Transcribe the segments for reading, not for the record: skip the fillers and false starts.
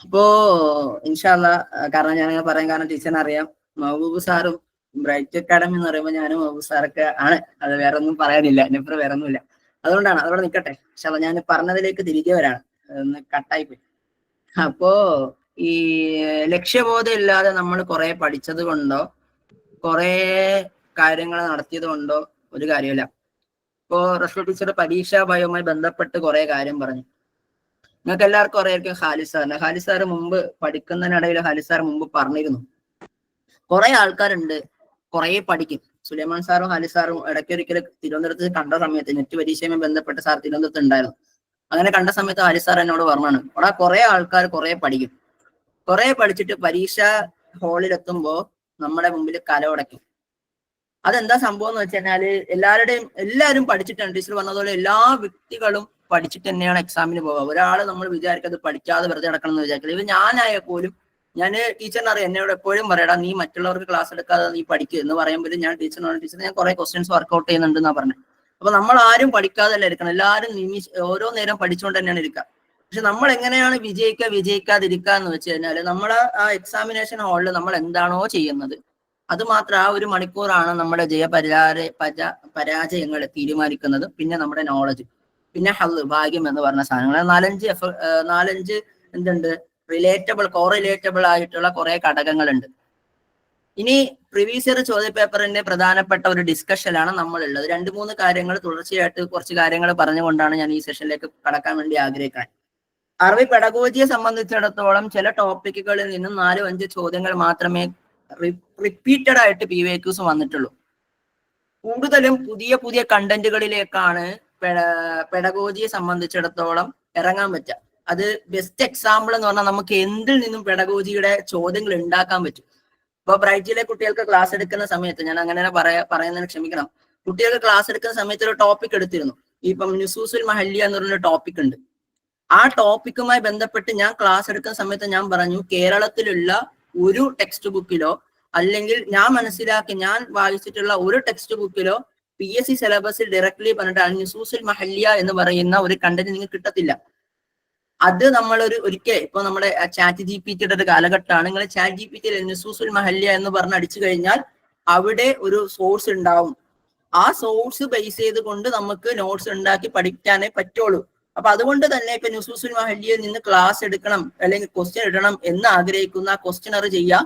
അപ്പോ ഇൻഷാല്ല, കാരണം ഞാനിങ്ങനെ പറയാൻ കാരണം ടീച്ചറിനെ അറിയാം. മഹബൂബ് സാറും ബ്രൈറ്റ് അക്കാഡമി എന്ന് പറയുമ്പോൾ ഞാനും മഹബൂബ് സാറൊക്കെ ആണ്. അത് വേറെ ഒന്നും പറയാനില്ല, എന്നെ വേറെ ഒന്നുമില്ല. അതുകൊണ്ടാണ് അതവിടെ നിൽക്കട്ടെ. ഇൻഷാല്ല ഞാൻ പറഞ്ഞതിലേക്ക് തിരികെ വരാണ്, ഒന്ന് കട്ടായി പോയി. അപ്പോ ഈ ലക്ഷ്യബോധം ഇല്ലാതെ നമ്മൾ കുറെ പഠിച്ചത് കൊണ്ടോ കുറെ കാര്യങ്ങൾ നടത്തിയത് കൊണ്ടോ ഒരു കാര്യമില്ല. ഇപ്പോ റസൂൽ ടീച്ചർ പരീക്ഷാ ഭയവുമായി ബന്ധപ്പെട്ട് കുറെ കാര്യം പറഞ്ഞു. നിങ്ങൾക്ക് എല്ലാവർക്കും അറിയായിരിക്കും ഖാലിദ് സാറിനെ. ഖാലിദ് സാർ മുമ്പ് പഠിക്കുന്നതിനിടയിൽ ഖാലിദ് സാർ മുമ്പ് പറഞ്ഞിരുന്നു, കുറെ ആൾക്കാരുണ്ട് കുറെ പഠിക്കും. സുലൈമാൻ സാറും ഖാലിദ് സാറും ഇടയ്ക്കൊരിക്കലും തിരുവനന്തപുരത്ത് കണ്ട സമയത്ത് നെറ്റ് പരീക്ഷയുമായി ബന്ധപ്പെട്ട് സാർ തിരുവനന്തപുരത്ത് ഉണ്ടായിരുന്നു. അങ്ങനെ കണ്ട സമയത്ത് ഖാലിദ് സാർ എന്നോട് പറഞ്ഞാണ്, അവിടെ കുറെ ആൾക്കാർ കുറെ പഠിക്കും, കുറെ പഠിച്ചിട്ട് പരീക്ഷ ഹാളിലെത്തുമ്പോ നമ്മുടെ മുമ്പിൽ കല ഉടയ്ക്കും. അതെന്താ സംഭവം എന്ന് വെച്ച് കഴിഞ്ഞാല് എല്ലാവരും പഠിച്ചിട്ടാണ്. ടീച്ചർ പറഞ്ഞതുപോലെ എല്ലാ വ്യക്തികളും പഠിച്ചിട്ട് തന്നെയാണ് എക്സാമിന് പോകുക. ഒരാള് നമ്മൾ വിചാരിക്കുന്നത് പഠിക്കാതെ വെറുതെ നടക്കണം എന്ന് വിചാരിക്കില്ല. ഇത് ഞാനായാൽ പോലും, ഞാൻ ടീച്ചറിന് അറിയാം, എന്നോട് എപ്പോഴും പറയടാ നീ മറ്റുള്ളവർക്ക് ക്ലാസ് എടുക്കാതെ നീ പഠിക്കുക എന്ന് പറയുമ്പോൾ ഞാൻ ടീച്ചർ ഞാൻ കുറെ ക്വസ്റ്റ്യൻസ് വർക്ക്ഔട്ട് ചെയ്യുന്നുണ്ട് എന്നാ പറഞ്ഞത്. അപ്പൊ നമ്മൾ ആരും പഠിക്കാതെ അല്ല എടുക്കണം, എല്ലാവരും ഓരോ നേരം പഠിച്ചുകൊണ്ട് തന്നെയാണ് ഇരിക്കുക. പക്ഷെ നമ്മൾ എങ്ങനെയാണ് വിജയിക്കാതിരിക്കുക എന്ന് വെച്ച് കഴിഞ്ഞാല് നമ്മൾ ആ എക്സാമിനേഷൻ ഹാളിൽ നമ്മൾ എന്താണോ ചെയ്യുന്നത് അത് മാത്രം, ആ ഒരു മണിക്കൂറാണ് നമ്മുടെ പരാജയങ്ങൾ തീരുമാനിക്കുന്നത്. പിന്നെ നമ്മുടെ നോളജ്, പിന്നെ ഭാഗ്യം എന്ന് പറഞ്ഞ സാധനങ്ങൾ, നാലഞ്ച് എന്തുണ്ട്, കോറിലേറ്റബിൾ ആയിട്ടുള്ള കുറെ ഘടകങ്ങളുണ്ട്. ഇനി പ്രീവിയസ് ഇയർ ചോദ്യപേപ്പറിന്റെ പ്രധാനപ്പെട്ട ഒരു ഡിസ്കഷനിലാണ് നമ്മളുള്ളത്. 2-3 കാര്യങ്ങൾ തുടർച്ചയായിട്ട് കുറച്ച് കാര്യങ്ങൾ പറഞ്ഞുകൊണ്ടാണ് ഞാൻ ഈ സെഷനിലേക്ക് കടക്കാൻ വേണ്ടി ആഗ്രഹിക്കുന്നത്. അറബി പെഡഗോജിയെ സംബന്ധിച്ചിടത്തോളം ചില ടോപ്പിക്കുകളിൽ നിന്നും 4-5 ചോദ്യങ്ങൾ മാത്രമേ റിപ്പീറ്റഡ് ആയിട്ട് PYQs വന്നിട്ടുള്ളൂ. കൂടുതലും പുതിയ കണ്ടന്റുകളിലേക്കാണ് പെഡഗോജിയെ സംബന്ധിച്ചിടത്തോളം ഇറങ്ങാൻ പറ്റുക. അത് ബെസ്റ്റ് എക്സാമ്പിൾ എന്ന് പറഞ്ഞാൽ നമുക്ക് എന്തിൽ നിന്നും പെഡഗോജിയുടെ ചോദ്യങ്ങൾ ഉണ്ടാക്കാൻ പറ്റും. ഇപ്പൊ ബ്രൈറ്റിലെ കുട്ടികൾക്ക് ക്ലാസ് എടുക്കുന്ന സമയത്ത്, ഞാൻ അങ്ങനെ പറയുന്നതിന് ക്ഷമിക്കണം, കുട്ടികൾക്ക് ക്ലാസ് എടുക്കുന്ന സമയത്ത് ഒരു ടോപ്പിക് എടുത്തിരുന്നു. ഇപ്പം നുസൂസുൽ മഹല്ലിയ എന്ന് പറഞ്ഞൊരു ടോപ്പിക് ഉണ്ട്. ആ ടോപ്പിക്കുമായി ബന്ധപ്പെട്ട് ഞാൻ ക്ലാസ് എടുക്കുന്ന സമയത്ത് ഞാൻ പറഞ്ഞു, കേരളത്തിലുള്ള ഒരു ടെക്സ്റ്റ് ബുക്കിലോ അല്ലെങ്കിൽ ഞാൻ വായിച്ചിട്ടുള്ള ഒരു ടെക്സ്റ്റ് ബുക്കിലോ PSC സിലബസിൽ ഡയറക്ട്ലി പറഞ്ഞിട്ട് നുസൂസുൽ മഹല്ലിയ എന്ന് പറയുന്ന ഒരു കണ്ടന്റ് നിങ്ങൾക്ക് കിട്ടത്തില്ല. അത് നമ്മൾ ഒരിക്കൽ ഇപ്പൊ നമ്മുടെ ചാറ്റ് GPT ഒരു കാലഘട്ടമാണ്. നിങ്ങൾ ചാറ്റ് GPT നുസൂസുൽ മഹല്ലിയ എന്ന് പറഞ്ഞ് അടിച്ചു കഴിഞ്ഞാൽ അവിടെ ഒരു സോഴ്സ് ഉണ്ടാവും. ആ സോഴ്സ് ബേസ് ചെയ്തുകൊണ്ട് നമുക്ക് നോട്ട്സ് ഉണ്ടാക്കി പഠിക്കാനേ പറ്റുള്ളൂ. അപ്പൊ അതുകൊണ്ട് തന്നെ ഇപ്പൊ നുസൂസുൽ മഹല്ലിയിൽ നിന്ന് ക്ലാസ് എടുക്കണം അല്ലെങ്കിൽ ക്വസ്റ്റ്യൻ ഇടണം എന്ന് ആഗ്രഹിക്കുന്ന ക്വസ്റ്റ്യനർ ചെയ്യാം.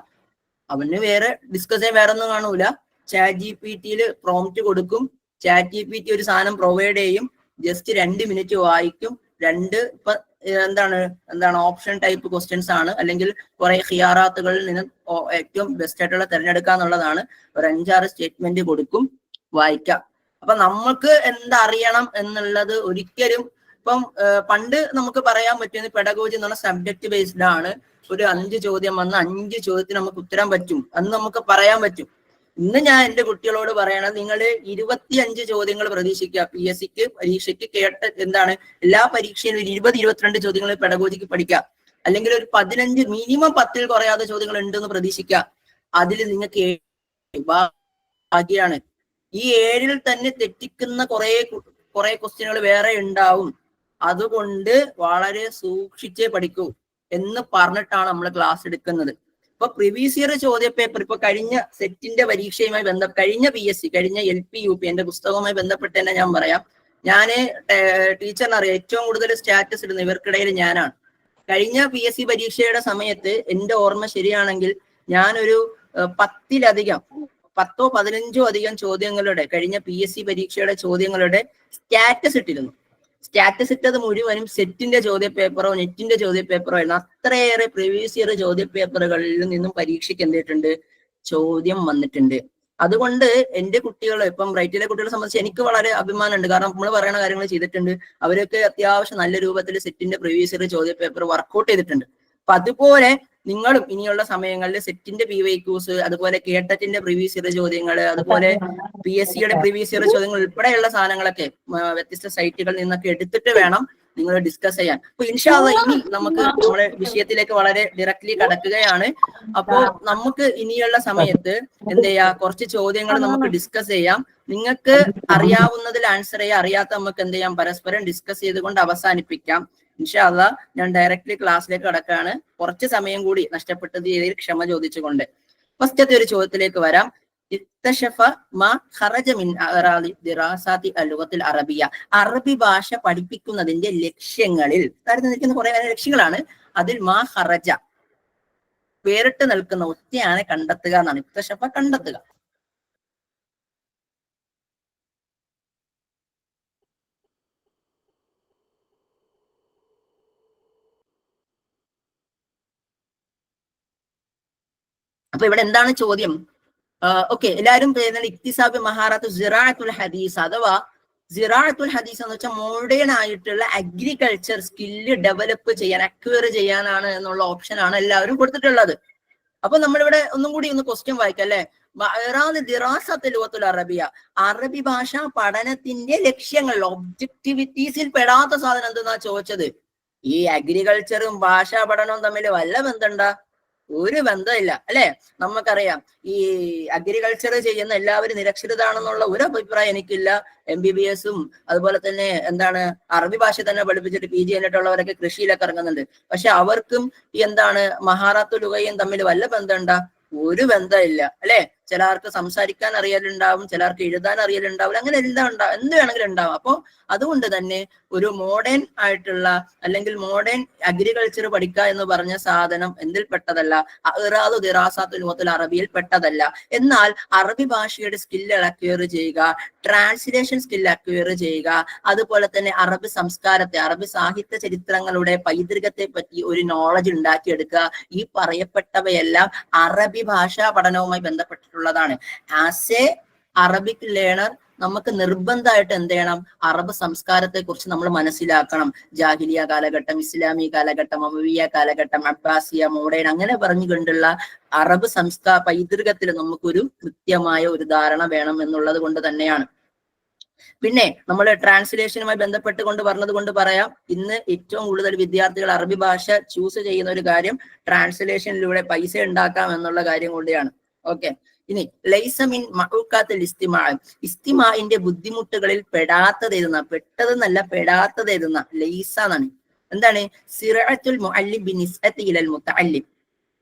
അവന് വേറെ ഡിസ്കസ് ചെയ്യാൻ വേറെ ഒന്നും കാണൂല. ചാറ്റ് GPT പ്രോംപ്റ്റ് കൊടുക്കും, ചാറ്റ് GPT ഒരു സാധനം പ്രൊവൈഡ് ചെയ്യും, ജസ്റ്റ് 2 മിനിറ്റ് വായിക്കും. ഇപ്പൊ എന്താണ് ഓപ്ഷൻ ടൈപ്പ് ക്വസ്റ്റ്യൻസ് ആണ്, അല്ലെങ്കിൽ കുറെ ഖിയാറാത്തുകളിൽ നിന്ന് ഏറ്റവും ബെസ്റ്റ് ആയിട്ടുള്ള തിരഞ്ഞെടുക്കുക എന്നുള്ളതാണ്. ഒരു 5-6 സ്റ്റേറ്റ്മെന്റ് കൊടുക്കും, വായിക്കാം. അപ്പൊ നമുക്ക് എന്തറിയണം എന്നുള്ളത് ഒരിക്കലും ഇപ്പം പണ്ട് നമുക്ക് പറയാൻ പറ്റുന്ന പെഡഗോജി എന്ന് പറഞ്ഞ സബ്ജക്ട് ബേസ്ഡ് ആണ്. ഒരു 5 ചോദ്യം വന്ന് 5 ചോദ്യത്തിന് നമുക്ക് ഉത്തരം പറ്റും, അന്ന് നമുക്ക് പറയാൻ പറ്റും. ഇന്ന് ഞാൻ എന്റെ കുട്ടികളോട് പറയണത്, നിങ്ങൾ 25 ചോദ്യങ്ങൾ പ്രതീക്ഷിക്കുക. PSCക്ക് പരീക്ഷയ്ക്ക് എല്ലാ പരീക്ഷയിലും 20-22 ചോദ്യങ്ങൾ പെഡഗോജിക്ക് പഠിക്കുക. അല്ലെങ്കിൽ ഒരു 15, മിനിമം 10-ൽ കുറയാതെ ചോദ്യങ്ങൾ ഉണ്ടെന്ന് പ്രതീക്ഷിക്കുക. അതിൽ നിങ്ങൾക്ക് ഭാഗ്യാണ്. ഈ 7-ൽ തന്നെ തെറ്റിക്കുന്ന കുറെ ക്വസ്റ്റ്യനുകൾ വേറെ ഉണ്ടാവും. അതുകൊണ്ട് വളരെ സൂക്ഷിച്ചേ പഠിക്കൂ എന്ന് പറഞ്ഞിട്ടാണ് നമ്മൾ ക്ലാസ് എടുക്കുന്നത്. ഇപ്പൊ പ്രീവിയസ് ഇയർ ചോദ്യ പേപ്പർ, ഇപ്പൊ കഴിഞ്ഞ സെറ്റിന്റെ പരീക്ഷയുമായി കഴിഞ്ഞ PSC, കഴിഞ്ഞ LP UP എന്റെ പുസ്തകവുമായി ബന്ധപ്പെട്ട് തന്നെ ഞാൻ പറയാം. ടീച്ചറിനറിയാം, ഏറ്റവും കൂടുതൽ സ്റ്റാറ്റസ് ഇടുന്ന ഇവർക്കിടയിൽ ഞാനാണ്. കഴിഞ്ഞ PSC പരീക്ഷയുടെ സമയത്ത് എന്റെ ഓർമ്മ ശരിയാണെങ്കിൽ ഞാനൊരു 10-15 അധികം ചോദ്യങ്ങളുടെ, കഴിഞ്ഞ PSC പരീക്ഷയുടെ ചോദ്യങ്ങളുടെ സ്റ്റാറ്റസ് ഇട്ടിരുന്നു. സ്റ്റാറ്റസ് ഇട്ടത് മുഴുവനും സെറ്റിന്റെ ചോദ്യ പേപ്പറോ നെറ്റിന്റെ ചോദ്യ പേപ്പറോ ആയിരുന്നു. അത്രയേറെ പ്രീവിയസ് ഇയർ ചോദ്യ പേപ്പറുകളിൽ നിന്നും പരീക്ഷയ്ക്ക് എന്തിട്ടുണ്ട്, ചോദ്യം വന്നിട്ടുണ്ട്. അതുകൊണ്ട് എന്റെ കുട്ടികൾ, ഇപ്പം റൈറ്റിലെ കുട്ടികളെ സംബന്ധിച്ച് എനിക്ക് വളരെ അഭിമാനമുണ്ട്. കാരണം നമ്മൾ പറയുന്ന കാര്യങ്ങൾ ചെയ്തിട്ടുണ്ട്. അവരൊക്കെ അത്യാവശ്യം നല്ല രൂപത്തിൽ സെറ്റിന്റെ പ്രീവിയസ് ഇയർ ചോദ്യ പേപ്പർ വർക്ക്ഔട്ട് ചെയ്തിട്ടുണ്ട്. അപ്പൊ അതുപോലെ നിങ്ങളും ഇനിയുള്ള സമയങ്ങളിൽ സെറ്റിന്റെ PYQs, അതുപോലെ കേട്ടറ്റിന്റെ പ്രീവിയസ് ഇയർ ചോദ്യങ്ങൾ, അതുപോലെ PSCയുടെ പ്രീവിയസ് ഇയർ ചോദ്യങ്ങൾ ഉൾപ്പെടെയുള്ള സാധനങ്ങളൊക്കെ വ്യത്യസ്ത സൈറ്റുകളിൽ നിന്നൊക്കെ എടുത്തിട്ട് വേണം നിങ്ങൾ ഡിസ്കസ് ചെയ്യാൻ. അപ്പൊ ഇൻഷാ അല്ലാഹ് ഇനി നമുക്ക് നമ്മുടെ വിഷയത്തിലേക്ക് വളരെ ഡയറക്ട്ലി കടക്കുകയാണ്. അപ്പോ നമുക്ക് ഇനിയുള്ള സമയത്ത് കുറച്ച് ചോദ്യങ്ങൾ നമുക്ക് ഡിസ്കസ് ചെയ്യാം. നിങ്ങൾക്ക് അറിയാവുന്നതിൽ ആൻസർ ചെയ്യാം, അറിയാത്ത നമുക്ക് പരസ്പരം ഡിസ്കസ് ചെയ്തുകൊണ്ട് അവസാനിപ്പിക്കാം. ഇൻഷാ അല്ലാഹ് ഞാൻ ഡയറക്റ്റ്ലി ക്ലാസ്സിലേക്ക് കടക്കാണ്. കുറച്ച് സമയം കൂടി നഷ്ടപ്പെട്ടത് ഇതിൽ ക്ഷമ ചോദിച്ചുകൊണ്ട് ഫസ്റ്റത്തെ ഒരു ചോദ്യത്തിലേക്ക് വരാം. അറബി ഭാഷ പഠിപ്പിക്കുന്നതിന്റെ ലക്ഷ്യങ്ങളിൽ നിൽക്കുന്ന കുറെ ലക്ഷ്യങ്ങളാണ്. അതിൽ മാ ഖറജ വേറിട്ട് നിൽക്കുന്ന ഒറ്റയാണ് കണ്ടെത്തുക എന്നാണ്. ഇക്തശഫ കണ്ടെത്തുക. അപ്പൊ ഇവിടെ എന്താണ് ചോദ്യം? ഓക്കെ, എല്ലാവരും ഇക്തിസാബ് മഹാറാത്ത് സിറാഅത്തുൽ ഹദീസ് അഥവാ സിറാഅത്തുൽ ഹദീസ് എന്ന് വെച്ചാൽ മോഡേൺ ആയിട്ടുള്ള അഗ്രികൾച്ചർ സ്കില്ല് ഡെവലപ്പ് ചെയ്യാൻ, അക്വയർ ചെയ്യാനാണ് എന്നുള്ള ഓപ്ഷനാണ് എല്ലാവരും കൊടുത്തിട്ടുള്ളത്. അപ്പൊ നമ്മളിവിടെ ഒന്നും കൂടി ഒന്ന് ക്വസ്റ്റ്യൻ വായിക്കാം അല്ലെ. അറബിയ, അറബി ഭാഷ പഠനത്തിന്റെ ലക്ഷ്യങ്ങൾ, ഒബ്ജക്ടിവിറ്റീസിൽ പെടാത്ത സാധനം എന്തെന്നാ ചോദിച്ചത്. ഈ അഗ്രികൾച്ചറും ഭാഷാ പഠനവും തമ്മിൽ വല്ല ബന്ധമുണ്ടാ? ഒരു ബന്ധമില്ല അല്ലെ. നമുക്കറിയാം ഈ അഗ്രികൾച്ചർ ചെയ്യുന്ന എല്ലാവരും നിരക്ഷരതാണെന്നുള്ള ഒരു അഭിപ്രായം എനിക്കില്ല. MBBS-ഉം അതുപോലെ തന്നെ എന്താണ് അറബി ഭാഷ തന്നെ പഠിപ്പിച്ചിട്ട് PG കഴിഞ്ഞിട്ടുള്ളവരൊക്കെ കൃഷിയിലൊക്കെ ഇറങ്ങുന്നുണ്ട്. പക്ഷെ അവർക്കും ഈ എന്താണ് മഹാറാത്തു ലുഗയും തമ്മിൽ വല്ല ബന്ധമുണ്ടാ? ഒരു ബന്ധമില്ല അല്ലെ. ചിലർക്ക് സംസാരിക്കാൻ അറിയലുണ്ടാവും, ചിലർക്ക് എഴുതാൻ അറിയലുണ്ടാവില്ല, അങ്ങനെ എല്ലാം ഉണ്ടാവും, എന്ത് വേണമെങ്കിലും ഉണ്ടാവും. അപ്പൊ അതുകൊണ്ട് തന്നെ ഒരു മോഡേൺ ആയിട്ടുള്ള അല്ലെങ്കിൽ മോഡേൺ അഗ്രികൾച്ചർ പഠിക്കുക എന്ന് പറഞ്ഞ സാധനം എന്തിൽ പെട്ടതല്ല, അറബിയിൽ പെട്ടതല്ല. എന്നാൽ അറബി ഭാഷയുടെ സ്കില്ല് അക്വയർ ചെയ്യുക, ട്രാൻസ്ലേഷൻ സ്കില്ല് അക്വയർ ചെയ്യുക, അതുപോലെ തന്നെ അറബി സംസ്കാരത്തെ, അറബി സാഹിത്യ ചരിത്രങ്ങളുടെ പൈതൃകത്തെ പറ്റി ഒരു നോളജ് ഉണ്ടാക്കിയെടുക്കുക, ഈ പറയപ്പെട്ടവയെല്ലാം അറബി ഭാഷാ പഠനവുമായി ബന്ധപ്പെട്ടിട്ടുള്ളതാണ്. ആസ് എ അറബിക് ലേണർ നമുക്ക് നിർബന്ധമായിട്ട് എന്ത് ചെയ്യണം? അറബ് സംസ്കാരത്തെ കുറിച്ച് നമ്മൾ മനസ്സിലാക്കണം. ജാഹിലിയ കാലഘട്ടം, ഇസ്ലാമി കാലഘട്ടം, അമവിയ കാലഘട്ടം, അബ്ബാസിയ, മോഡേൺ, അങ്ങനെ പറഞ്ഞുകൊണ്ടുള്ള അറബ് പൈതൃകത്തിൽ നമുക്കൊരു കൃത്യമായ ഒരു ധാരണ വേണം എന്നുള്ളത് കൊണ്ട് തന്നെയാണ്. പിന്നെ നമ്മൾ ട്രാൻസ്ലേഷനുമായി ബന്ധപ്പെട്ടുകൊണ്ട് പറഞ്ഞത് കൊണ്ട് പറയാം, ഇന്ന് ഏറ്റവും കൂടുതൽ വിദ്യാർത്ഥികൾ അറബി ഭാഷ ചൂസ് ചെയ്യുന്ന ഒരു കാര്യം ട്രാൻസ്ലേഷനിലൂടെ പൈസ ഉണ്ടാക്കാം എന്നുള്ള കാര്യം കൂടിയാണ്. ഓക്കെ, ഇനി ലൈസമിൻ മഹൂക്കാത്തിൽ ഇസ്തിമാഇന്റെ ബുദ്ധിമുട്ടുകളിൽ പെടാത്തതെഴുതുന്ന, പെട്ടതെന്നല്ല പെടാത്തതെഴുതുന്ന ലൈസ എന്നാണ്. എന്താണ്? സിറഅത്തുൽ മുഅല്ലിം ബിനിസ്ബത്തി ഇലൽ മുതഅല്ലിം,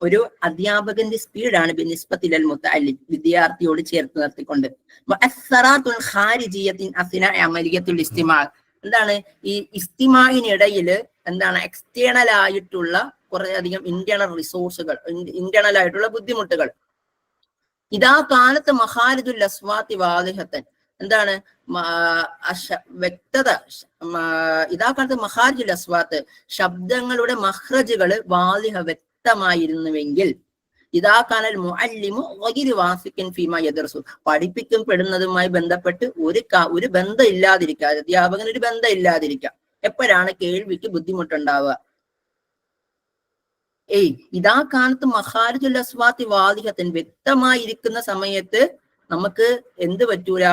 ഒരു അധ്യാപകന്റെ സ്പീഡാണ് ബിനിസ്ബത്തി ഇലൽ മുതഅല്ലിം, വിദ്യാർത്ഥിയോട് ചേർത്ത് നിർത്തിക്കൊണ്ട്. മുഅസ്സറാത്തുൽ ഖാരിജിയത്തിൻ അസ്നാഇ അമലിയത്തുൽ ഇസ്തിമാ, എന്താണ്? ഈ ഇസ്തിമാഇനിടയിൽ എന്താണ് എക്സ്റ്റേണൽ ആയിട്ടുള്ള കുറെ അധികം ഇന്റേണൽ റിസോഴ്സുകൾ, ഇന്റേണൽ ആയിട്ടുള്ള ബുദ്ധിമുട്ടുകൾ. ഇതാ കാലത്ത് മഖാരിജുൽ അസ്വാത്തി വാദിഹത്തൻ, എന്താണ് വ്യക്തത, ഇതാ കാലത്ത് മഖാരിജുൽ അസ്വാത്ത്, ശബ്ദങ്ങളുടെ മഖ്റജുകൾ വാദിഹ വ്യക്തമായിരുന്നുവെങ്കിൽ, ഇതാ കാനൽ മുഅല്ലിമു ഗൈറു വാസിഖിൻ ഫീമാ യദർസു, പഠിപ്പിക്കപ്പെടുന്നതുമായി ബന്ധപ്പെട്ട് ഒരു ബന്ധം ഇല്ലാതിരിക്കുക, അധ്യാപകന് ഒരു ബന്ധം ഇല്ലാതിരിക്കുക. എപ്പോഴാണ് കേൾവിക്ക് ബുദ്ധിമുട്ടുണ്ടാവുക? ഇതാ കാലത്ത് മഖാരിജുൽ അസ്വാത്തി വാദിഹത്തൻ, വ്യക്തമായിരിക്കുന്ന സമയത്ത് നമുക്ക് എന്ത് പറ്റൂല?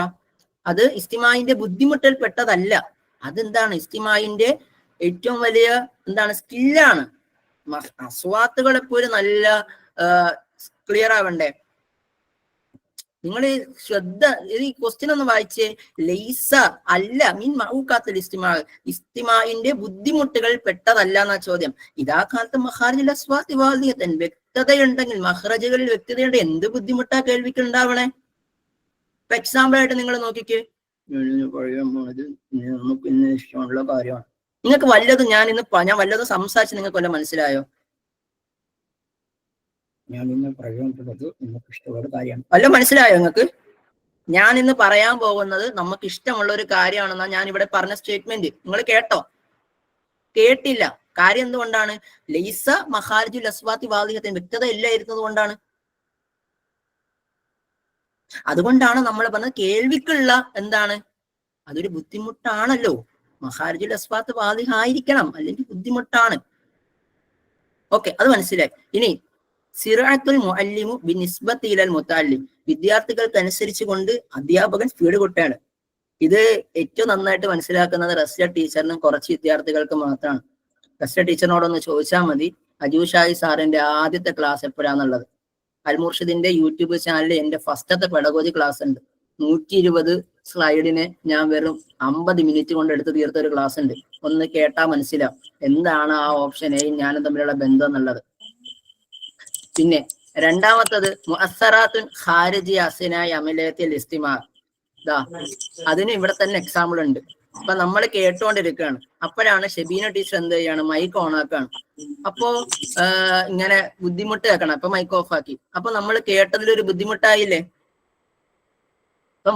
അത് ഇസ്തിമായിന്റെ ബുദ്ധിമുട്ടിൽ പെട്ടതല്ല. അതെന്താണ്? ഇസ്തിമായിന്റെ ഏറ്റവും വലിയ എന്താണ് സ്കില്ലാണ്. അസ്വാത്തുകൾ എപ്പോഴും നല്ല ക്ലിയർ ആവണ്ടേ? നിങ്ങൾ ശ്രദ്ധ, ഈ ക്വസ്റ്റ്യൻ ഒന്ന് വായിച്ചേ. ലൈസ അല്ല മീൻ മഹൂക്കാത്തുൽ ഇസ്തിമാ, ഇസ്തിമാഇന്റെ ബുദ്ധിമുട്ടുകൾ പെട്ടതല്ല എന്നാ ചോദ്യം. ഇതാ കാലത്ത് മഖാരിജുൽ അസ്വാത്തി വാദിഹത്തൻ, വ്യക്തതയുണ്ടെങ്കിൽ, മഖ്റജുകളിൽ വ്യക്തതയുണ്ട്, എന്ത് ബുദ്ധിമുട്ടാ കേൾവിക്ക് ഉണ്ടാവണേ? ഇപ്പൊ എക്സാമ്പിൾ ആയിട്ട് നിങ്ങൾ നോക്കിക്കേ, നമുക്ക് ഇന്ന് ഇഷ്ടമുള്ള കാര്യമാണ്. നിങ്ങൾക്ക് വല്ലതും ഞാൻ വല്ലതും സംസാരിച്ച് നിങ്ങൾക്ക് വല്ല മനസ്സിലായോ? ഞാൻ ഇന്ന് പറയാൻ പോകുന്നത് നമുക്ക് ഇഷ്ടമുള്ള കാര്യമാണ്. വല്ലതും മനസ്സിലായോ നിങ്ങൾക്ക്? ഞാൻ ഇന്ന് പറയാൻ പോകുന്നത് നമുക്ക് ഇഷ്ടമുള്ള ഒരു കാര്യമാണെന്നാ ഞാൻ ഇവിടെ പറഞ്ഞ സ്റ്റേറ്റ്മെന്റ്. നിങ്ങൾ കേട്ടോ? കേട്ടില്ല. കാര്യം എന്തുകൊണ്ടാണ്? ലൈസ മഖാരിജുൽ അസ്വാത്തി വാദിഹത്തൻ, വ്യക്തത ഇല്ലായിരുന്നത് കൊണ്ടാണ്. അതുകൊണ്ടാണ് നമ്മൾ പറഞ്ഞത് കേൾവിക്കുള്ള എന്താണ്, അതൊരു ബുദ്ധിമുട്ടാണല്ലോ. മഖാരിജുൽ അസ്വാത്ത് വാദിഹ ആയിരിക്കണം, അല്ലെങ്കിൽ ബുദ്ധിമുട്ടാണ്. ഓക്കെ, അത് മനസ്സിലായി. ഇനി സിറഅത്തുൽ മുഅല്ലിമു ബിനിസ്ബത്തി ഇലൽ മുതഅല്ലിം, വിദ്യാർത്ഥികൾക്കനുസരിച്ച് കൊണ്ട് അധ്യാപകൻ സ്പീഡ് കൂട്ടുകയാണ്. ഇത് ഏറ്റവും നന്നായിട്ട് മനസ്സിലാക്കുന്നത് റസിയ ടീച്ചറിനും കുറച്ച് വിദ്യാർത്ഥികൾക്ക് മാത്രമാണ്. റസിയ ടീച്ചറിനോടൊന്ന് ചോദിച്ചാൽ മതി, അജൂഷായി സാറിന്റെ ആദ്യത്തെ ക്ലാസ് എപ്പോഴാന്നുള്ളത്. അൽമുർഷിദിന്റെ യൂട്യൂബ് ചാനലിൽ എന്റെ ഫസ്റ്റത്തെ പെഡഗോജി ക്ലാസ് ഉണ്ട്. 120 സ്ലൈഡിനെ ഞാൻ വെറും 50 മിനിറ്റ് കൊണ്ട് എടുത്ത് തീർത്ത ഒരു ക്ലാസ് ഉണ്ട്. ഒന്ന് കേട്ടാ മനസ്സിലാവും എന്താണ് ആ ഓപ്ഷൻ എയും ഞാനും തമ്മിലുള്ള ബന്ധം എന്നുള്ളത്. പിന്നെ രണ്ടാമത്തത് മുഅസ്സറാത്തുൻ ഖാരിജിയ അസ്നാഇ അമലിയത്തിൽ ഇസ്തിമാ. അതിന് ഇവിടെ തന്നെ എക്സാമ്പിൾ ഉണ്ട്. അപ്പൊ നമ്മൾ കേട്ടുകൊണ്ടിരിക്കുകയാണ്, അപ്പോഴാണ് ഷെബീന ടീച്ചർ എന്ത് ചെയ്യാണ്, മൈക്ക് ഓൺ ആക്കാണ്. അപ്പോ ഇങ്ങനെ ബുദ്ധിമുട്ട് കേൾക്കണം, അപ്പൊ മൈക്ക് ഓഫ് ആക്കി. അപ്പൊ നമ്മൾ കേട്ടതിലൊരു ബുദ്ധിമുട്ടായില്ലേ? അപ്പൊ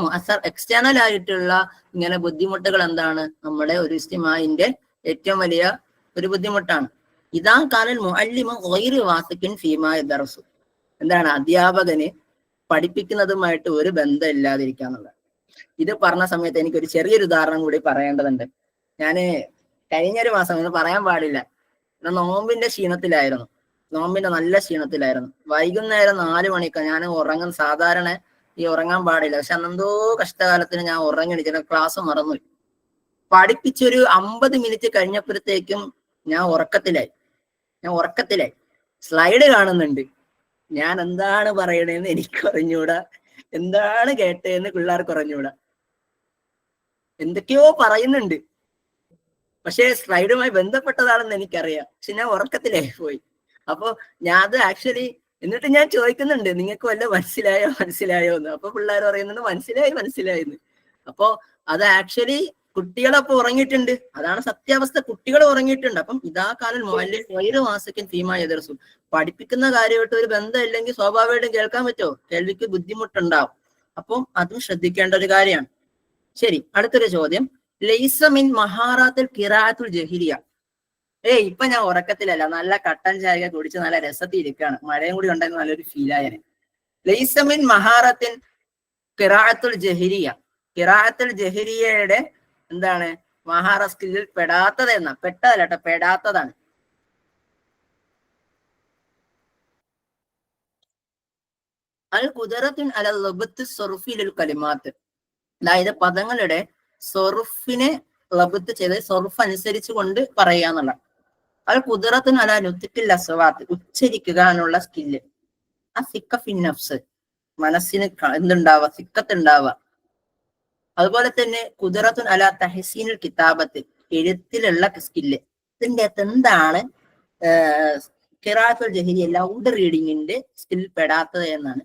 എക്സ്റ്റേണൽ ആയിട്ടുള്ള ഇങ്ങനെ ബുദ്ധിമുട്ടുകൾ എന്താണ്, നമ്മുടെ ഒരു ഇസ്തിമാഇന്റെ ഏറ്റവും വലിയ ഒരു ബുദ്ധിമുട്ടാണ്. ഇതാ കാലൽ മുഅല്ലിമു ഗൈറു വാസിഖിൻ ഫീമാ യദറസു. എന്താണ്, അധ്യാപകന് പഠിപ്പിക്കുന്നതുമായിട്ട് ഒരു ബന്ധം ഇല്ലാതിരിക്കാന്നുള്ളത്. ഇത് പറഞ്ഞ സമയത്ത് എനിക്കൊരു ചെറിയൊരു ഉദാഹരണം കൂടി പറയേണ്ടതുണ്ട്. ഞാന് കഴിഞ്ഞൊരു മാസം, ഇത് പറയാൻ പാടില്ല, നോമ്പിന്റെ ക്ഷീണത്തിലായിരുന്നു, നോമ്പിന്റെ നല്ല ക്ഷീണത്തിലായിരുന്നു. വൈകുന്നേരം 4 മണിക്കാണ് ഞാൻ ഉറങ്ങുന്ന. സാധാരണ ഈ ഉറങ്ങാൻ പാടില്ല, പക്ഷെ അന്നെന്തോ കഷ്ടകാലത്തിന് ഞാൻ ഉറങ്ങിണിച്ചിട്ട് ക്ലാസ് മറന്നു. പഠിപ്പിച്ചൊരു 50 മിനിറ്റ് കഴിഞ്ഞപ്പോഴത്തേക്കും ഞാൻ ഉറക്കത്തിലായി. സ്ലൈഡ് കാണുന്നുണ്ട്, ഞാൻ എന്താണ് പറയണേന്ന് എനിക്ക് അറിഞ്ഞൂടാ, എന്താണ് കേട്ടതെന്ന് പിള്ളേർക്ക് അറിഞ്ഞൂടാ. എന്തൊക്കെയോ പറയുന്നുണ്ട്, പക്ഷെ സ്ലൈഡുമായി ബന്ധപ്പെട്ടതാണെന്ന് എനിക്കറിയാം, പക്ഷെ ഞാൻ ഉറക്കത്തിലായി പോയി. അപ്പൊ ഞാൻ അത് ആക്ച്വലി, എന്നിട്ട് ഞാൻ ചോദിക്കുന്നുണ്ട്, നിങ്ങൾക്ക് വല്ല മനസ്സിലായോ എന്ന്. അപ്പൊ പിള്ളേർ പറയുന്നുണ്ട് മനസ്സിലായെന്ന്. അപ്പൊ അത് ആക്ച്വലി കുട്ടികളപ്പോ ഉറങ്ങിയിട്ടുണ്ട്, അതാണ് സത്യാവസ്ഥ, കുട്ടികൾ ഉറങ്ങിയിട്ടുണ്ട്. അപ്പം ഇതാ കാലം വാസിക്കൻ ഫീമാ യദർസു. പഠിപ്പിക്കുന്ന കാര്യമായിട്ട് ഒരു ബന്ധം ഇല്ലെങ്കിൽ സ്വാഭാവികമായിട്ടും കേൾക്കാൻ പറ്റുമോ? കേൾവിക്ക് ബുദ്ധിമുട്ടുണ്ടാവും. അപ്പം അതും ശ്രദ്ധിക്കേണ്ട ഒരു കാര്യമാണ്. ശരി, അടുത്തൊരു ചോദ്യം. ലൈസ മിൻ മഹാറാത്തിൽ ഖിറാഅത്തുൽ ജഹിരിയ. ഇപ്പൊ ഞാൻ ഉറക്കത്തിലല്ല, നല്ല കട്ടൻ ചായ കുടിച്ച് നല്ല രസത്തിൽ ഇരിക്കുകയാണ്, മഴയും കൂടി ഉണ്ടെങ്കിൽ നല്ലൊരു ഫീലായനെ. ലൈസ മിൻ മഹാറത്തിൻ ഖിറാഅത്തുൽ ജഹിരിയ. ഖിറാഅത്തുൽ ജഹിരിയയുടെ എന്താണ്, മഹാറ സ്കില്ലിൽ പെടാത്തത് എന്നാ, പെട്ടതല്ല കേട്ടോ, പെടാത്തതാണ്. അൽ ഖുദറത്തുൻ അലൽ ലബ്ത്ത് സർഫി ലിൽ കലിമാത്ത്. അതായത് പദങ്ങളുടെ സൊറുഫിനെ ലബ്ത്ത് ചെയ്ത് സൊറുഫ് അനുസരിച്ച് കൊണ്ട് പറയുക എന്നുള്ള. അൽ ഖുദറത്തുൻ അലാ നുത്ഖിൽ അസ്വാത്ത്, ഉച്ചരിക്കുക എന്നുള്ള സ്കില്ല്. ആ സിക്ക ഫിൻ നഫ്സ്, മനസ്സിന് എന്തുണ്ടാവുക, സിക്കത്ത് ഉണ്ടാവുക. അതുപോലെ തന്നെ ഖുദറത്തുൻ അലാ തഹ്സീനുൽ കിതാബത്ത്, എഴുത്തിലുള്ള സ്കില്ല്. ഇതിന്റെ അകത്ത് എന്താണ് ഖിറാഅത്തുൽ ജഹിരിയ ലൗഡ് റീഡിങ്ങിന്റെ സ്കിൽ പെടാത്തത് എന്നാണ്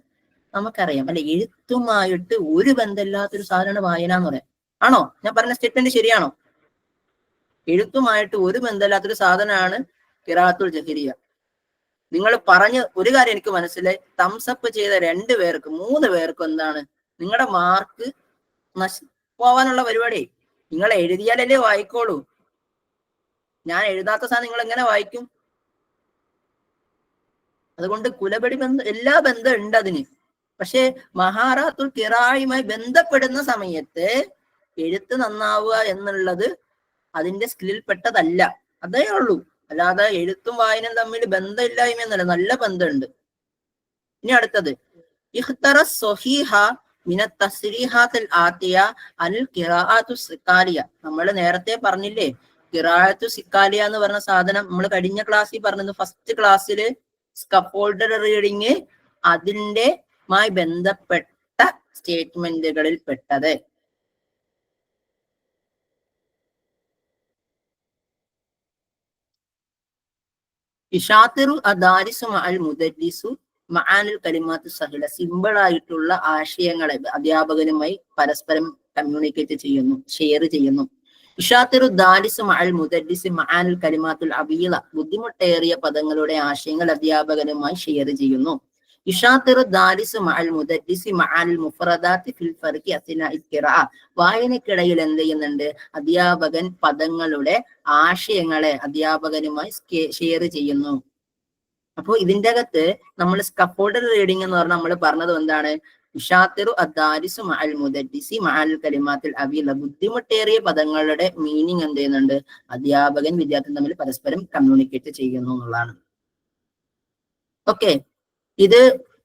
നമുക്കറിയാം. അല്ലെ, എഴുത്തുമായിട്ട് ഒരു ബന്ധമില്ലാത്തൊരു സാധനമാണ് വായന എന്ന് പറയാം. ആണോ? ഞാൻ പറഞ്ഞ സ്റ്റേറ്റ്മെന്റ് ശരിയാണോ? എഴുത്തുമായിട്ട് ഒരു ബന്ധമില്ലാത്തൊരു സാധനമാണ് ഖിറാഅത്തുൽ ജഹിരിയ. നിങ്ങൾ പറഞ്ഞ ഒരു കാര്യം എനിക്ക് മനസ്സിലായി, തംസപ്പ് ചെയ്ത 2 പേർക്കും 3 പേർക്കും എന്താണ്, നിങ്ങളുടെ മാർക്ക് പോവാനുള്ള പരിപാടി. നിങ്ങൾ എഴുതിയാലല്ലേ വായിക്കോളൂ. ഞാൻ എഴുതാത്ത സാധനം നിങ്ങൾ എങ്ങനെ വായിക്കും? അതുകൊണ്ട് കുലപടി ബന്ധം, എല്ലാ ബന്ധം ഉണ്ട് അതിന്. പക്ഷെ മഹാറാത്തുൽ ഖിറാഅയുമായി ബന്ധപ്പെടുന്ന സമയത്ത് എഴുത്ത് നന്നാവുക എന്നുള്ളത് അതിന്റെ സ്കില്ലിൽ പെട്ടതല്ല, അതേ ഉള്ളൂ. അല്ലാതെ എഴുത്തും വായനയും തമ്മിൽ ബന്ധമില്ലായ്മ എന്നല്ല, നല്ല ബന്ധമുണ്ട്. ഇനി അടുത്തത്, ഇഖ്തറ സ്വഹീഹ മിന തസ്രീഹാത്തിൽ ആത്തിയ അൽ ഖിറാഅത്തു സിക്കാലിയ. നമ്മൾ നേരത്തെ പറഞ്ഞില്ലേ, ഖിറാഅത്തു സിക്കാലിയ എന്ന് പറഞ്ഞ സാധനം നമ്മൾ കഴിഞ്ഞ ക്ലാസ്സിൽ പറഞ്ഞത്, ഫസ്റ്റ് ക്ലാസ്സിൽ സ്കഫോൾഡർ റീഡിങ് അതിന്റെ മായി ബന്ധപ്പെട്ട സ്റ്റേറ്റ്മെന്റുകളിൽ പെട്ടത്. ഇഷാത്തിറു അദാരിസു മഅൽ മുദല്ലിസു മആനിൽ കലിമാത്തു സഹില. സിമ്പിൾ ആയിട്ടുള്ള ആശയങ്ങളെ അധ്യാപകനുമായി പരസ്പരം കമ്മ്യൂണിക്കേറ്റ് ചെയ്യുന്നു, ഷെയർ ചെയ്യുന്നു. ഇഷാത്തിറു ദാരിസു മഅൽ മുദല്ലിസു മആനിൽ കലിമാത്തുൽ അബീല. ബുദ്ധിമുട്ടേറിയ പദങ്ങളുടെ ആശയങ്ങൾ അധ്യാപകനുമായി ഷെയർ ചെയ്യുന്നു. ഇഷാത്തിറു ദാരിസു മഅൽ മുദല്ലിസി മആനിൽ മുഫറദാത്തി ഫിൽ ഫർഖി അസ്നാഇൽ ഖിറാഅ. വായനക്കിടയിൽ എന്ത് ചെയ്യുന്നുണ്ട്, അധ്യാപകൻ പദങ്ങളുടെ ആശയങ്ങളെ അധ്യാപകനുമായി ഷെയർ ചെയ്യുന്നു. അപ്പോൾ ഇതിന്റെ അകത്ത് നമ്മൾ സ്കഫോൾഡർ റീഡിംഗ് എന്ന് പറഞ്ഞാൽ നമ്മൾ പറഞ്ഞത് എന്താണ്, ഇഷാത്തിറു അദ്ദാരിസു മഅൽ മുദല്ലിസി മഅൽ കലിമാത്തിൽ അബീല. ബുദ്ധിമുട്ടേറിയ പദങ്ങളുടെ മീനിങ് എന്ത് ചെയ്യുന്നുണ്ട്, അധ്യാപകൻ വിദ്യാർത്ഥി തമ്മിൽ പരസ്പരം കമ്മ്യൂണിക്കേറ്റ് ചെയ്യുന്നു എന്നുള്ളതാണ്. ഓക്കെ, ഇത്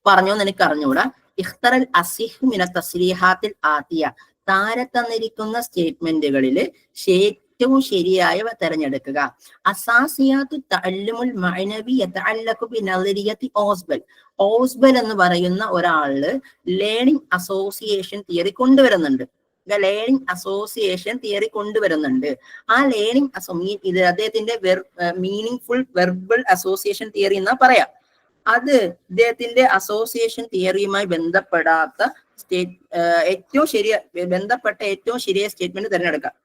പറഞ്ഞോന്ന് എനിക്ക് അറിഞ്ഞുകൂടാ. ഇഖ്തറൽ അസിഹു മിന തസ്രീഹാത്തിൽ ആത്തിയ. താരെ തന്നിരിക്കുന്ന സ്റ്റേറ്റ്മെന്റുകളിൽ ഏറ്റവും ശരിയായവ തെരഞ്ഞെടുക്കുക. അസാസിയാത്തു തഅല്ലുമുൽ മഅനവി യതഅല്ലഖു ബിനദരിയത്തി ഓസ്ബൽ. ഓസ്ബൽ എന്ന് പറയുന്ന ഒരാള് ലേണിംഗ് അസോസിയേഷൻ തിയറി കൊണ്ടുവരുന്നുണ്ട്. ലേണിംഗ് അസോസിയേഷൻ തിയറി കൊണ്ടുവരുന്നുണ്ട്. ആ ലേണിംഗ് ഇത് അദ്ദേഹത്തിന്റെ meaning full verbal association theory എന്നാ പറയാം. അത് ഇദ്ദേഹത്തിന്റെ അസോസിയേഷൻ തിയറിയുമായി ബന്ധപ്പെടാത്ത ബന്ധപ്പെട്ട ഏറ്റവും ശരിയായ സ്റ്റേറ്റ്മെന്റ് തിരഞ്ഞെടുക്കാം.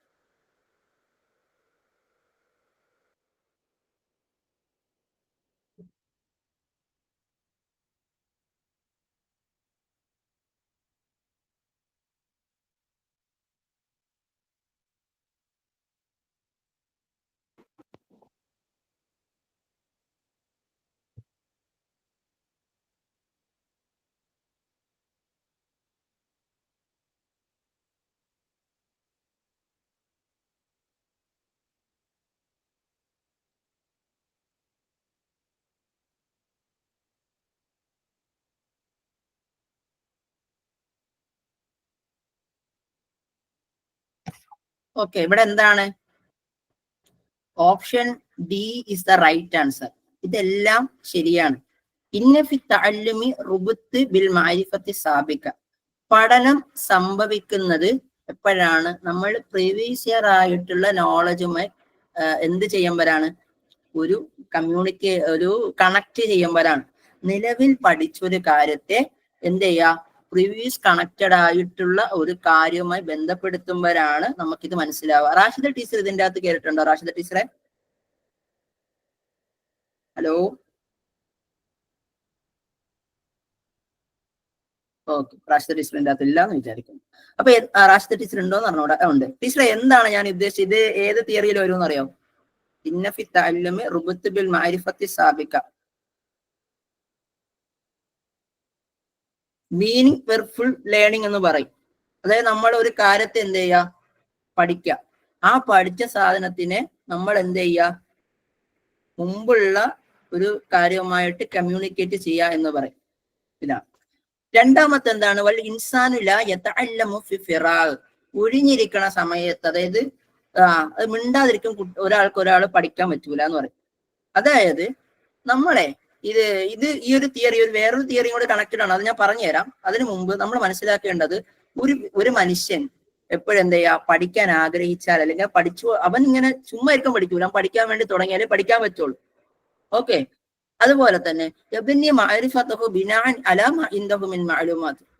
ഓക്കെ, ഇവിടെ എന്താണ്? Option D is the right answer. ഇതെല്ലാം ശരിയാണ്. പഠനം സംഭവിക്കുന്നത് എപ്പോഴാണ്? നമ്മൾ പ്രീവിയസ് ഇയർ ആയിട്ടുള്ള നോളജുമായി എന്ത് ചെയ്യുമ്പോഴാണ്? ഒരു കണക്ട് ചെയ്യുമ്പോഴാണ്. നിലവിൽ പഠിച്ചൊരു കാര്യത്തെ എന്ത് ചെയ്യുക? പ്രീവിയസ് കണക്റ്റഡ് ആയിട്ടുള്ള ഒരു കാര്യവുമായി ബന്ധപ്പെടുത്തുമ്പോഴാണ് നമുക്കിത് മനസ്സിലാവുക. റാഷിദ ടീച്ചർ ഇതിന്റെ അകത്ത് കേട്ടിട്ടുണ്ടോ? റാഷിദ ടീച്ചറെ, ഹലോ. ഓക്കെ, റാഷിദ ടീച്ചറിന്റെ അകത്ത് ഇല്ല എന്ന് വിചാരിക്കുന്നു. അപ്പൊ റാഷിദ ടീച്ചർ ഉണ്ടോ എന്ന് പറഞ്ഞോടെ? ഉണ്ട്. ടീച്ചറെ, എന്താണ് ഞാൻ ഉദ്ദേശിച്ചത്? ഇത് ഏത് തിയറിയിൽ വരുമെന്ന് അറിയോ? ഇന്നഫി തഅല്ലുമി റുബത്ത് ബിൽ മഅരിഫത്തി സാബിക. മീനിങ് വെർഫുൾ ലേണിംഗ് എന്ന് പറയും. അതായത് നമ്മൾ ഒരു കാര്യത്തെ എന്ത് ചെയ്യുക? പഠിക്കുക. ആ പഠിച്ച സാധനത്തിനെ നമ്മൾ എന്ത് ചെയ്യുക? മുമ്പുള്ള ഒരു കാര്യവുമായിട്ട് കമ്മ്യൂണിക്കേറ്റ് ചെയ്യുക എന്ന് പറയും. ഇതാണ്. രണ്ടാമത്തെ എന്താണ്? വൽ ഇൻസാനുല യതഅല്ലമു ഫി ഫിറാഗ്. ഒഴിഞ്ഞിരിക്കണ സമയത്ത്, അതായത് അത് മിണ്ടാതിരിക്കും ഒരാൾ പഠിക്കാൻ പറ്റൂല എന്ന് പറയും. അതായത് നമ്മളെ ഈ ഒരു തിയറി വേറൊരു തിയറിയും കൂടെ കണക്റ്റഡ് ആണ്. അത് ഞാൻ പറഞ്ഞുതരാം. അതിനു മുമ്പ് നമ്മൾ മനസ്സിലാക്കേണ്ടത്, ഒരു മനുഷ്യൻ എപ്പോഴും എന്ത് ചെയ്യാ? പഠിക്കാൻ ആഗ്രഹിച്ചാൽ, അല്ലെങ്കിൽ അവൻ ഇങ്ങനെ ചുമ്മാ ഇരിക്കാൻ പഠിക്കൂല. അവൻ പഠിക്കാൻ വേണ്ടി തുടങ്ങിയാലേ പഠിക്കാൻ പറ്റുള്ളൂ. ഓക്കെ. അതുപോലെ തന്നെ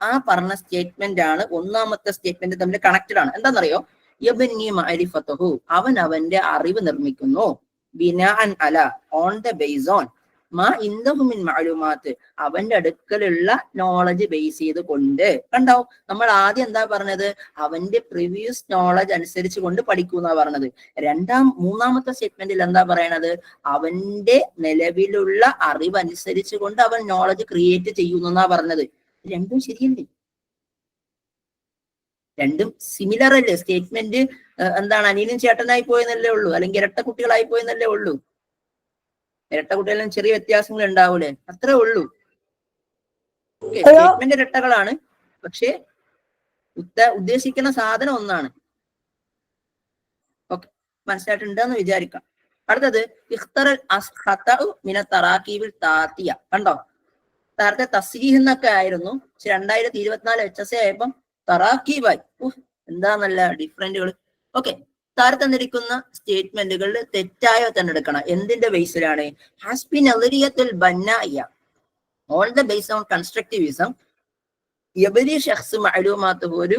ആ പറഞ്ഞ സ്റ്റേറ്റ്മെന്റ് ആണ് ഒന്നാമത്തെ സ്റ്റേറ്റ്മെന്റ് തമ്മിൽ കണക്റ്റഡ് ആണ്. എന്താണെന്നറിയോ? യബ്നി മഅരിഫതഹു, അവൻ അവന്റെ അറിവ് നിർമ്മിക്കുന്നു. ബിനാഅൻ അല, ഓൺ ദ ബേസ് ഓൺ മാ ഇൻദഹു മിൻ മഅലൂമാത്ത്, അവന്റെ അടുക്കലുള്ള നോളജ് ബേസ് ചെയ്തുകൊണ്ട്. കണ്ടോ, നമ്മൾ ആദ്യം എന്താ പറഞ്ഞത്? അവന്റെ പ്രീവിയസ് നോളജ് അനുസരിച്ച് കൊണ്ട് പഠിക്കൂന്നാ പറഞ്ഞത്. മൂന്നാമത്തെ സ്റ്റേറ്റ്മെന്റിൽ എന്താ പറയണത്? അവന്റെ നിലവിലുള്ള അറിവ് അനുസരിച്ച് കൊണ്ട് അവൻ നോളജ് ക്രിയേറ്റ് ചെയ്യുന്നാ പറഞ്ഞത്. രണ്ടും ശരിയല്ലേ? രണ്ടും സിമിലർ അല്ലേ? സ്റ്റേറ്റ്മെന്റ് എന്താണ്? അനിയനും ചേട്ടനായി പോയെന്നല്ലേ ഉള്ളൂ, അല്ലെങ്കിൽ ഇരട്ട കുട്ടികളായി പോയെന്നല്ലേ ഉള്ളൂ. ഇരട്ട കുട്ടികളിലും ചെറിയ വ്യത്യാസങ്ങൾ ഉണ്ടാവൂലേ? അത്രേ ഉള്ളൂ. സ്റ്റേറ്റ്മെന്റ് ഇരട്ടകളാണ്, പക്ഷെ ഉദ്ദേശിക്കുന്ന സാധനം ഒന്നാണ്. ഓക്കെ, മനസ്സിലായിട്ടുണ്ടെന്ന് വിചാരിക്കാം. അടുത്തത് കണ്ടോ? നേരത്തെ തസ്രീഹ് എന്നൊക്കെ ആയിരുന്നു, പക്ഷെ 2024 HSA ആയപ്പം തറാക്കീബായി. എന്താ നല്ല ഡിഫറൻറ്റുകൾ. ഓക്കെ, താഴെ തന്നിരിക്കുന്ന സ്റ്റേറ്റ്മെന്റുകളിൽ തെറ്റായ തെരഞ്ഞെടുക്കണം. എന്തിന്റെ ബേസിലാണ്? ഹാസ്ബി നളരിയത്തുൽ ബന്നാഇയ, on the base on constructivism യബ്നി ശഖ്സ് മഅലൂമാത്ത്, ഒരു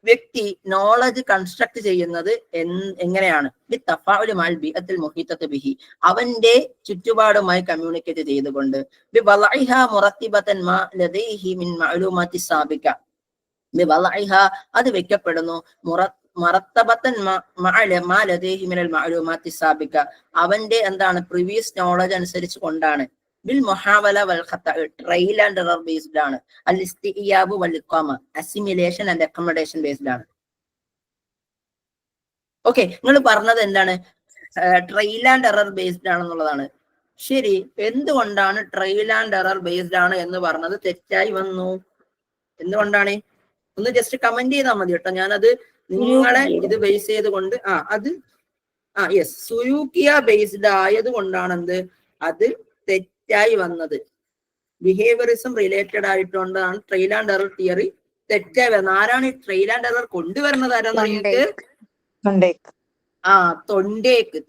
വ്യക്തി നോളജ് കൺസ്ട്രക്ട് ചെയ്യുന്നത് എങ്ങനെയാണ്? ബിഹി, അവന്റെ ചുറ്റുപാടുമായി കമ്മ്യൂണിക്കേറ്റ് ചെയ്തുകൊണ്ട്. അത് വെക്കപ്പെടുന്നു അവന്റെ എന്താണ്? പ്രീവിയസ് നോളജ് അനുസരിച്ച് കൊണ്ടാണ്. ബിൽ മുഹാവല വൽ ഖത, ട്രയൽ ആൻഡ് എറർ ബേസ്ഡ് ആണ്. അൽ ഇസ്തിഇയാബ് വൽ ഇഖാമ, അസിമിലേഷൻ ആൻഡ് അക്കോമഡേഷൻ ബേസ്ഡ് ആണ്. ഓക്കെ, നിങ്ങൾ പറഞ്ഞത് എന്താണ്? ട്രയൽ ആൻഡ് എറർ ബേസ്ഡ് ആണെന്നുള്ളതാണ്. ശരി, എന്തുകൊണ്ടാണ് ട്രയൽ ആൻഡ് എറർ ബേസ്ഡ് ആണ് എന്ന് പറഞ്ഞത് തെറ്റായി വന്നു? എന്തുകൊണ്ടാണ്? ഒന്ന് ജസ്റ്റ് കമന്റ് ചെയ്താൽ മതി കേട്ടോ. ഞാനത് നിങ്ങളെ ഇത് ബേസ് ചെയ്തുകൊണ്ട് യെസ്, സുയൂക്കിയ ബേസ്ഡ് ആയത് കൊണ്ടാണ് എന്ത് അത് തെറ്റായി വന്നത്. ബിഹേവിയറിസം റിലേറ്റഡ് ആയിട്ടുകൊണ്ടാണ് ട്രയൽ ആൻഡ് എറർ തിയറി തെറ്റായി വരുന്നത്. ആരാണ് ഈ ട്രയൽ ആൻഡ് എറർ കൊണ്ടുവരുന്നത്? ആരാന്ന് നിങ്ങൾക്ക്?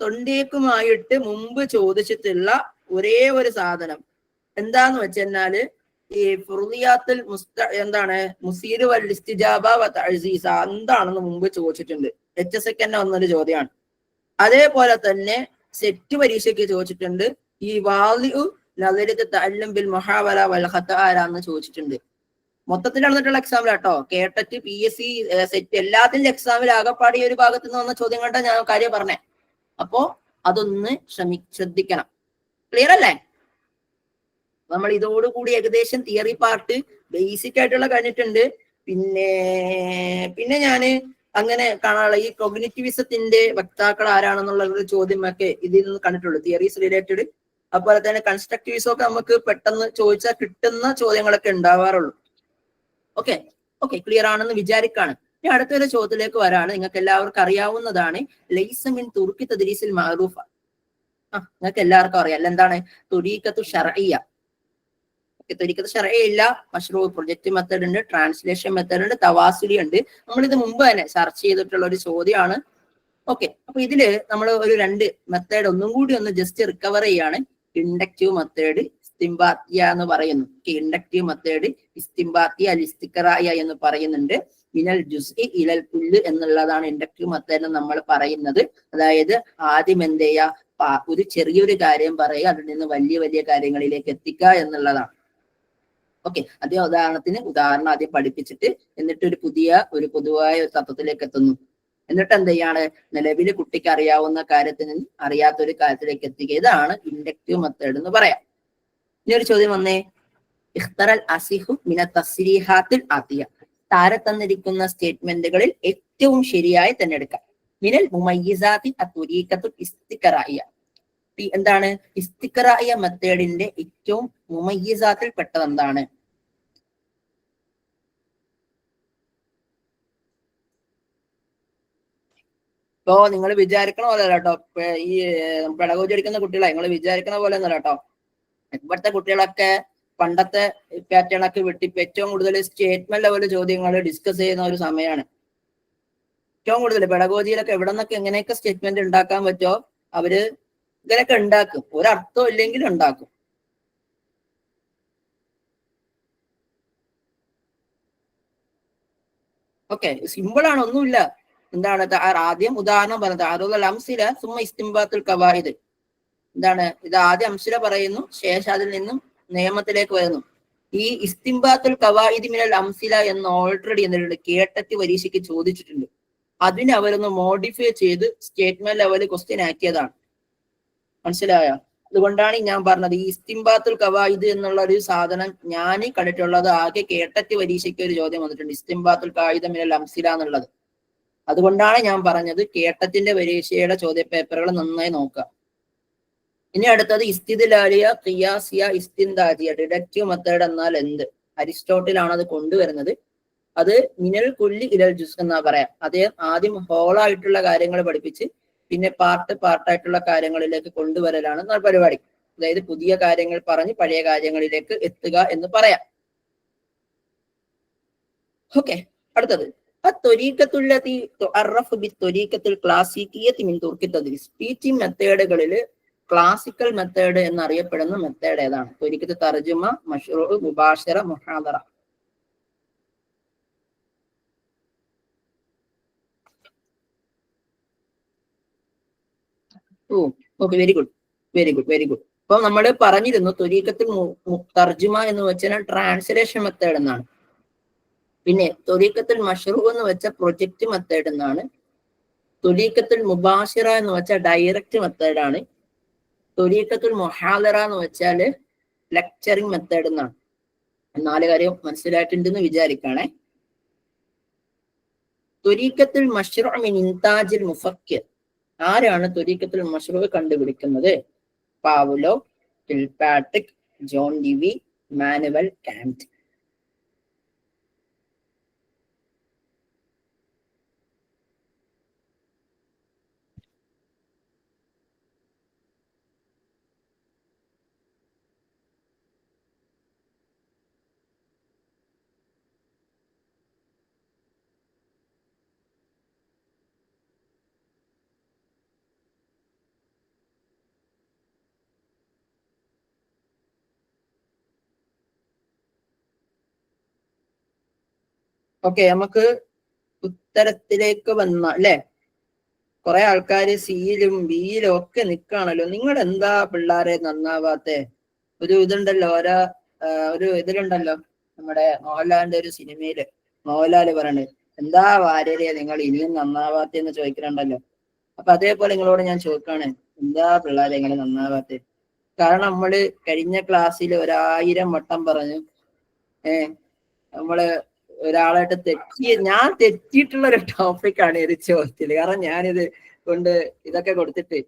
തൊണ്ടേക്കുമായിട്ട് മുമ്പ് ചോദിച്ചിട്ടുള്ള ഒരേ ഒരു സാധനം എന്താന്ന് വെച്ചെന്നാല് ഈ ഫുറുദിയാത്തുൽ എന്താണ് മുസീർ വൽ ഇസ്തിജാബ വ തഅസീസ എന്താണെന്ന് മുമ്പ് ചോദിച്ചിട്ടുണ്ട്. HSK തന്നെ വന്നൊരു ചോദ്യമാണ്. അതേപോലെ തന്നെ സെറ്റ് പരീക്ഷയ്ക്ക് ചോദിച്ചിട്ടുണ്ട്. ഈ വാലിഉ നദരിത് തഅല്ലും ബിൽ മുഹാവല വൽ ഖത ആരാന്ന് ചോദിച്ചിട്ടുണ്ട്. മൊത്തത്തിൽ നടന്നിട്ടുള്ള എക്സാമിലാട്ടോ. കേട്ടറ്റ്, PSC, സെറ്റ് എല്ലാത്തിന്റെ എക്സാമിൽ ആകപ്പാടി ഒരു ഭാഗത്ത് നിന്ന് വന്ന ചോദ്യം കണ്ടാ ഞാൻ കാര്യം പറഞ്ഞേ. അപ്പോ അതൊന്ന് ശ്രദ്ധിക്കണം. ക്ലിയർ അല്ലേ? നമ്മൾ ഇതോടുകൂടി ഏകദേശം തിയറി പാർട്ട് ബേസിക് ആയിട്ടുള്ള കഴിഞ്ഞിട്ടുണ്ട്. പിന്നെ ഞാന് അങ്ങനെ കാണാനുള്ള ഈ കോഗ്നിറ്റിവിസത്തിന്റെ വക്താക്കൾ ആരാണെന്നുള്ള ഒരു ചോദ്യമൊക്കെ ഇതിൽ നിന്ന് കണ്ടിട്ടുള്ളൂ. Theories related. അതുപോലെ തന്നെ കൺസ്ട്രക്റ്റിവിസം ഒക്കെ നമുക്ക് പെട്ടെന്ന് ചോദിച്ചാൽ കിട്ടുന്ന ചോദ്യങ്ങളൊക്കെ ഉണ്ടാവാറുള്ളൂ. ഓക്കെ ക്ലിയർ ആണെന്ന് വിചാരിക്കാണ്. ഇനി അടുത്തൊരു ചോദ്യത്തിലേക്ക് വരാണ്. നിങ്ങൾക്ക് എല്ലാവർക്കും അറിയാവുന്നതാണ് ലൈസ മിൻ തുർക്കി തദ്രീസിൽ മഅറൂഫ. നിങ്ങൾക്ക് എല്ലാവർക്കും അറിയാം എന്താണ് തുരീഖത്തു ശർഇയ്യ. തുരീഖത്തു ശർഇയ്യ ഇല്ല, മശ്റൂ പ്രൊജക്ട് മെത്തേഡ് ഉണ്ട്, ട്രാൻസ്ലേഷൻ മെത്തേഡ് ഉണ്ട്, തവാസുലി ഉണ്ട്. നമ്മളിത് മുമ്പ് തന്നെ ചർച്ച ചെയ്തിട്ടുള്ള ഒരു ചോദ്യമാണ്. ഓക്കെ, അപ്പൊ ഇതില് നമ്മൾ ഒരു 2 മെത്തേഡ് ഒന്നും കൂടി ഒന്ന് ജസ്റ്റ് റിക്കവർ ചെയ്യാണ്. ഇൻഡക്റ്റീവ് മെത്തേഡ്, ഇസ്തിംബാത്തിയ എന്ന് പറയുന്നു. ഇൻഡക്റ്റീവ് മെത്തേഡ്, ഇസ്തിംബാത്തിയ, ഇസ്തിഖറായ എന്ന് പറയുന്നുണ്ട്. മിനൽ ജുസ്ഇ ഇലൽ കുല്ല് എന്നുള്ളതാണ് ഇൻഡക്റ്റീവ് മെത്തേഡ് നമ്മൾ പറയുന്നത്. അതായത് ആദ്യം എന്ത് ചെയ്യുക, ഒരു ചെറിയൊരു കാര്യം പറയുക, അതിൽ നിന്ന് വലിയ വലിയ കാര്യങ്ങളിലേക്ക് എത്തിക്കുക എന്നുള്ളതാണ്. ഓക്കെ, അതേ ഉദാഹരണം ആദ്യം പഠിപ്പിച്ചിട്ട് എന്നിട്ട് ഒരു പൊതുവായ ഒരു തത്വത്തിലേക്ക് എത്തുന്നു. എന്നിട്ട് എന്ത് ചെയ്യാണ്, നിലവിൽ കുട്ടിക്ക് അറിയാവുന്ന കാര്യത്തിന് അറിയാത്തൊരു കാര്യത്തിലേക്ക് എത്തിക്കുക. ഇതാണ് ഇൻഡക്റ്റീവ് മെത്തേഡ് എന്ന് പറയാം. ഇനി ഒരു ചോദ്യം വന്നേ, ഇഖ്തറൽ അസിഹു മിന തസ്രീഹാത്തിൽ ആത്തിയ. താരെ തന്നിരിക്കുന്ന സ്റ്റേറ്റ്മെന്റുകളിൽ ഏറ്റവും ശരിയായി തിരഞ്ഞെടുക്കാം. മിനൽ മുമയ്യിസാത്തി അത്വരീഖത്തുൽ ഇസ്തിഖറായിയ. എന്താണ് ഇസ്തിഖറായിയ മെത്തേഡിന്റെ ഏറ്റവും മുമയ്യിസാത്തിൽ പെട്ടത് എന്താണ്? ഇപ്പോ നിങ്ങൾ വിചാരിക്കണ പോലെ അല്ല കേട്ടോ. ഈ പെഡഗോജി എടുക്കുന്ന കുട്ടികളെ നിങ്ങൾ വിചാരിക്കണ പോലെ ഒന്നല്ല കേട്ടോ. ഇവിടുത്തെ കുട്ടികളൊക്കെ പണ്ടത്തെ പാറ്റേൺ ഒക്കെ വിട്ടിപ്പോ ഏറ്റവും കൂടുതൽ സ്റ്റേറ്റ്മെന്റ് ലെവൽ ചോദ്യങ്ങൾ ഡിസ്കസ് ചെയ്യുന്ന ഒരു സമയമാണ്. ഏറ്റവും കൂടുതൽ പെഡഗോജിയിലൊക്കെ എവിടെ നിന്നൊക്കെ എങ്ങനെയൊക്കെ സ്റ്റേറ്റ്മെന്റ് ഉണ്ടാക്കാൻ പറ്റുമോ അവര് ഇങ്ങനെയൊക്കെ ഉണ്ടാക്കും. ഒരർത്ഥം ഇല്ലെങ്കിലും ഉണ്ടാക്കും. ഓക്കെ, സിമ്പിൾ ആണ്, ഒന്നുമില്ല. എന്താണ് ആദ്യം ഉദാഹരണം പറഞ്ഞത് അംസില സുമ്മ ഇസ്തിംബാത്തുൽ ഖവായിദ്. എന്താണ് ഇത് ആദ്യം അംസില പറയുന്നു, ശേഷം അതിൽ നിന്നും നിയമത്തിലേക്ക് വരുന്നു. ഈ ഇസ്തിംബാത്തുൽ ഖവായിദ് മിനൽ അംസില എന്ന് ഓൾറെഡി എന്തിട്ടുണ്ട്, കേട്ടറ്റ് പരീക്ഷയ്ക്ക് ചോദിച്ചിട്ടുണ്ട്. അതിനെ അവരൊന്ന് മോഡിഫൈ ചെയ്ത് സ്റ്റേറ്റ്മെന്റ് ലെവല് ക്വസ്റ്റ്യൻ ആക്കിയതാണ്. മനസ്സിലായോ? അതുകൊണ്ടാണ് ഞാൻ പറഞ്ഞത് ഈ ഇസ്തിംബാത്തുൽ ഖവായിദ് എന്നുള്ള ഒരു സാധനം ഞാൻ കണ്ടിട്ടുള്ളത് ആകെ കേട്ടറ്റ് പരീക്ഷയ്ക്ക് ഒരു ചോദ്യം വന്നിട്ടുണ്ട്, ഇസ്തിംബാത്തുൽ ഖവായിദ് മിനൽ അംസില എന്നുള്ളത്. അതുകൊണ്ടാണ് ഞാൻ പറഞ്ഞത് കേട്ടറ്റിന്റെ പരീക്ഷയുടെ ചോദ്യ പേപ്പറുകൾ നന്നായി നോക്കുക. ഇനി അടുത്തത് ഇസ്തിദ്ലാലിയ, ഖിയാസിയ, ഇസ്തിന്താജിയ. ഡിഡക്റ്റീവ് മെത്തേഡ് എന്നാൽ എന്ത്? അരിസ്റ്റോട്ടിലാണ് അത് കൊണ്ടുവരുന്നത്. അത് മിനൽ കുല്ലി ഇലൽ ജുസ് എന്നാ പറയാം. അദ്ദേഹം ആദ്യം ഹോളായിട്ടുള്ള കാര്യങ്ങൾ പഠിപ്പിച്ച് പിന്നെ പാർട്ടായിട്ടുള്ള കാര്യങ്ങളിലേക്ക് കൊണ്ടുവരലാണ് പരിപാടി. അതായത് പുതിയ കാര്യങ്ങൾ പറഞ്ഞ് പഴയ കാര്യങ്ങളിലേക്ക് എത്തുക എന്ന് പറയാം. ഓക്കെ, അടുത്തത് ടീച്ചിങ് മെത്തേഡുകളിൽ ക്ലാസിക്കൽ മെത്തേഡ് എന്നറിയപ്പെടുന്ന മെത്തേഡ് ഏതാണ്? ത്വരീഖത്ത് തർജുമ, മശ്റൂ, മുബാശറ, മുഹാദറ. Okay, very good. അപ്പൊ നമ്മൾ പറഞ്ഞിരുന്നു ത്വരീഖത്തിൽ തർജുമ എന്ന് വെച്ചാൽ ട്രാൻസ്ലേഷൻ മെത്തേഡ് എന്നാണ്. പിന്നെ ത്വരീഖത്തുൽ മശ്റൂ എന്ന് വെച്ച പ്രൊജക്ട് മെത്തേഡ് എന്നാണ്. ത്വരീഖത്തുൽ മുബാശിറ എന്ന് വെച്ചാൽ ഡയറക്റ്റ് മെത്തേഡാണ്. ത്വരീഖത്തുൽ മുഹാദറ എന്ന് വെച്ചാല് ലെക്ചറിങ് മെത്തേഡ് എന്നാണ്. 4 കാര്യം മനസ്സിലായിട്ടുണ്ടെന്ന് വിചാരിക്കണേ. ത്വരീഖത്തുൽ മശ്റൂ മിൻ ഇൻതാജിൽ മുഫക്കിർ. ആരാണ് ത്വരീഖത്തുൽ മശ്റൂ കണ്ടുപിടിക്കുന്നത്? പാവുലോ, കിൽപാട്രിക്, ജോൺ ഡിവി, മാനുവൽ കാന്റ്. ഓക്കെ, നമുക്ക് ഉത്തരത്തിലേക്ക് വന്ന അല്ലെ. കുറെ ആൾക്കാര് സിയിലും ബിയിലും ഒക്കെ നിൽക്കുകയാണല്ലോ. നിങ്ങൾ എന്താ പിള്ളേരെ നന്നാവാത്തെ? ഒരു ഇതുണ്ടല്ലോ, ഒരു ഇതിലുണ്ടല്ലോ, നമ്മുടെ മോഹൻലാലിന്റെ ഒരു സിനിമയില് മോഹൻലാല് പറയണത്, എന്താ വാര്യരെ നിങ്ങൾ ഇനിയും നന്നാവാത്തെന്ന് ചോദിക്കുന്നുണ്ടല്ലോ. അപ്പൊ അതേപോലെ നിങ്ങളോട് ഞാൻ ചോദിക്കാണ്, എന്താ പിള്ളേരെ ഇങ്ങനെ നന്നാവാത്തെ? കാരണം നമ്മള് കഴിഞ്ഞ ക്ലാസ്സിൽ 1000 വട്ടം പറഞ്ഞു, നമ്മള് ഒരാളായിട്ട് ഞാൻ തെറ്റിയിട്ടുള്ള ഒരു ടോപ്പിക്കാണ് ഇത് ചോദ്യത്തില്. കാരണം ഞാനിത് കൊണ്ട് ഇതൊക്കെ കൊടുത്തിട്ട്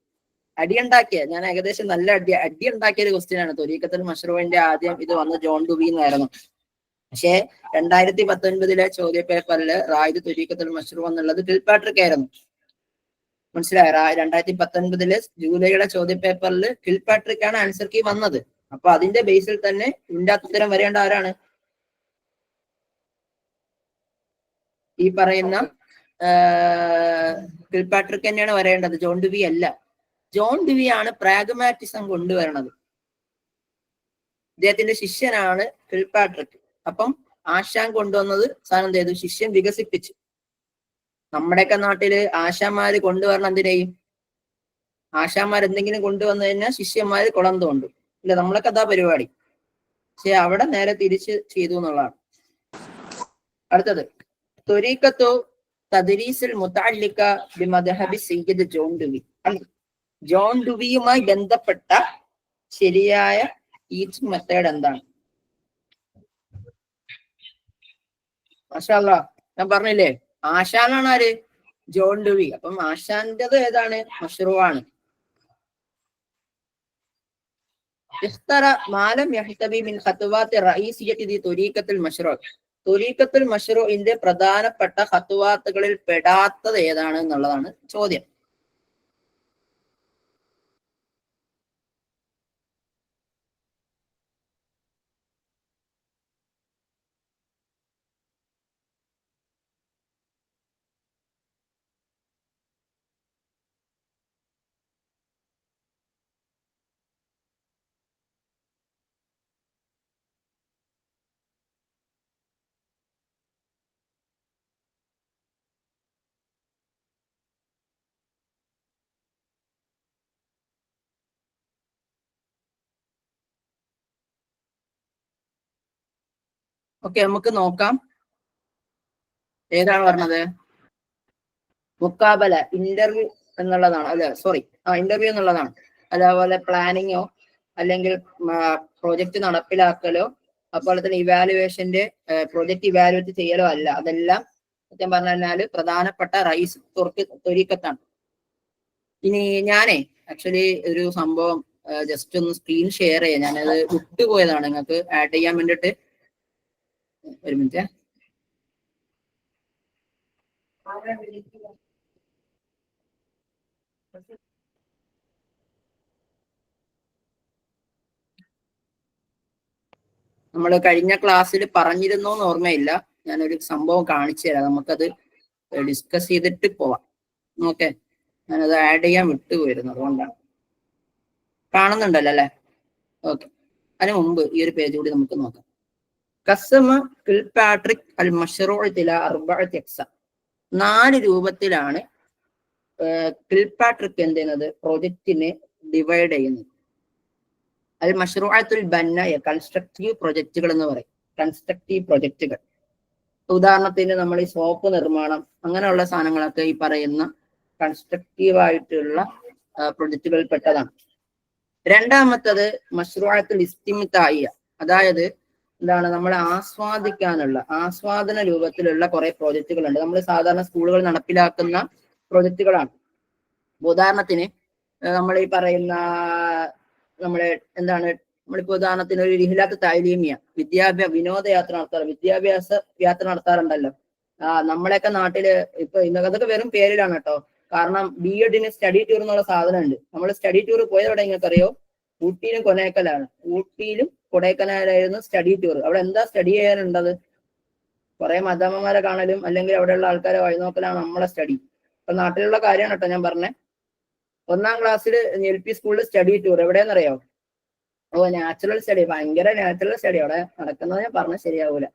ഞാൻ ഏകദേശം നല്ല അടി ഉണ്ടാക്കിയ ഒരു ക്വസ്റ്റ്യൻ ആണ്. ത്വരീഖത്തുൽ മശ്റൂഇന്റെ ആദ്യം ഇത് വന്ന് ജോൺ ഡുബി എന്നായിരുന്നു. പക്ഷേ 2019 ചോദ്യ പേപ്പറിൽ റായിദ് ത്വരീഖത്തുൽ മശ്റൂ എന്നുള്ളത് കിൽപാട്രിക് ആയിരുന്നു. മനസ്സിലായോ? 2019 ജൂലൈയുടെ ചോദ്യ പേപ്പറിൽ കിൽപാട്രിക് ആണ് ആൻസർ കീ വന്നത്. അപ്പൊ അതിന്റെ ബേസിൽ തന്നെ ഇതിന്റെ ഉത്തരം വരേണ്ട ആരാണ്? ഈ പറയുന്ന കിൽപാട്രിക് തന്നെയാണ് വരേണ്ടത്, ജോൺ ഡുബി അല്ല. ജോൺ ഡുബി ആണ് പ്രാഗ്മാറ്റിസം കൊണ്ടുവരണത്. ഇദ്ദേഹത്തിന്റെ ശിഷ്യനാണ് കിൽപാട്രിക്. അപ്പം ആശാൻ കൊണ്ടുവന്നത് സാധനം എന്ത് ചെയ്തു? ശിഷ്യൻ വികസിപ്പിച്ചു. നമ്മുടെയൊക്കെ നാട്ടില് ആശാന്മാര് കൊണ്ടുവരണം എന്തിനേയും? ആശാന്മാർ എന്തെങ്കിലും കൊണ്ടുവന്നു കഴിഞ്ഞാൽ ശിഷ്യന്മാര് കുളം തോണ്ടും. ഇല്ല, നമ്മളൊക്കെ അതാ പരിപാടി. പക്ഷെ അവിടെ നേരെ തിരിച്ച് ചെയ്തു എന്നുള്ളതാണ്. അടുത്തത്, ത്വരീഖത്തു തദ്രീസിൽ മുതഅല്ലിഖ ബിമദ്ഹബി സയ്യിദ് ജോൺ ഡുബി. ജോൺ ഡുബിയുമായി ബന്ധപ്പെട്ട ശരിയായ ടീച്ചിങ് മെത്തേഡ് എന്താണ്? മാഷാ അല്ലാഹ്, ഞാൻ പറഞ്ഞില്ലേ ആശാനാണ് ആര്? ജോൺ ഡുബി. അപ്പം ആശാന്റേത് ഏതാണ്? മശ്റൂ ആണ്. ത്വരീഖത്തുൽ മശ്റൂഇന്റെ പ്രധാനപ്പെട്ട ഖത്വാത്തുകളിൽ പെടാത്തത് ഏതാണ് എന്നുള്ളതാണ് ചോദ്യം. ഓക്കെ, നമുക്ക് നോക്കാം ഏതാണ് പറഞ്ഞത്. മുക്കാബല, ഇന്റർവ്യൂ എന്നുള്ളതാണ് അല്ലെ? സോറി, ഇന്റർവ്യൂ എന്നുള്ളതാണ്. അതേപോലെ പ്ലാനിങ്ങോ അല്ലെങ്കിൽ പ്രോജക്റ്റ് നടപ്പിലാക്കലോ അതുപോലെ തന്നെ ഇവാലുവേഷന്റെ പ്രോജക്റ്റ് ഇവാലുവേറ്റ് ചെയ്യലോ അല്ല. അതെല്ലാം സത്യം പറഞ്ഞു കഴിഞ്ഞാൽ പ്രധാനപ്പെട്ട റൈസ് ത്വരീഖത്താണ്. ഇനി ഞാനേ ആക്ച്വലി ഒരു സംഭവം ജസ്റ്റ് ഒന്ന് സ്ക്രീൻ ഷെയർ ചെയ്യാം. ഞാനത് വിട്ടുപോയതാണ് നിങ്ങൾക്ക് ആഡ് ചെയ്യാൻ വേണ്ടിട്ട്. ഒരു മിനിറ്റ്. നമ്മൾ കഴിഞ്ഞ ക്ലാസ്സിൽ പറഞ്ഞിരുന്നോ എന്ന് ഓർമ്മയില്ല. ഞാനൊരു സംഭവം കാണിച്ചു തരാം, നമുക്കത് ഡിസ്കസ് ചെയ്തിട്ട് പോവാം. ഓക്കെ, ഞാനത് ആഡ് ചെയ്യാൻ വിട്ടുപോയിരുന്നു, അതുകൊണ്ടാണ്. കാണുന്നുണ്ടല്ലോ അല്ലെ? ഓക്കെ, അതിന് മുമ്പ് ഈ ഒരു പേജ് കൂടി നമുക്ക് നോക്കാം. ഖസ്മ കിൽപാട്രിക് അൽ മശ്റൂഉ ഇലാ അർബഅത്തി അഖ്സാം. 4 രൂപത്തിലാണ് കിൽപാട്രിക് എന്ത് ചെയ്യുന്നത്? പ്രോജക്റ്റിനെ ഡിവൈഡ് ചെയ്യുന്നത്. അൽ മശ്റൂഅത്തുൽ ബന്ന, കൺസ്ട്രക്റ്റീവ് പ്രൊജക്റ്റുകൾ എന്ന് പറയും. കൺസ്ട്രക്റ്റീവ് പ്രൊജക്റ്റുകൾ, ഉദാഹരണത്തിന് നമ്മൾ ഈ സോപ്പ് നിർമ്മാണം അങ്ങനെയുള്ള സാധനങ്ങളൊക്കെ ഈ പറയുന്ന കൺസ്ട്രക്റ്റീവ് ആയിട്ടുള്ള പ്രൊജക്റ്റുകളിൽ പെട്ടതാണ്. രണ്ടാമത്തത് മശ്റൂഅത്തുൽ ഇസ്തിംതാഇയ, അതായത് എന്താണ്? നമ്മൾ ആസ്വാദന രൂപത്തിലുള്ള കുറെ പ്രോജക്റ്റുകളുണ്ട്. നമ്മൾ സാധാരണ സ്കൂളുകൾ നടപ്പിലാക്കുന്ന പ്രോജക്റ്റുകളാണ്. ഉദാഹരണത്തിന് നമ്മൾ ഈ പറയുന്ന നമ്മളെ എന്താണ്, നമ്മളിപ്പോ ഉദാഹരണത്തിന് ഒരു റിഹ്ലത്ത് തഅലീമിയ, വിനോദയാത്ര വിദ്യാഭ്യാസ യാത്ര നടത്താറുണ്ടല്ലോ. നമ്മളെയൊക്കെ നാട്ടില് ഇപ്പൊ അതൊക്കെ വെറും പേരിലാണ് കേട്ടോ. കാരണം BEdന് സ്റ്റഡി ടൂർ എന്നുള്ള സാധനം ഉണ്ട്. നമ്മൾ സ്റ്റഡി ടൂർ പോയത് എവിടെ നിങ്ങൾക്കറിയോ? ഊട്ടിയിലും കൊടൈക്കനാലാണ്. ഊട്ടിയിലും കൊടൈക്കനാലായിരുന്നു സ്റ്റഡി ടൂർ. അവിടെ എന്താ സ്റ്റഡി ചെയ്യാനുള്ളത്? കുറെ മദാമ്മമാരെ കാണലും അല്ലെങ്കിൽ അവിടെയുള്ള ആൾക്കാരെ വഴിനോക്കലാണ് നമ്മളെ സ്റ്റഡി. ഇപ്പൊ നാട്ടിലുള്ള കാര്യമാണ് കേട്ടോ ഞാൻ പറഞ്ഞത്. 1ാം ക്ലാസ്സിൽ LP സ്കൂളിൽ സ്റ്റഡി ടൂർ എവിടെയെന്നറിയോ? നാച്ചുറൽ സ്റ്റഡി, ഭയങ്കര നാച്ചുറൽ സ്റ്റഡി അവിടെ നടക്കുന്നത്. ഞാൻ പറഞ്ഞാൽ ശരിയാവൂല.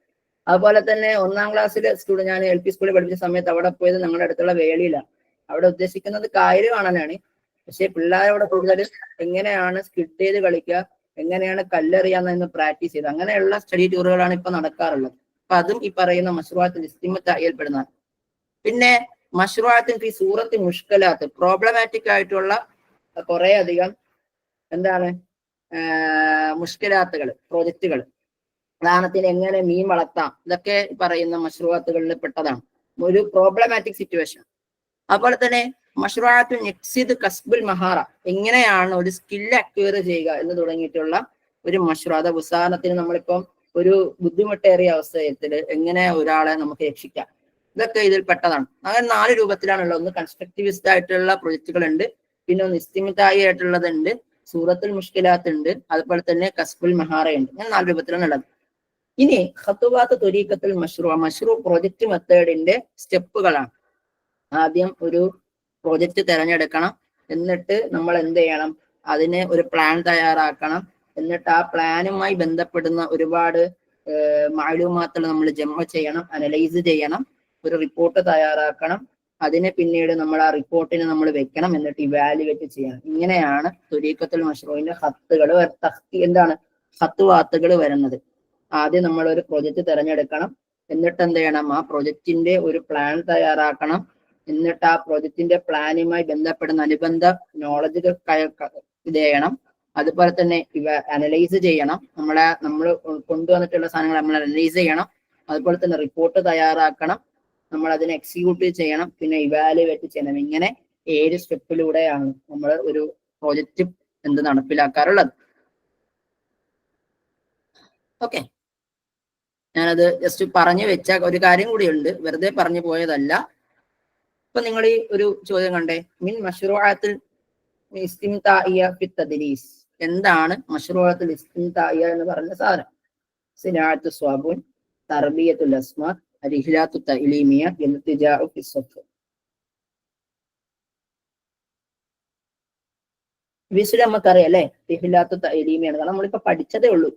അതുപോലെ തന്നെ 1ാം ക്ലാസ്സിലെ സ്കൂളിൽ ഞാൻ LP സ്കൂളിൽ പഠിച്ച സമയത്ത് അവിടെ പോയത് ഞങ്ങളുടെ അടുത്തുള്ള വേളിയിലാണ്. അവിടെ ഉദ്ദേശിക്കുന്നത് കായൽ കാണാനാണ്. പക്ഷെ പിള്ളേരവിടെ കൂടുതൽ എങ്ങനെയാണ് സ്കിഡ് ചെയ്ത് കളിക്കുക, എങ്ങനെയാണ് കല്ലെറിയാന്ന് പ്രാക്ടീസ് ചെയ്ത് അങ്ങനെയുള്ള സ്റ്റഡി ടൂറുകളാണ് ഇപ്പൊ നടക്കാറുള്ളത്. അപ്പൊ അതും ഈ പറയുന്ന മശ്റൂഅത്തുൽ ഇസ്തിംതാഇയിൽ പെടുന്നതാണ്. പിന്നെ മശ്റൂഅത്തുൽ ഈ സൂറത്ത് മുഷ്കലാത്ത് പ്രോബ്ലമാറ്റിക് ആയിട്ടുള്ള കുറെ അധികം എന്താണ് മുഷ്കലാത്തുകൾ, പ്രോജക്റ്റുകൾ, ഉദാഹരണത്തിന് എങ്ങനെ മീൻ വളർത്താം, ഇതൊക്കെ പറയുന്ന മശ്റൂഅത്തുകളിൽ പെട്ടതാണ്. ഒരു പ്രോബ്ലമാറ്റിക് സിറ്റുവേഷൻ. അതുപോലെ തന്നെ മശ്റൂഅത്തുൽ നിഖ്സിദ് കസ്ബുൽ മഹാറ, എങ്ങനെയാണ് ഒരു സ്കിൽ അക്വയർ ചെയ്യുക എന്ന് തുടങ്ങിയിട്ടുള്ള ഒരു മശ്റൂഅത്ത്. ഉദാഹരണത്തിന് നമ്മളിപ്പം ഒരു ബുദ്ധിമുട്ടേറിയ അവസ്ഥയിൽ എങ്ങനെ ഒരാളെ നമുക്ക് രക്ഷിക്കാം, ഇതൊക്കെ ഇതിൽ പെട്ടതാണ്. അങ്ങനെ 4 രൂപത്തിലാണുള്ളത്. ഒന്ന് കൺസ്ട്രക്റ്റിവിസ്റ്റ് ആയിട്ടുള്ള പ്രൊജക്റ്റുകൾ ഉണ്ട്, പിന്നെ ഒന്ന് ഇസ്തിംതായി ആയിട്ടുള്ളതുണ്ട്, സൂറത്തുൽ മുഷ്കിലാത്ത് ഉണ്ട്, അതുപോലെ തന്നെ കസ്ബുൽ മഹാറ ഉണ്ട്. അങ്ങനെ 4 രൂപത്തിലാണ് ഉള്ളത്. ഇനി ഖത്തുവാത്ത് ത്വരീഖത്തുൽ മശ്റൂ പ്രൊജക്ട് മെത്തേഡിന്റെ സ്റ്റെപ്പുകളാണ്. ആദ്യം ഒരു പ്രോജക്റ്റ് തിരഞ്ഞെടുക്കണം, എന്നിട്ട് നമ്മൾ എന്ത് ചെയ്യണം, അതിന് ഒരു പ്ലാൻ തയ്യാറാക്കണം, എന്നിട്ട് ആ പ്ലാനുമായി ബന്ധപ്പെടുന്ന ഒരുപാട് മാലൂമാത്തുകൾ നമ്മൾ ജമ ചെയ്യണം, അനലൈസ് ചെയ്യണം, ഒരു റിപ്പോർട്ട് തയ്യാറാക്കണം, അതിനെ പിന്നീട് നമ്മൾ ആ റിപ്പോർട്ടിന് നമ്മൾ വെക്കണം, എന്നിട്ട് ഇവാലുവേറ്റ് ചെയ്യണം. ഇങ്ങനെയാണ് ത്വരീഖത്തുൽ മശ്റൂഇന്റെ എന്താണ് ഖത്തുവാത്തുകൾ വരുന്നത്. ആദ്യം നമ്മൾ ഒരു പ്രോജക്റ്റ് തിരഞ്ഞെടുക്കണം, എന്നിട്ട് എന്ത് ചെയ്യണം, ആ പ്രോജക്റ്റിന്റെ ഒരു പ്ലാൻ തയ്യാറാക്കണം, എന്നിട്ട് ആ പ്രോജക്റ്റിന്റെ പ്ലാനുമായി ബന്ധപ്പെടുന്ന അനുബന്ധ നോളജുകൾ ഇത് ചെയ്യണം. അതുപോലെ തന്നെ ഇവ അനലൈസ് ചെയ്യണം, നമ്മൾ കൊണ്ടുവന്നിട്ടുള്ള സാധനങ്ങൾ നമ്മൾ അനലൈസ് ചെയ്യണം. അതുപോലെ തന്നെ റിപ്പോർട്ട് തയ്യാറാക്കണം, നമ്മൾ അതിനെ എക്സിക്യൂട്ട് ചെയ്യണം, പിന്നെ ഇവാലുവേറ്റ് ചെയ്യണം. ഇങ്ങനെ 7 സ്റ്റെപ്പിലൂടെയാണ് നമ്മൾ ഒരു പ്രോജക്റ്റ് നടപ്പിലാക്കാറുള്ളത്. ഓക്കെ, ഞാനത് ജസ്റ്റ് പറഞ്ഞു വെച്ച ഒരു കാര്യം കൂടിയുണ്ട്, വെറുതെ പറഞ്ഞു പോയതല്ല. ഇപ്പൊ നിങ്ങൾ ഈ ഒരു ചോദ്യം കണ്ടേ, മിൻ മശ്റൂഅത്തുൽ ഇസ്തിംതാഇയ ഫി തദ്രീസ്, എന്താണ് മശ്റൂഅത്തുൽ ഇസ്തിംതാഇയ എന്ന് പറഞ്ഞ സാധനം? സിനാഅത്തു സ്വാബുൻ, തർബിയത്തുൽ അസ്മാ, അൽ-ഇഹ്ലാത്തു തഅലീമിയ, ഇൽതിജാഉ ഫി സ്വഫ്. വിഷയം നമുക്കറിയാം അല്ലെ, ഇഹ്ലാത്തു തഅലീമിയാണ്, കാരണം നമ്മളിപ്പോ പഠിച്ചതേ ഉള്ളൂ.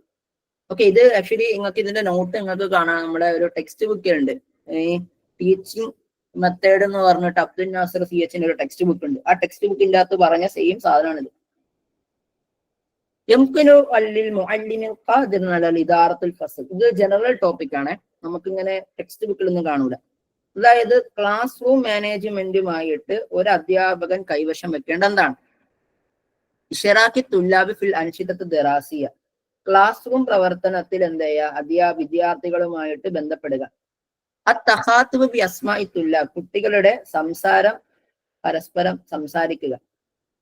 ഓക്കെ, ഇത് ആക്ച്വലി നിങ്ങൾക്ക് ഇതിന്റെ നോട്ട് നിങ്ങൾക്ക് കാണാം, നമ്മുടെ ഒരു ടെക്സ്റ്റ് ബുക്കിലുണ്ട്. ഈ ടീച്ചിങ് മെത്തേഡ് എന്ന് പറഞ്ഞിട്ട് അബ്ദുൽ നാസർ CHന്റെ ഒരു ടെക്സ്റ്റ് ബുക്ക് ഉണ്ട്. ആ ടെക്സ്റ്റ് ബുക്കിന്റെ അകത്ത് പറഞ്ഞ സെയിം സാധനമാണിത്. ഇത് ജനറൽ ടോപ്പിക് ആണ്, നമുക്കിങ്ങനെ ടെക്സ്റ്റ് ബുക്കിലൊന്നും കാണൂല. അതായത് ക്ലാസ് റൂം മാനേജ്മെന്റുമായിട്ട് ഒരു അധ്യാപകൻ കൈവശം വെക്കേണ്ട എന്താണ്? ഇഷറാഖി തുല്ലാബി ഫിൽ അൻഷിദത്ത് ദറാസിയ, ക്ലാസ് റൂം പ്രവർത്തനത്തിൽ എന്ത് ചെയ്യുക, വിദ്യാർത്ഥികളുമായിട്ട് ബന്ധപ്പെടുക. അത്തഹാത്തുബ് ബി അസ്മാഇ തുല്ലാബ്, കുട്ടികളുടെ സംസാരം, പരസ്പരം സംസാരിക്കുക.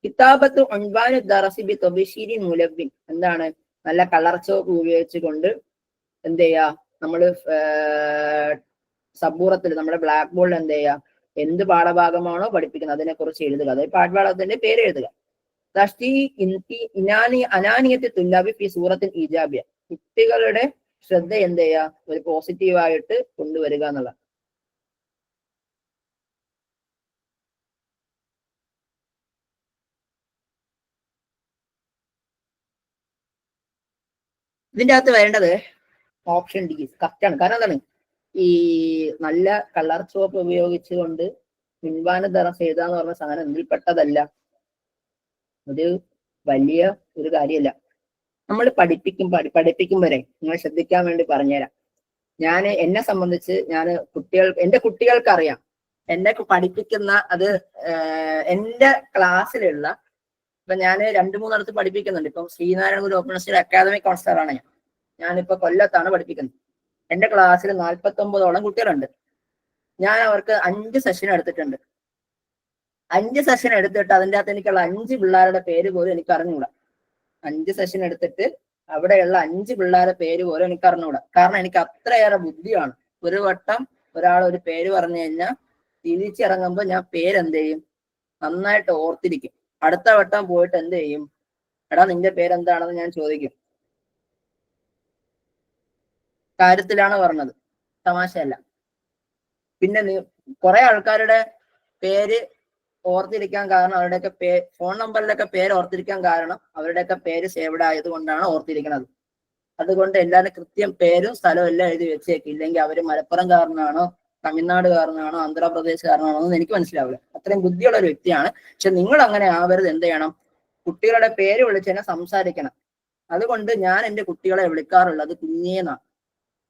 കിതാബത്ത് ഉൻവാനു ദറസി ബി തബ്ശീരി മുലവ്വിൻ, എന്താണ്, നല്ല കളർ ചോക്ക് ഉപയോഗിച്ചുകൊണ്ട് എന്ത് ചെയ്യുക, നമ്മള് സബൂറത്തിൽ നമ്മുടെ ബ്ലാക്ക് ബോർഡിൽ എന്ത് ചെയ്യുക, എന്ത് പാഠഭാഗമാണോ പഠിപ്പിക്കുന്നത് അതിനെ കുറിച്ച് എഴുതുക, അതായത് പാഠഭാഗത്തിന്റെ പേര് എഴുതുക. അനാനിയത്ത് തുല്ലാബി ഫി സൂറത്തിൽ ഈജാബിയ, കുട്ടികളുടെ ശ്രദ്ധ എന്ത് ചെയ്യുക, ഒരു പോസിറ്റീവായിട്ട് കൊണ്ടുവരിക എന്നുള്ള. ഇതിന്റെ അകത്ത് വരേണ്ടത് ഓപ്ഷൻ ഡി കറക്റ്റാണ്. കാരണം എന്താണ്, ഈ നല്ല കളർ ചോപ്പ് ഉപയോഗിച്ചുകൊണ്ട് മുൻപാന ദറസ് എഴുതാന്ന് പറഞ്ഞ സാധനം ഇതിൽപ്പെട്ടതല്ല. ഒരു വലിയ ഒരു കാര്യമല്ല. നമ്മൾ പഠിപ്പിക്കും വരെ നിങ്ങൾ ശ്രദ്ധിക്കാൻ വേണ്ടി പറഞ്ഞുതരാം. എന്നെ സംബന്ധിച്ച് എന്റെ കുട്ടികൾക്ക് അറിയാം, എന്നെ പഠിപ്പിക്കുന്ന അത് എന്റെ ക്ലാസ്സിലുള്ള, ഇപ്പൊ ഞാൻ 2-3 പഠിപ്പിക്കുന്നുണ്ട്. ഇപ്പം ശ്രീനാരായണ ഗുരു ഓപ്പൺ സ്റ്റഡി അക്കാദമിക് കൗൺസിലർ ആണ് ഞാനിപ്പോ കൊല്ലത്താണ് പഠിപ്പിക്കുന്നത്. എന്റെ ക്ലാസ്സിൽ 49ഓളം കുട്ടികളുണ്ട്. ഞാൻ അവർക്ക് 5 സെഷൻ എടുത്തിട്ടുണ്ട്. 5 സെഷൻ എടുത്തിട്ട് അതിൻ്റെ അകത്ത് എനിക്കുള്ള 5 പിള്ളേരുടെ പേര് പോലും എനിക്ക് അറിഞ്ഞുകൂടാ. 5 സെഷൻ എടുത്തിട്ട് അവിടെയുള്ള 5 പിള്ളേരുടെ പേര് പോലും എനിക്ക് അറിഞ്ഞുകൂടാ. കാരണം എനിക്ക് അത്രയേറെ ബുദ്ധിയാണ്. ഒരു വട്ടം ഒരാൾ ഒരു പേര് പറഞ്ഞു കഴിഞ്ഞാൽ തിരിച്ചിറങ്ങുമ്പോൾ ഞാൻ പേരെന്ത് ചെയ്യും, നന്നായിട്ട് ഓർത്തിരിക്കും. അടുത്ത വട്ടം പോയിട്ട് എന്ത് ചെയ്യും, എടാ നിന്റെ പേരെന്താണെന്ന് ഞാൻ ചോദിക്കും. കാര്യത്തിലാണ് പറഞ്ഞത്, തമാശയല്ല. പിന്നെ കുറെ ആൾക്കാരുടെ പേര് ഓർത്തിരിക്കാൻ കാരണം അവരുടെയൊക്കെ ഫോൺ നമ്പറിലൊക്കെ പേര് ഓർത്തിരിക്കാൻ കാരണം അവരുടെയൊക്കെ പേര് സേവ്ഡ് ആയത് കൊണ്ടാണ് ഓർത്തിരിക്കുന്നത്. അതുകൊണ്ട് എല്ലാവരും കൃത്യം പേരും സ്ഥലവും എല്ലാം എഴുതി വെച്ചേക്കും. ഇല്ലെങ്കിൽ അവര് മലപ്പുറംകാരനാണോ തമിഴ്നാടുകാരനാണോ ആന്ധ്രാപ്രദേശുകാരനാണോ എന്ന് എനിക്ക് മനസ്സിലാവില്ല. അത്രയും ബുദ്ധിയുള്ള ഒരു വ്യക്തിയാണ്. പക്ഷെ നിങ്ങൾ അങ്ങനെ ആവരുത്. എന്ത് ചെയ്യണം? കുട്ടികളുടെ പേര് വിളിച്ചതിനെ സംസാരിക്കണം. അതുകൊണ്ട് ഞാൻ എൻ്റെ കുട്ടികളെ വിളിക്കാറുള്ളത് കുഞ്ഞേന്നാണ്.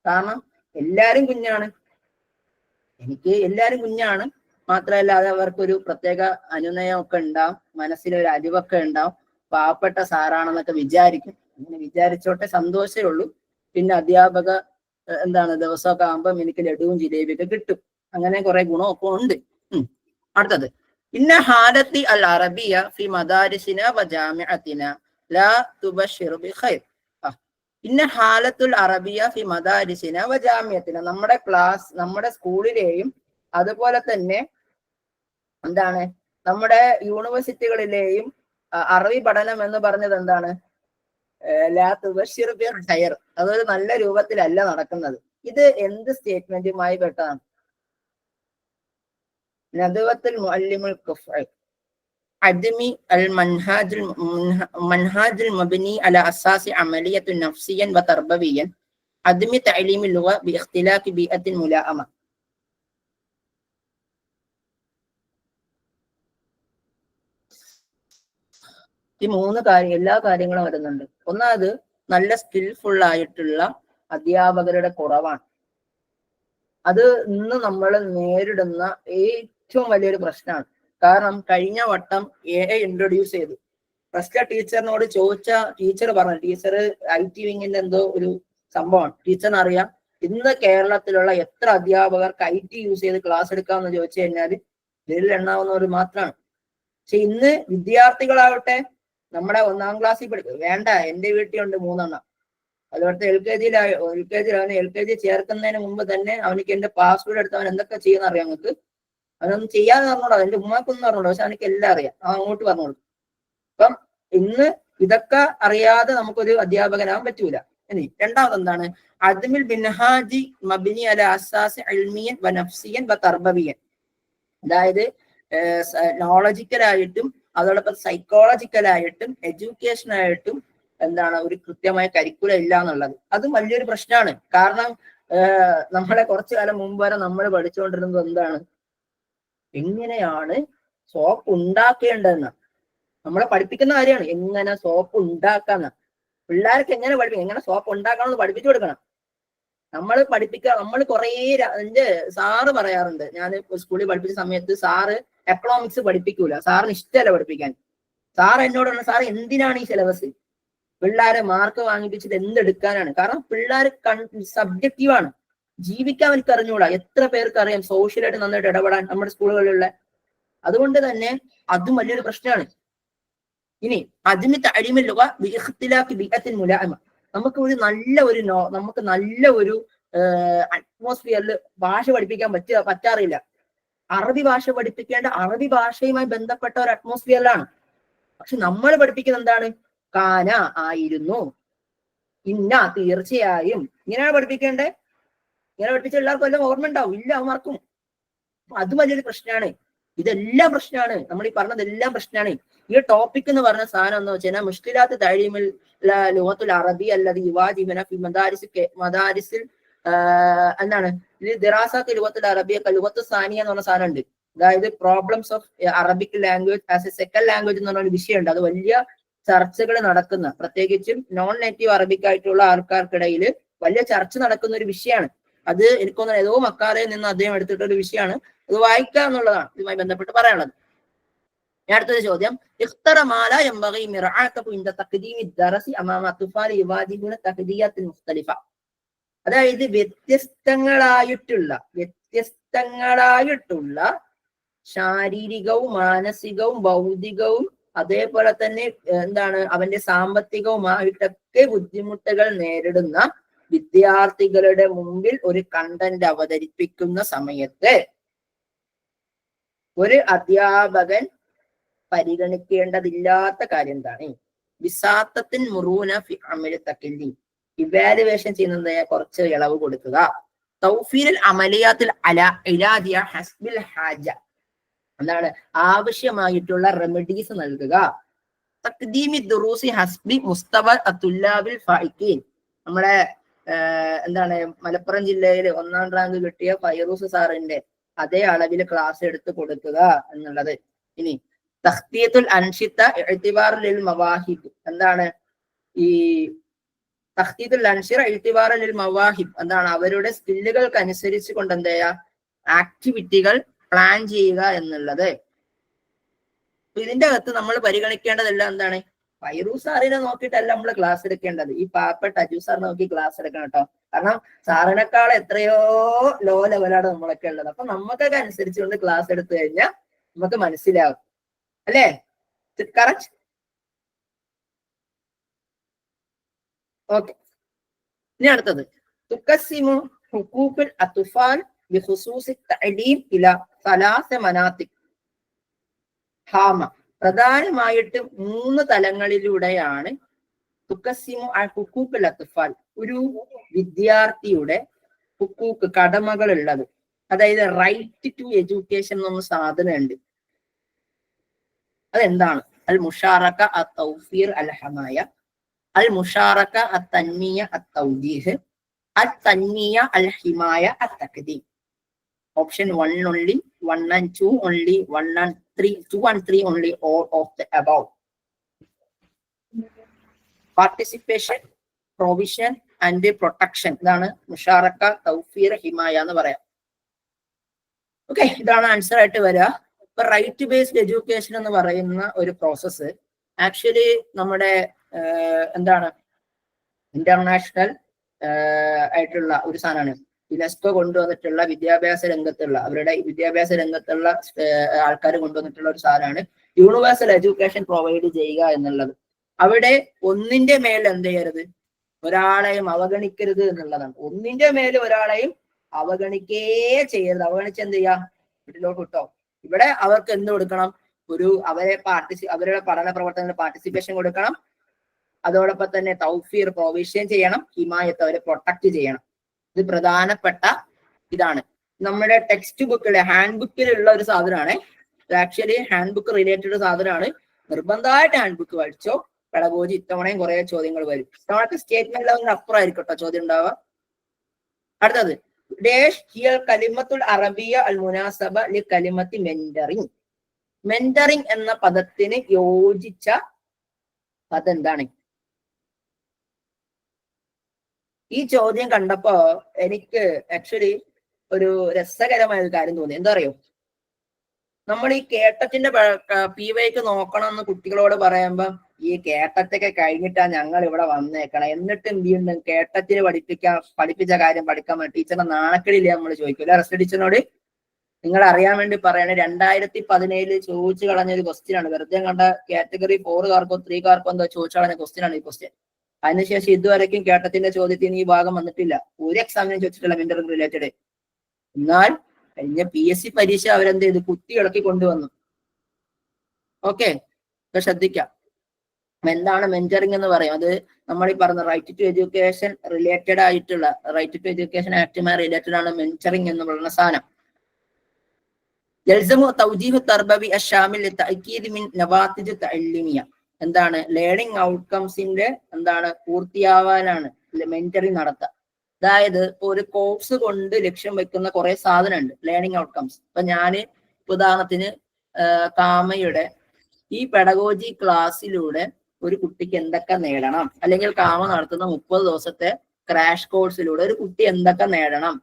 കാരണം എല്ലാരും കുഞ്ഞാണ്, എനിക്ക് എല്ലാരും കുഞ്ഞാണ്. മാത്രമല്ല അത് അവർക്കൊരു പ്രത്യേക അനുനയമൊക്കെ ഉണ്ടാവും, മനസ്സിലൊരു അലിവൊക്കെ ഉണ്ടാവും. പാവപ്പെട്ട സാറാണെന്നൊക്കെ വിചാരിക്കും. അങ്ങനെ വിചാരിച്ചോട്ടെ, സന്തോഷമേ ഉള്ളൂ. പിന്നെ അധ്യാപക ദിവസമൊക്കെ ആകുമ്പോൾ എനിക്ക് ലഡുവും ജിലേബിയൊക്കെ കിട്ടും. അങ്ങനെ കുറെ ഗുണമൊക്കെ ഉണ്ട്. അടുത്തത്, ഇന്ന ഹാലത്തി അൽ അറബിയ ഫി മദാരിസിന വ ജാമിഅത്തിന ലാ തുബശ്ശിറു ബിഖൈർ. ഇന്ന ഹാലത്തുൽ അറബിയ ഫി മദാരിസിന വ ജാമിഅത്തിന, നമ്മുടെ സ്കൂളിലെയും അതുപോലെ തന്നെ നമ്മുടെ യൂണിവേഴ്സിറ്റികളിലെയും അറബി പഠനം എന്ന് പറഞ്ഞത് എന്താണ്? ലാ തുബശ്ശിറു ബിഖൈർ. അതൊരു നല്ല രൂപത്തിലല്ല നടക്കുന്നത്. ഇത് എന്ത് സ്റ്റേറ്റ്മെന്റുമായി പെട്ടതാണ്? നദ്വത്തുൽ മുഅല്ലിമുൽ കുഫ്ഇ عدمي المنهاج المبني على أساس عملية نفسيا وتربويا عدم تعليم اللغة باختلاف بيئة ملائمة. ഈ മൂന്ന് എല്ലാ കാര്യങ്ങളും വരുന്നുണ്ട്. ഒന്നാമത് നല്ല സ്കിൽഫുൾ ആയിട്ടുള്ള അധ്യാപകരുടെ കുറവാണ്. അത് ഇന്ന് നമ്മൾ നേരിടുന്ന ഏറ്റവും വലിയൊരു പ്രശ്നമാണ്. കാരണം കഴിഞ്ഞ വട്ടം ഇൻട്രൊഡ്യൂസ് ചെയ്തു. ഫസ്റ്റ് ടീച്ചറിനോട് ചോദിച്ച ടീച്ചർ പറഞ്ഞു, ടീച്ചർ IT വിങ്ങിന്റെ എന്തോ ഒരു സംഭവമാണ്, ടീച്ചറിന് അറിയാം ഇന്ന് കേരളത്തിലുള്ള എത്ര അധ്യാപകർക്ക് IT യൂസ് ചെയ്ത് ക്ലാസ് എടുക്കാമെന്ന് ചോദിച്ചു കഴിഞ്ഞാൽ വിരലിൽ എണ്ണാവുന്നവർ മാത്രമാണ്. പക്ഷെ ഇന്ന് വിദ്യാർത്ഥികളാവട്ടെ, നമ്മുടെ 1ാം ക്ലാസ്സിൽ പഠിക്കും, വേണ്ട എൻ്റെ വീട്ടിലുണ്ട് 3 അതുപോലത്തെ LKG ചേർക്കുന്നതിന് മുമ്പ് തന്നെ അവനിക്ക് എന്റെ പാസ്വേഡ് എടുത്ത് അവൻ എന്തൊക്കെ ചെയ്യുന്ന അറിയാം. നിങ്ങൾക്ക് അവനൊന്നും ചെയ്യാതെ പറഞ്ഞോളൂ, എന്റെ ഉമ്മാക്കൊന്നും പറഞ്ഞോളൂ, പക്ഷെ അവനിക്ക് എല്ലാം അറിയാം. അങ്ങോട്ട് പറഞ്ഞോളൂ. അപ്പം ഇന്ന് ഇതൊക്കെ അറിയാതെ നമുക്കൊരു അധ്യാപകനാകാൻ പറ്റൂല. ഇനി രണ്ടാമത് എന്താണ്? അദ്മിൽ ബിൻഹാജി മബിനി അല അസാസ് ഇൽമിയൻ വ നഫ്സിയൻ വ തർബവിയൻ. അതായത് നോളജിക്കലായിട്ടും അതോടൊപ്പം സൈക്കോളജിക്കലായിട്ടും എഡ്യൂക്കേഷനായിട്ടും ഒരു കൃത്യമായ കരിക്കുലം ഇല്ല എന്നുള്ളത്. അതും വലിയൊരു പ്രശ്നമാണ്. കാരണം നമ്മളെ കുറച്ചു കാലം മുമ്പ് വരെ നമ്മൾ പഠിച്ചുകൊണ്ടിരുന്നത് എന്താണ്? എങ്ങനെയാണ് സോപ്പ് ഉണ്ടാക്കേണ്ടതെന്ന് നമ്മളെ പഠിപ്പിക്കുന്ന കാര്യമാണ്. എങ്ങനെ സോപ്പ് ഉണ്ടാക്കാന്ന് പിള്ളേർക്ക് എങ്ങനെ പഠിപ്പിക്കും, എങ്ങനെ സോപ്പ് ഉണ്ടാക്കണമെന്ന് പഠിപ്പിച്ചു കൊടുക്കണം. നമ്മൾ കുറേ എന്റെ സാറ് പറയാറുണ്ട്, ഞാൻ സ്കൂളിൽ പഠിപ്പിച്ച സമയത്ത് സാറ് എക്കണോമിക്സ് പഠിപ്പിക്കൂല, സാറിന് ഇഷ്ടമല്ല പഠിപ്പിക്കാൻ. സാർ എന്നോട് പറഞ്ഞു, സാർ എന്തിനാണ് ഈ സിലബസ്? പിള്ളേരെ മാർക്ക് വാങ്ങിപ്പിച്ചിട്ട് എന്തെടുക്കാനാണ്? കാരണം പിള്ളേർ സബ്ജക്റ്റീവാണ്, ജീവിക്കാൻ അവർക്ക് അറിഞ്ഞുകൂടാ. എത്ര പേർക്ക് അറിയാം സോഷ്യലായിട്ട് നന്നായിട്ട് ഇടപെടാൻ നമ്മുടെ സ്കൂളുകളിലുള്ള? അതുകൊണ്ട് തന്നെ അതും വലിയൊരു പ്രശ്നമാണ്. ഇനി അതിന് തഅലീമുൽ ബിഇഖ്തിലാഫി ബിഅത്തിൻ മുലാഇമ, നമുക്ക് നല്ല ഒരു അറ്റ്മോസ്ഫിയറിൽ ഭാഷ പഠിപ്പിക്കാൻ പറ്റാറില്ല. അറബി ഭാഷ പഠിപ്പിക്കേണ്ട അറബി ഭാഷയുമായി ബന്ധപ്പെട്ട ഒരു അറ്റ്മോസ്ഫിയറിലാണ്. പക്ഷെ നമ്മൾ പഠിപ്പിക്കുന്നത് എന്താണ്? കാന ആയിരുന്നു, ഇന്ന തീർച്ചയായും, ഇങ്ങനെയാണ് പഠിപ്പിക്കേണ്ടത്. ഇങ്ങനെ പഠിപ്പിച്ച എല്ലാവർക്കും എല്ലാം ഓർമ്മ ഉണ്ടാവും? ഇല്ല, മറക്കും. അപ്പൊ അത് വലിയൊരു പ്രശ്നമാണ്. ഇതെല്ലാം പ്രശ്നമാണ്. നമ്മൾ ഈ പറഞ്ഞതെല്ലാം പ്രശ്നമാണ്. ഈ ടോപ്പിക് എന്ന് പറഞ്ഞ സാധനം എന്ന് വെച്ചാൽ മുഷ്കിലാത്ത് തഅലീമുൽ ലുഗത്തുൽ അറബി അല്ലദി യുവാജിബുന ഫി മദാരിസിൽ ദിറാസത്ത് ലുഗത്തുൽ അറബിയ ലുഗത്തു സാനിയ എന്ന് പറഞ്ഞ സാധനം ഉണ്ട്. അതായത് problems of Arabic language as A second language എന്ന് പറഞ്ഞ ഒരു വിഷയമുണ്ട്. അത് വലിയ ചർച്ചകൾ നടക്കുന്ന, പ്രത്യേകിച്ചും നോൺ നേറ്റീവ് അറബിക് ആയിട്ടുള്ള ആൾക്കാർക്കിടയിൽ വലിയ ചർച്ച നടക്കുന്ന ഒരു വിഷയമാണ്. അത് എനിക്കൊന്ന് ഏതോ മക്കാലയിൽ നിന്ന് അദ്ദേഹം എടുത്തിട്ടൊരു വിഷയമാണ്. അത് വായിക്കുക എന്നുള്ളതാണ് ഇതുമായി ബന്ധപ്പെട്ട് പറയാനുള്ളത്. അടുത്തൊരു ചോദ്യം, അതായത് വ്യത്യസ്തങ്ങളായിട്ടുള്ള ശാരീരികവും മാനസികവും ഭൗതികവും അതേപോലെ തന്നെ അവന്റെ സാമ്പത്തികവുമായിട്ടൊക്കെ ബുദ്ധിമുട്ടുകൾ നേരിടുന്ന വിദ്യാർത്ഥികളുടെ മുമ്പിൽ ഒരു കണ്ടന്റ് അവതരിപ്പിക്കുന്ന സമയത്ത് ഒരു അധ്യാപകൻ പരിഗണിക്കേണ്ടതില്ലാത്ത കാര്യം എന്താണ്? വിസാത്തത്തിൻ മുറൂന ഫി അമലി തഖല്ലി, ഇവാലുവേഷൻ ചെയ്യുന്നത് കുറച്ച് ഇളവ് കൊടുക്കുക. തൗഫീൽ അമലിയാത്തിൽ ഇലാദിയ ഹസ്ബിൽ ഹാജ, ആവശ്യമായിട്ടുള്ള റെമഡീസ് നൽകുക. തഖ്ദീമി ദുറൂസി ഹസ്ബി മുസ്തവ അത്തുല്ലാബിൽ ഫായിഖീൻ, നമ്മളെ എന്താണ് മലപ്പുറം ജില്ലയിൽ 1ാം റാങ്ക് കിട്ടിയ ഫൈറൂസ് സാറിന്റെ അതേ അളവിൽ ക്ലാസ് എടുത്ത് കൊടുക്കുക എന്നുള്ളത്. ഇനി തഖ്തീത്തുൽ അൻഷിത്ത ഇഅ്തിബാറുൽ മവാഹിബ്, എന്താണ് ഈ തഖ്തീത്തുൽ അൻഷിറ ഇഅ്തിബാറുൽ മവാഹിബ്, എന്താണ് അവരുടെ സ്കില്ലുകൾക്ക് അനുസരിച്ച് കൊണ്ട് എന്ത് ചെയ്യുക, ആക്ടിവിറ്റികൾ പ്ലാൻ ചെയ്യുക എന്നുള്ളത്. ഇതിന്റെ അകത്ത് നമ്മൾ പരിഗണിക്കേണ്ടതെല്ലാം എന്താണ്, ഫൈറൂസ് സാറിനെ നോക്കിയിട്ടല്ല നമ്മൾ ക്ലാസ് എടുക്കേണ്ടത്, ഈ പാവപ്പെട്ട അജു സാർ നോക്കി ക്ലാസ് എടുക്കണം കേട്ടോ. കാരണം സാറിനേക്കാൾ എത്രയോ ലോ ലെവലാണ് നമ്മളൊക്കെ ഉള്ളത്. അപ്പൊ നമുക്കൊക്കെ അനുസരിച്ചുകൊണ്ട് ക്ലാസ് എടുത്തു കഴിഞ്ഞാൽ നമുക്ക് മനസ്സിലാവും, അല്ലേ? കറക്റ്റ്. ഓക്കെ, ഇനി അടുത്തത് തുഖസ്സിമു ഹുഖൂഖുൽ അത്ഫാൽ ബിഖുസൂസി തഅലീം ഇലാ 3 മനാതിക് ഹാമ. പ്രധാനമായിട്ട് 3 തലങ്ങളിലൂടെയാണ് തുഖസ്സിമു അൽ ഹുഖൂഖുൽ അത്ഫാൽ, ഒരു വിദ്യാർത്ഥിയുടെ ഹുഖൂഖ്, കടമകൾ ഉള്ളത്. അതായത് റൈറ്റ് ടു എഡ്യൂക്കേഷൻ എന്നൊരു സാധനമുണ്ട്. അതെന്താണ്? അൽ മുഷാറക അൽ തൗഫീർ അൽ ഹമായ, അൽ മുഷാറക അൽ തൻമിയ അൽ തൗജീഹ്, അൽ തൻമിയ അൽ ഹിമായ അൽ തഖ്ദീം. Option 1 only, 1 and 2 only, 1 and 3, 2 and 3 only, all of the above. Participation, provision and protection, ഇതാണ് മുഷാറക്ക, തൗഫീർ, ഹിമായ എന്ന് പറയാം. ഓക്കെ, ഇതാണ് ആൻസർ ആയിട്ട് വരിക. ഇപ്പൊ റൈറ്റ് ബേസ്ഡ് എഡ്യൂക്കേഷൻ എന്ന് പറയുന്ന ഒരു പ്രോസസ്സ് ആക്ച്വലി നമ്മുടെ എന്താണ് ഇന്റർനാഷണൽ ആയിട്ടുള്ള ഒരു സാധനമാണ്. യുനെസ്കോ കൊണ്ടുവന്നിട്ടുള്ള വിദ്യാഭ്യാസ രംഗത്തുള്ള, അവരുടെ വിദ്യാഭ്യാസ രംഗത്തുള്ള ആൾക്കാർ കൊണ്ടുവന്നിട്ടുള്ള ഒരു സാധനമാണ് യൂണിവേഴ്സൽ എഡ്യൂക്കേഷൻ പ്രൊവൈഡ് ചെയ്യുക എന്നുള്ളത്. അവിടെ ഒന്നിന്റെ മേൽ എന്ത് ചെയ്യരുത്, ഒരാളെയും അവഗണിക്കരുത് എന്നുള്ളതാണ്. ഒന്നിന്റെ മേൽ ഒരാളെയും അവഗണിക്കേ ചെയ്യരുത്. അവഗണിച്ച് എന്ത് ചെയ്യാം, വീട്ടിലോട്ട് വിട്ടോ. ഇവിടെ അവർക്ക് എന്ത് കൊടുക്കണം, അവരുടെ പഠന പ്രവർത്തനങ്ങളിൽ പാർട്ടിസിപ്പേഷൻ കൊടുക്കണം. അതോടൊപ്പം തന്നെ തൗഫീർ, പ്രൊവിഷൻ ചെയ്യണം. ഹിമായത്ത്, അവരെ പ്രൊട്ടക്ട് ചെയ്യണം. ഇത് പ്രധാനപ്പെട്ട ഇതാണ്. നമ്മുടെ ടെക്സ്റ്റ് ബുക്കിലെ ഹാൻഡ് ബുക്കിലുള്ള ഒരു സാധനമാണ്. ആക്ച്വലി ഹാൻഡ് ബുക്ക് റിലേറ്റഡ് സാധനമാണ്. നിർബന്ധമായിട്ട് ഹാൻഡ് ബുക്ക് പഠിച്ചോ. പെഡഗോജി ഇത്തവണയും കുറെ ചോദ്യങ്ങൾ വരും. ഇത്തവണത്തെ സ്റ്റേറ്റ്മെന്റ് ലെവലിന് അപ്പുറമായിരിക്കും കേട്ടോ ചോദ്യം ഉണ്ടാവുക. അടുത്തത് ഡേഷ് ഹിയർ കലിമത്തുൽ അറബിയ അൽ മുനാസബ ലി കലിമത്തി മെന്ററിങ്. മെന്ററിങ് എന്ന പദത്തിന് യോജിച്ച പദം എന്താണ്? ഈ ചോദ്യം കണ്ടപ്പോ എനിക്ക് ആക്ച്വലി ഒരു രസകരമായ ഒരു കാര്യം തോന്നി. എന്താ അറിയോ, നമ്മൾ ഈ കേട്ടത്തിന്റെ PYക്ക് നോക്കണം എന്ന് കുട്ടികളോട് പറയുമ്പോ ഈ കേട്ടത്തൊക്കെ കഴിഞ്ഞിട്ടാ ഞങ്ങൾ ഇവിടെ വന്നേക്കണം, എന്നിട്ട് എന്ത് ചെയ്യുന്നു, കേട്ടത്തിന് പഠിപ്പിച്ച കാര്യം പഠിക്കാൻ വേണ്ടി ടീച്ചറിന്റെ നാണക്കേടില്ലേ നമ്മൾ ചോദിക്കൂല റെസ്റ്റ് ടീച്ചറിനോട്. നിങ്ങൾ അറിയാൻ വേണ്ടി പറയണ 2017 ചോദിച്ചു കളഞ്ഞൊരു ക്വസ്റ്റ്യൻ ആണ്. വെറുതെ കണ്ട കാറ്റഗറി 4കാർക്കോ 3കാർക്കോ എന്തോ ചോദിച്ചു കളഞ്ഞ ക്വസ്റ്റ്യൻ ആണ് ഈ ക്വസ്റ്റ്യൻ. അതിനുശേഷം ഇതുവരെയ്ക്കും കേട്ടത്തിന്റെ ചോദ്യത്തിന് ഈ ഭാഗം വന്നിട്ടില്ല. ഒരു എക്സാമിനും ചോദിച്ചിട്ടില്ല മെന്ററിംഗ് റിലേറ്റഡ്. എന്നാൽ കഴിഞ്ഞ PSC പരീക്ഷ അവരെന്ത് ചെയ്തു, കുത്തി ഇളക്കി കൊണ്ടുവന്നു. ഓക്കെ, ഇപ്പൊ ശ്രദ്ധിക്കാം. എന്താണ് മെന്ററിംഗ് എന്ന് പറയും? അത് നമ്മൾ ഈ പറഞ്ഞ റൈറ്റ് ടു എഡ്യൂക്കേഷൻ റിലേറ്റഡ് ആയിട്ടുള്ള, റൈറ്റ് ടു എഡ്യൂക്കേഷൻ ആക്ടുമായി റിലേറ്റഡ് ആണ് മെന്ററിംഗ് എന്ന് പറയുന്ന സാധനം. യൽസമു തൗജീഹു തർബവി അശ്ശാമിൽ ലിതഅക്കീദ് മിൻ നവാതിജ് തഅല്ലുമിയ. എന്താണ് ലേണിംഗ് ഔട്ട്കംസിന്റെ എന്താണ് പൂർത്തിയാവാനാണ് മെന്ററിംഗ് നടത്തുക. അതായത് ഇപ്പൊ ഒരു കോഴ്സ് കൊണ്ട് ലക്ഷ്യം വെക്കുന്ന കുറെ സാധനം ഉണ്ട് ലേണിംഗ് ഔട്ട്കംസ്. ഇപ്പൊ ഞാന് ഉദാഹരണത്തിന് കാമയുടെ ഈ പെഡഗോജി ക്ലാസ്സിലൂടെ ഒരു കുട്ടിക്ക് എന്തൊക്കെ നേടണം, അല്ലെങ്കിൽ കാമ നടത്തുന്ന 30 ദിവസത്തെ ക്രാഷ് കോഴ്സിലൂടെ ഒരു കുട്ടി എന്തൊക്കെ നേടണം,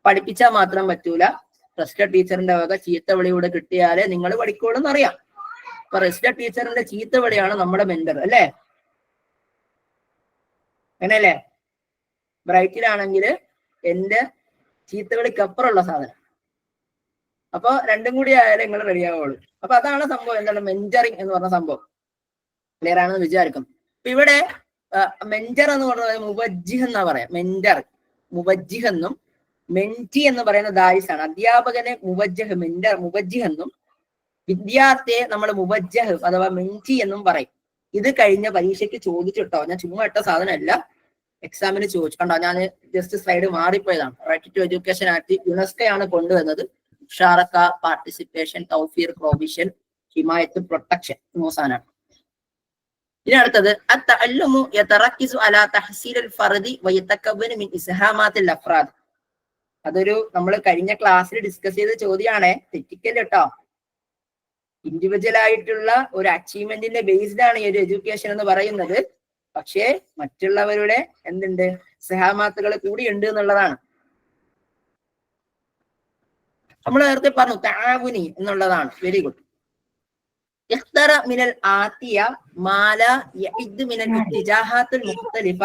പഠിപ്പിച്ചാൽ മാത്രം പറ്റൂല. റെസ്റ്റഡ് ടീച്ചറിന്റെ വക ചീത്തവിളിയൂടെ കിട്ടിയാലേ നിങ്ങൾ പഠിക്കുള്ളൂ എന്നറിയാം. അപ്പൊ റെസ്റ്റഡ് ടീച്ചറിന്റെ ചീത്തവിളിയാണ് നമ്മുടെ മെന്റർ, അല്ലേ? അങ്ങനെയല്ലേ? ബ്രൈറ്റിലാണെങ്കിൽ എന്റെ ചീത്തവിളിക്കപ്പുറമുള്ള സാധനം. അപ്പൊ രണ്ടും കൂടി ആയാലും നിങ്ങൾ റെഡിയാവുള്ളൂ. അപ്പൊ അതാണ് സംഭവം. എന്താണ് മെന്ററിങ് എന്ന് പറഞ്ഞ സംഭവം? ക്ലിയർ ആണെന്ന് വിചാരിക്കും. അപ്പൊ ഇവിടെ മെന്റർ എന്ന് പറഞ്ഞത് മുവജ്ജിഹ് എന്നാ പറയാം. മെന്റർ മുവജ്ജിഹ് എന്നും മെന്റി എന്ന് പറയുന്ന ദാരിസാണ്. അധ്യാപകനെ മുവജ്ജഹ് മെന്റർ മുവജ്ജിഹ് എന്നും വിദ്യാർത്ഥിയെ നമ്മൾ മുവജ്ജഹ് അഥവാ മെന്റി എന്നും പറയും. ഇത് കഴിഞ്ഞ പരീക്ഷയ്ക്ക് ചോദിച്ചിട്ടോ, ഞാൻ ചുമ്മാ ഇട്ട സാധനമല്ല, എക്സാമിന് ചോദിച്ചിട്ടുണ്ടോ. ഞാൻ ജസ്റ്റ് സ്ലൈഡ് മാറിപ്പോയതാണ്. റൈറ്റ് ടു എഡ്യൂക്കേഷൻ ആക്ട് യുനെസ്കോയാണ് കൊണ്ടുവന്നത്. ഷാറക്ക, പാർട്ടിസിപ്പേഷൻ, തൗഫീർ, പ്രൊവിഷൻ, ഹിമായത്ത്, പ്രൊട്ടക്ഷൻ സാധനമാണ്. ഇനി അടുത്തത് അത്തഅല്ലുമു യതറക്കിസു അലാ തഹ്സീലിൽ ഫർദി വയതകവ്വനു മിൻ ഇസ്ഹാമാത്തിൽ അഫ്റാദ്. അതൊരു നമ്മൾ കഴിഞ്ഞ ക്ലാസ്സിൽ ഡിസ്കസ് ചെയ്ത ചോദ്യമാണ്, തെറ്റിക്കല് കേട്ടോ. ഇൻഡിവിജ്വൽ ആയിട്ടുള്ള ഒരു അച്ചീവ്മെന്റിന്റെ ബേസ്ഡ് ആണ് ഈ ഒരു എഡ്യൂക്കേഷൻ എന്ന് പറയുന്നത്. പക്ഷേ മറ്റുള്ളവരുടെ എന്തുണ്ട്, സഹാമാത്തുകൾ കൂടി ഉണ്ട് എന്നുള്ളതാണ്. നമ്മൾ നേരത്തെ പറഞ്ഞു തആവുനി എന്നുള്ളതാണ്. Very good. ഇഖ്തറ മിനൽ ആതിയ മാല യഇദ് മിനൽ ഇത്തിജാഹാത്തുൽ മുഖ്തലിഫ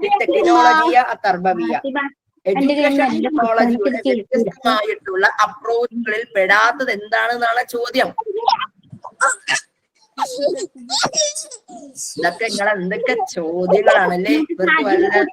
ലിടെക്നോളജിയ അത്തർബവിയ. എഡ്യൂക്കേഷൻ ടെക്നോളജിയുടെ വ്യത്യസ്തമായിട്ടുള്ള അപ്രോച്ചുകളിൽ പെടാത്തത് എന്താണെന്നാണ് ചോദ്യം. ഇതൊക്കെ നിങ്ങൾ എന്തൊക്കെ ചോദ്യങ്ങളാണല്ലേ ഇവർക്ക് വല്ല.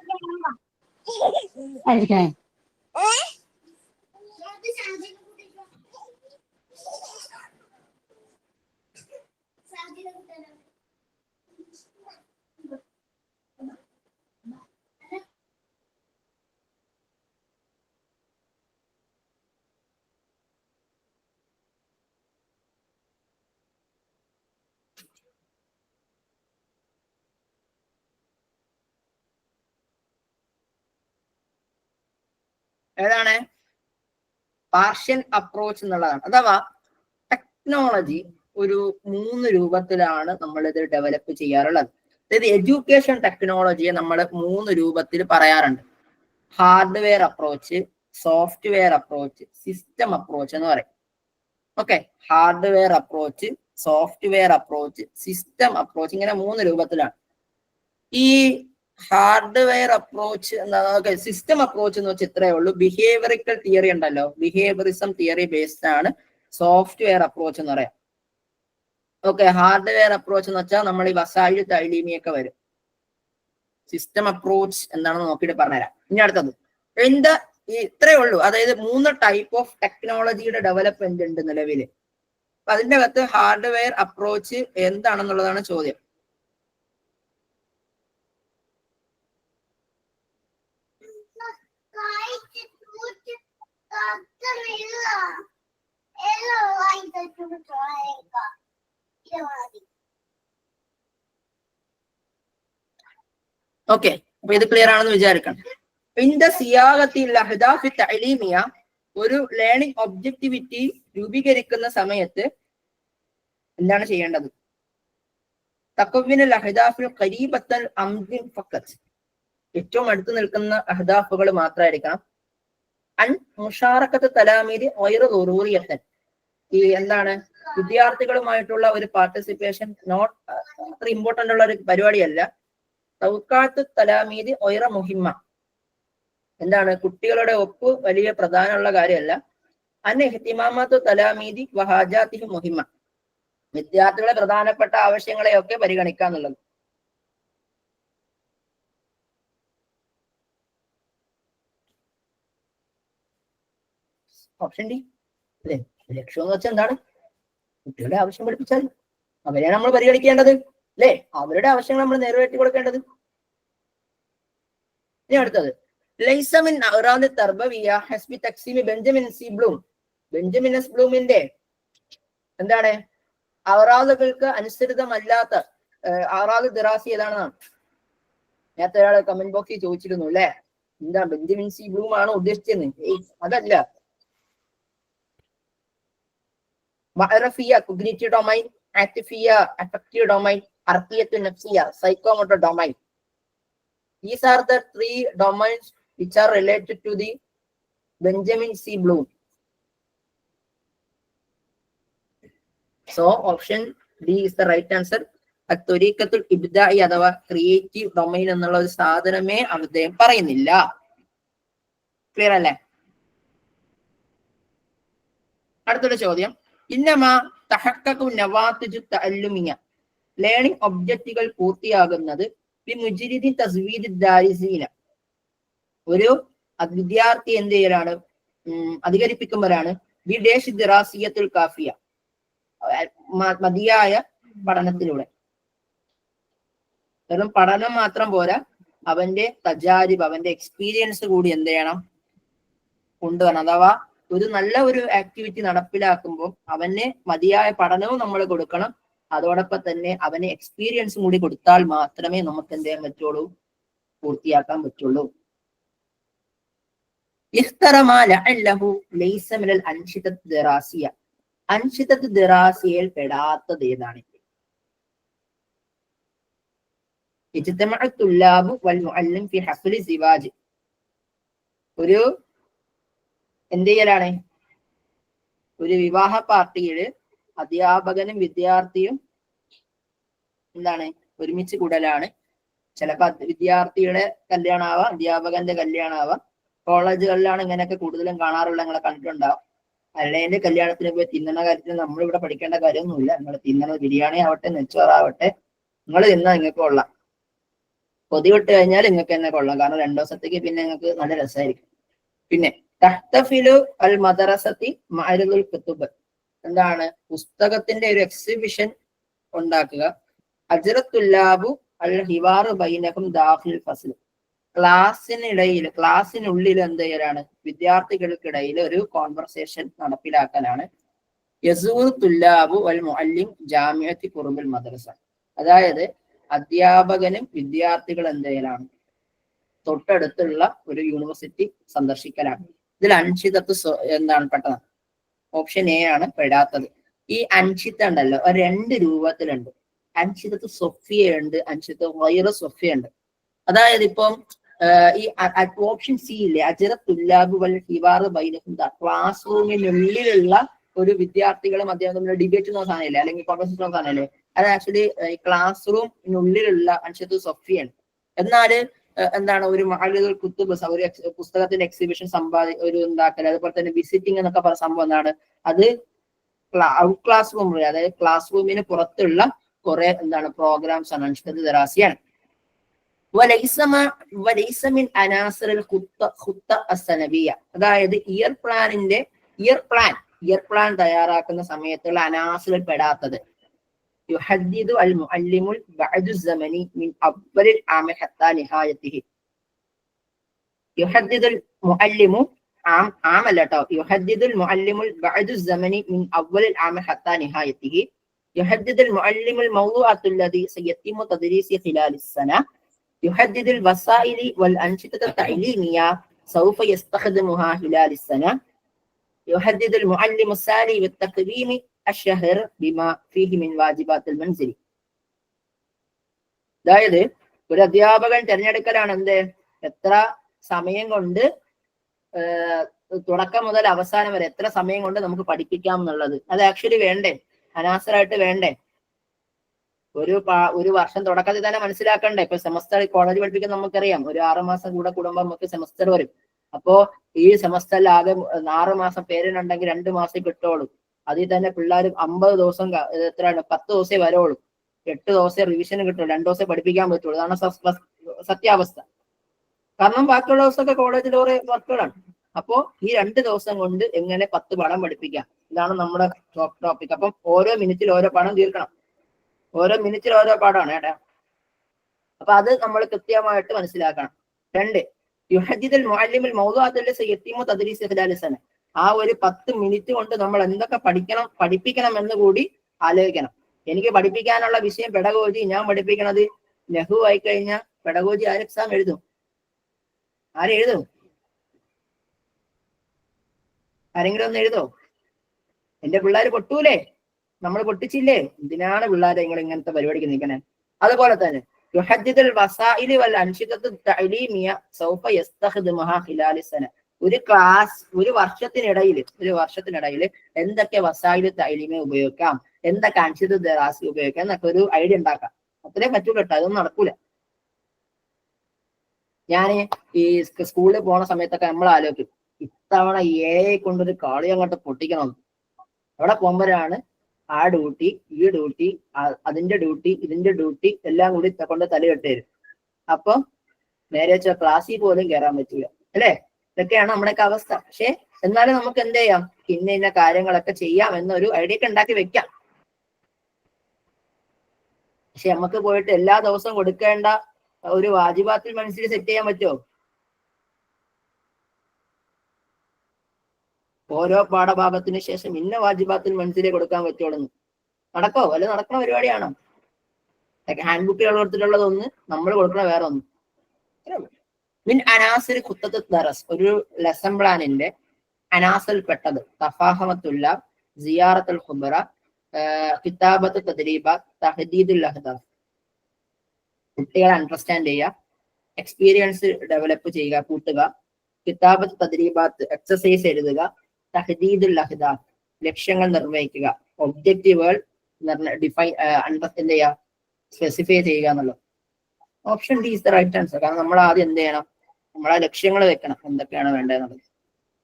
ഏതാണ് പാർഷ്യൽ അപ്രോച്ച് എന്നുള്ളതാണ്. അഥവാ ടെക്നോളജി ഒരു 3 രൂപത്തിലാണ് നമ്മൾ ഇത് ഡെവലപ്പ് ചെയ്യാറുള്ളത്. അതായത് എഡ്യൂക്കേഷൻ ടെക്നോളജിയെ നമ്മൾ 3 രൂപത്തിൽ പറയാറുണ്ട്. Hardware approach, software approach, system approach എന്ന് പറയും. Okay, hardware approach, software approach, system approach, ഇങ്ങനെ 3 രൂപത്തിലാണ്. ഈ ഹാർഡ്വെയർ അപ്രോച്ച് എന്താ, സിസ്റ്റം അപ്രോച്ച് എന്ന് വെച്ചാൽ ഇത്രയേ ഉള്ളൂ. ബിഹേവിയറിക്കൽ തിയറി ഉണ്ടല്ലോ, ബിഹേവിയറിസം തിയറി ബേസ്ഡ് ആണ് സോഫ്റ്റ്വെയർ അപ്രോച്ച് എന്ന് പറയാം. ഓക്കെ, ഹാർഡ്വെയർ അപ്രോച്ച് എന്ന് വെച്ചാൽ നമ്മൾ ഈ വസായി തൈലീമിയൊക്കെ വരും. സിസ്റ്റം അപ്രോച്ച് എന്താണെന്ന് നോക്കിയിട്ട് പറഞ്ഞുതരാം. ഇനി അടുത്തത് ഇത്രയേ ഉള്ളൂ. അതായത് 3 ടൈപ്പ് ഓഫ് ടെക്നോളജിയുടെ ഡെവലപ്മെന്റ് ഉണ്ട് നിലവില്. അപ്പൊ അതിന്റെ അകത്ത് ഹാർഡ്വെയർ അപ്രോച്ച് എന്താണെന്നുള്ളതാണ് ചോദ്യം. ഓക്കെ, അപ്പൊ ഇത് ക്ലിയർ ആണെന്ന് വിചാരിക്കണം. ഇന്റെ സിയാഗത്തിൽ അഹ്ദാഫി തഅലീമിയ, ഒരു ലേണിംഗ് ഒബ്ജക്ടിവിറ്റി രൂപീകരിക്കുന്ന സമയത്ത് എന്താണ് ചെയ്യേണ്ടത്? തഖവ്വുനുൽ അഹ്ദാഫിൽ ഖരീബത്തൽ അംദിൻ ഫഖത്ത്, ഏറ്റവും അടുത്ത് നിൽക്കുന്ന അഹ്ദാഫുകൾ മാത്രമായിരിക്കണം. അൻ മുഷാറക്കത്ത് തലാമീദി ഗൈറു ദുറൂറിയത്തൻ, ഈ എന്താണ് വിദ്യാർത്ഥികളുമായിട്ടുള്ള ഒരു പാർട്ടിസിപ്പേഷൻ നോട്ട് അത്ര ഇമ്പോർട്ടന്റ് ഉള്ള ഒരു പരിപാടിയല്ല. തൗക്കാത്ത് തലാമീദി ഗൈറ മുഹിമ്മ, എന്താണ് കുട്ടികളുടെ ഒപ്പ് വലിയ പ്രധാനമുള്ള കാര്യമല്ല. അൻ ഇഹ്തിമാമത്തു തലാമീദി വഹാജാതിഹി മുഹിമ്മ, വിദ്യാർത്ഥികളെ പ്രധാനപ്പെട്ട ആവശ്യങ്ങളെയൊക്കെ പരിഗണിക്കാന്നുള്ളത്. ഓപ്ഷൻ ഡി അല്ലേ? ലക്ഷ്യം എന്ന് വെച്ചാൽ എന്താണ്? കുട്ടികളുടെ ആവശ്യം പഠിപ്പിച്ചാൽ അവരെയാണ് നമ്മൾ പരിഗണിക്കേണ്ടത് അല്ലേ? അവരുടെ ആവശ്യങ്ങൾ നമ്മൾ നിറവേറ്റി കൊടുക്കേണ്ടത്. ഇനി അടുത്തത് ലൈസമിൻ അഗ്റാദ് തർബവിയ ഹസ്ബി തഖ്സീമി Benjamin C Bloom. Benjamin S ബ്ലൂമിന്റെ എന്താണ് അഗ്റാദുകൾക്ക് അനുസൃതമല്ലാത്ത അഗ്റാദ് ദിറാസി ഏതാണെന്നാണ് നേരത്തെ ഒരാൾ കമന്റ് ബോക്സിൽ ചോദിച്ചിരുന്നു അല്ലെ, എന്താ ബെഞ്ചമിൻ സി ബ്ലൂം ആണോ ഉദ്ദേശിച്ചത്? അതല്ല. മഅറഫിയ കോഗ്നിറ്റീവ് ഡൊമൈൻ, ആക്ടിഫിയ അഫക്റ്റീവ് ഡൊമൈൻ, അർക്കിയത്തു നഫ്സിയ psychomotor domain. These are the 3 domains which are related to the Benjamin C. Bloom. So option D is the right answer. അത്വരീക്കത്തുൽ ഇബ്ദാഇ അഥവാ ക്രിയേറ്റീവ് ഡൊമൈൻ എന്നുള്ള ഒരു സാധനമേ അദ്ദേഹം പറയുന്നില്ല. ക്ലിയർ അല്ലേ? അടുത്തൊരു ചോദ്യം, ഇന്നമാ തഹഖഖു നവാതിജു തഅല്ലുമിയ, ലേണിംഗ് ഒബ്ജക്റ്റുകൾ പൂർത്തിയാകുന്നത് ബിമുജ്രിദി തസ്വീദി ദാരിസീന, ഒരു വിദ്യാർത്ഥി എന്ത് ചെയ്യലാണ്, അധികരിപ്പിക്കുമ്പോഴാണ് ബി ഡേഷ് ദിറാസിയത്തുൽ കാഫിയ, മതിയായ പഠനത്തിലൂടെ. വെറും പഠനം മാത്രം പോരാ, അവന്റെ തജാരിബ്, അവന്റെ എക്സ്പീരിയൻസ് കൂടി എന്ത് ചെയ്യണം, കൊണ്ടുവരണം. അഥവാ ഒരു നല്ല ഒരു ആക്ടിവിറ്റി നടപ്പിലാക്കുമ്പോൾ അവന് മതിയായ പഠനവും നമ്മൾ കൊടുക്കണം, അതോടൊപ്പം തന്നെ അവന് എക്സ്പീരിയൻസും കൂടി കൊടുത്താൽ മാത്രമേ നമുക്ക് എന്ത് ചെയ്യാൻ പറ്റുള്ളൂ, പൂർത്തിയാക്കാൻ പറ്റുള്ളൂ. അൻഷിദത്ത് ദിറാസിയയിൽ പെടാത്തത് ഏതാണ്? ഒരു എന്ത് ചെയ്യലാണ്? ഒരു വിവാഹ പാർട്ടിയില് അധ്യാപകനും വിദ്യാർത്ഥിയും എന്താണ് ഒരുമിച്ച് കൂടലാണ്. ചിലപ്പോ വിദ്യാർത്ഥിയുടെ കല്യാണമാവാം, അധ്യാപകന്റെ കല്യാണമാവാം. കോളേജുകളിലാണ് ഇങ്ങനെയൊക്കെ കൂടുതലും കാണാറുള്ള, നിങ്ങളെ കണ്ടിട്ടുണ്ടാവും. അല്ലേന്റെ കല്യാണത്തിന് പോയി തിന്നുന്ന കാര്യത്തിൽ നമ്മളിവിടെ പഠിക്കേണ്ട കാര്യമൊന്നുമില്ല. നിങ്ങൾ തിന്നണ ബിരിയാണി ആവട്ടെ, നെച്ചോറാവട്ടെ, നിങ്ങൾ തിന്നാൽ നിങ്ങൾക്ക് കൊള്ളാം. കൊതി വിട്ട് കഴിഞ്ഞാൽ നിങ്ങൾക്ക് തന്നെ കൊള്ളാം. കാരണം 2 ദിവസത്തേക്ക് പിന്നെ നിങ്ങൾക്ക് നല്ല രസമായിരിക്കും. പിന്നെ തഹ്തഫിലു അൽ മദ്റസത്തി മഅരിദുൽ കുതുബ്, എന്താണ് പുസ്തകത്തിന്റെ ഒരു എക്സിബിഷൻ ഉണ്ടാക്കുക. അജ്റത്തുല്ലാബു അൽ ഹിവാറു ബൈനഹും ദാഖിൽ ഫസ്ൽ, ക്ലാസ്സിനുള്ളിൽ എന്ത് ചെയ്യലാണ്? വിദ്യാർത്ഥികൾക്കിടയിൽ ഒരു കോൺവെർസേഷൻ നടപ്പിലാക്കലാണ്. യസൂർ തുല്ലാബു വൽ മുഅല്ലിം ജാമിഅത്തി ഖുർബുൽ മദ്രസ, അതായത് അധ്യാപകനും വിദ്യാർത്ഥികൾ എന്ത് ചെയ്യലാണ്? തൊട്ടടുത്തുള്ള ഒരു യൂണിവേഴ്സിറ്റി സന്ദർശിക്കലാണ്. ഇതിൽ അൻഷിദത്ത് എന്താണ് പെട്ടതാണ്? ഓപ്ഷൻ എ ആണ് പെടാത്തത്. ഈ അൻഷിദ ഉണ്ടല്ലോ 2 രൂപത്തിലുണ്ട്. അൻഷിദത്ത് സൊഫിയ ഉണ്ട്, അൻഷിദത്ത് ഗൈറ സൊഫിയ ഉണ്ട്. അതായത് ഇപ്പം ഈ ഓപ്ഷൻ സി ഇല്ലേ, അജ്റത്തുല്ലാബു വൽ ഹിവാറു ബൈനഹും, ക്ലാസ് റൂമിനുള്ളിലുള്ള ഒരു വിദ്യാർത്ഥികളും അദ്ദേഹം തമ്മിൽ ഡിബേറ്റ് എന്ന സാധനമില്ലേ, അല്ലെങ്കിൽ കോൺവെർസേഷൻ എന്ന സാധനമല്ലേ, അത് ആക്ച്വലി ഈ ക്ലാസ് റൂമിനുള്ളിലുള്ള അൻഷിദത്ത് സൊഫിയാണ്. എന്നാല് എന്താണ് ഒരു മഅരിദുൽ കുതുബ്, ഒരു പുസ്തകത്തിന്റെ എക്സിബിഷൻ ഒരു ഉണ്ടാക്കൽ, അതുപോലെ തന്നെ വിസിറ്റിംഗ് എന്നൊക്കെ പറഞ്ഞ സംഭവം എന്താണ്, അത് ഔട്ട് ക്ലാസ് റൂം, അതായത് ക്ലാസ് റൂമിന് പുറത്തുള്ള കുറെ എന്താണ് പ്രോഗ്രാംസ് ആണ്, അൻഷിദത്ത് ദറാസിയാണ്. അതായത് ഇയർ പ്ലാൻ തയ്യാറാക്കുന്ന സമയത്തുള്ള അനാസിറിൽ പെടാത്തത്. യുഹദ്ദിദു അൽ മുഅല്ലിമുൽ ബഅദു സമനി മിൻ അവ്വലിൽ ആമി ഹത്താ നിഹായതിഹി. യുഹദ്ദിദുൽ മുഅല്ലിമു ആമല്ലട്ടോ, യുഹദ്ദിദുൽ മുഅല്ലിമുൽ ബഅദു സമനി മിൻ അവ്വലിൽ ആമി ഹത്താ നിഹായതിഹി. യുഹദ്ദിദുൽ മുഅല്ലിമുൽ മൗദൂഅത്തുൽ ലദീ സയത്തിമു തദ്രീസി ഖിലാലിസ് സന. യുഹദ്ദിദുൽ വസായിലി വൽ അൻഷിദത തഅലീമിയ സൗഫ യസ്തഖ്ദിമുഹാ ഖിലാലിസ് സന. യുഹദ്ദിദുൽ മുഅല്ലിമു സാലി ബിത്തഖ്വീമി അശ്ശഹർ ബിമാ ഫീഹി മിൻ വാജിബാത്തുൽ മൻസിലി. അതായത് ഒരു അധ്യാപകൻ തിരഞ്ഞെടുക്കലാണ് എന്ത്, എത്ര സമയം കൊണ്ട് തുടക്കം മുതൽ അവസാനം വരെ എത്ര സമയം കൊണ്ട് നമുക്ക് പഠിപ്പിക്കാം എന്നുള്ളത്. അത് ആക്ച്വലി വേണ്ടേ, അനാസറായിട്ട് വേണ്ടേ? ഒരു വർഷം തുടക്കത്തിൽ തന്നെ മനസ്സിലാക്കണ്ടേ? ഇപ്പൊ സെമസ്റ്റർ കോളേജ് പഠിപ്പിക്കാൻ നമുക്കറിയാം, ഒരു 6 മാസം കൂടെ കൂടുമ്പോ നമുക്ക് സെമസ്റ്റർ വരും. അപ്പോ ഈ സെമസ്റ്ററിൽ ആകെ 6 മാസം പേരിനുണ്ടെങ്കിൽ 2 മാസം കിട്ടുള്ളൂ. അതിൽ തന്നെ പിള്ളേർ 50 ദിവസം, എത്രയാണ്, 10 ദിവസമേ വരോളൂ. 8 ദിവസം റിവിഷന് കിട്ടുള്ളൂ, 2 ദിവസം പഠിപ്പിക്കാൻ പറ്റുള്ളൂ. അതാണ് സത്യാവസ്ഥ. കാരണം ബാക്കിയുള്ള ദിവസമൊക്കെ കോളേജിൽ ഓരോ വർക്കുകളാണ്. അപ്പോ ഈ 2 ദിവസം കൊണ്ട് എങ്ങനെ 10 പാഠം പഠിപ്പിക്കാം, ഇതാണ് നമ്മുടെ ടോപ്പിക്. അപ്പം ഓരോ മിനിറ്റിൽ ഓരോ പാഠം തീർക്കണം, ഓരോ മിനിറ്റിൽ ഓരോ പാഠമാണ് ഏട്ടാ. അപ്പൊ അത് നമ്മൾ കൃത്യമായിട്ട് മനസ്സിലാക്കണം. 2, യുഹദ്ദിദുൽ മുഅല്ലിമുൽ മൗദൂഅത്തുൽ സയത്തിമു തദ്രീസി ഖിലാലിസ് സന. ആ ഒരു 10 മിനിറ്റ് കൊണ്ട് നമ്മൾ എന്തൊക്കെ പഠിപ്പിക്കണം എന്ന് കൂടി ആലോചിക്കണം. എനിക്ക് പഠിപ്പിക്കാനുള്ള വിഷയം പെഡഗോജി, ഞാൻ പഠിപ്പിക്കണത് ലഘു ആയി കഴിഞ്ഞാൽ പെഡഗോജി ആര് എക്സാം എഴുതും? ആരെഴുതും? ആരെങ്കിലും ഒന്ന് എഴുതോ? എന്റെ പിള്ളേർ പൊട്ടൂലേ? നമ്മൾ പൊട്ടിച്ചില്ലേ? എന്തിനാണ് പിള്ളേരെ നിങ്ങൾ ഇങ്ങനത്തെ പരിപാടിക്ക് നിൽക്കണേ? അതുപോലെ തന്നെ യുഹദ്ദിദുൽ വസായിലി വൽ അൻഷിദത്തു തഅലീമിയ സൗഫ യസ്തഖ്ദിമുഹാ ഖിലാലിസ് സന. ഒരു വർഷത്തിനിടയിൽ എന്തൊക്കെ വസായില് തഅലീമി ഉപയോഗിക്കാം, എന്തൊക്കെ അൻഷിദത്ത് ദറാസി ഉപയോഗിക്കാം എന്നൊക്കെ ഒരു ഐഡിയ ഉണ്ടാക്കാം. അത്രേ പറ്റൂല കേട്ടോ, അതൊന്നും നടക്കൂല. ഞാൻ ഈ സ്കൂളിൽ പോണ സമയത്തൊക്കെ നമ്മൾ ആലോചിക്കും, ഇത്തവണ കൊണ്ടൊരു കളി അങ്ങോട്ട് പൊട്ടിക്കണം. അവിടെ പോകുമ്പോഴാണ് ആ ഡ്യൂട്ടി, ഈ ഡ്യൂട്ടി, അതിന്റെ ഡ്യൂട്ടി, ഇതിന്റെ ഡ്യൂട്ടി എല്ലാം കൂടി കൊണ്ട് തലകെട്ട് തരും. അപ്പൊ നേരെ ക്ലാസ്സിൽ പോലും കയറാൻ പറ്റൂല അല്ലെ? ഇതൊക്കെയാണ് നമ്മുടെയൊക്കെ അവസ്ഥ. പക്ഷെ എന്നാലും നമുക്ക് എന്ത് ചെയ്യാം, ഇന്ന കാര്യങ്ങളൊക്കെ ചെയ്യാം എന്നൊരു ഐഡിയ ഒക്കെ ഉണ്ടാക്കി വെക്കാം. പക്ഷെ നമുക്ക് പോയിട്ട് എല്ലാ ദിവസവും കൊടുക്കേണ്ട ഒരു വാജിബാത്തുൽ മൻസിൽ സെറ്റ് ചെയ്യാൻ പറ്റുമോ? ഓരോ പാഠഭാഗത്തിന് ശേഷം ഇന്ന വാജിബാത്തുൽ മൻസിലെ കൊടുക്കാൻ പറ്റുള്ളൂ. നടക്കോ? വല്ല നടക്കുന്ന പരിപാടിയാണോ? ഹാൻഡ് ബുക്കുകൾ കൊടുത്തിട്ടുള്ളത് ഒന്ന്, നമ്മൾ കൊടുക്കണ വേറെ ഒന്ന്. മിൻ അനാസിർ ഖുത്തത്ത് ദറസ്, ഒരു ലെസൺ പ്ലാനിന്റെ അനാസിൽ പെട്ടത് തഫാഹമത്തുല്ല, സിയാറത്തുൽ ഖുബറ, കിതാബത്ത് തദ്രീബാത്ത്, തഹദീദുൽ അഹ്ദാഫ്. കുട്ടികളെ അണ്ടർസ്റ്റാൻഡ് ചെയ്യുക, എക്സ്പീരിയൻസ് ഡെവലപ്പ് ചെയ്യുക, കൂട്ടുക. കിതാബത്ത് തദ്രീബാത്ത്, എക്സസൈസ് എഴുതുക. തഹദീദുൽ അഹ്ദാഫ്, ലക്ഷ്യങ്ങൾ നിർവഹിക്കുക. ഒബ്ജക്റ്റീവുകൾ ഡിഫൈൻ അണ്ടർസ്റ്റാൻഡ് ചെയ്യുക, സ്പെസിഫൈ ചെയ്യുക എന്നുള്ളത്. Option D is the right answer. കാരണം നമ്മൾ ആദ്യം എന്ത് ചെയ്യണം? നമ്മളെ ലക്ഷ്യങ്ങൾ വെക്കണം, എന്തൊക്കെയാണ് വേണ്ടതെന്നുള്ളത്.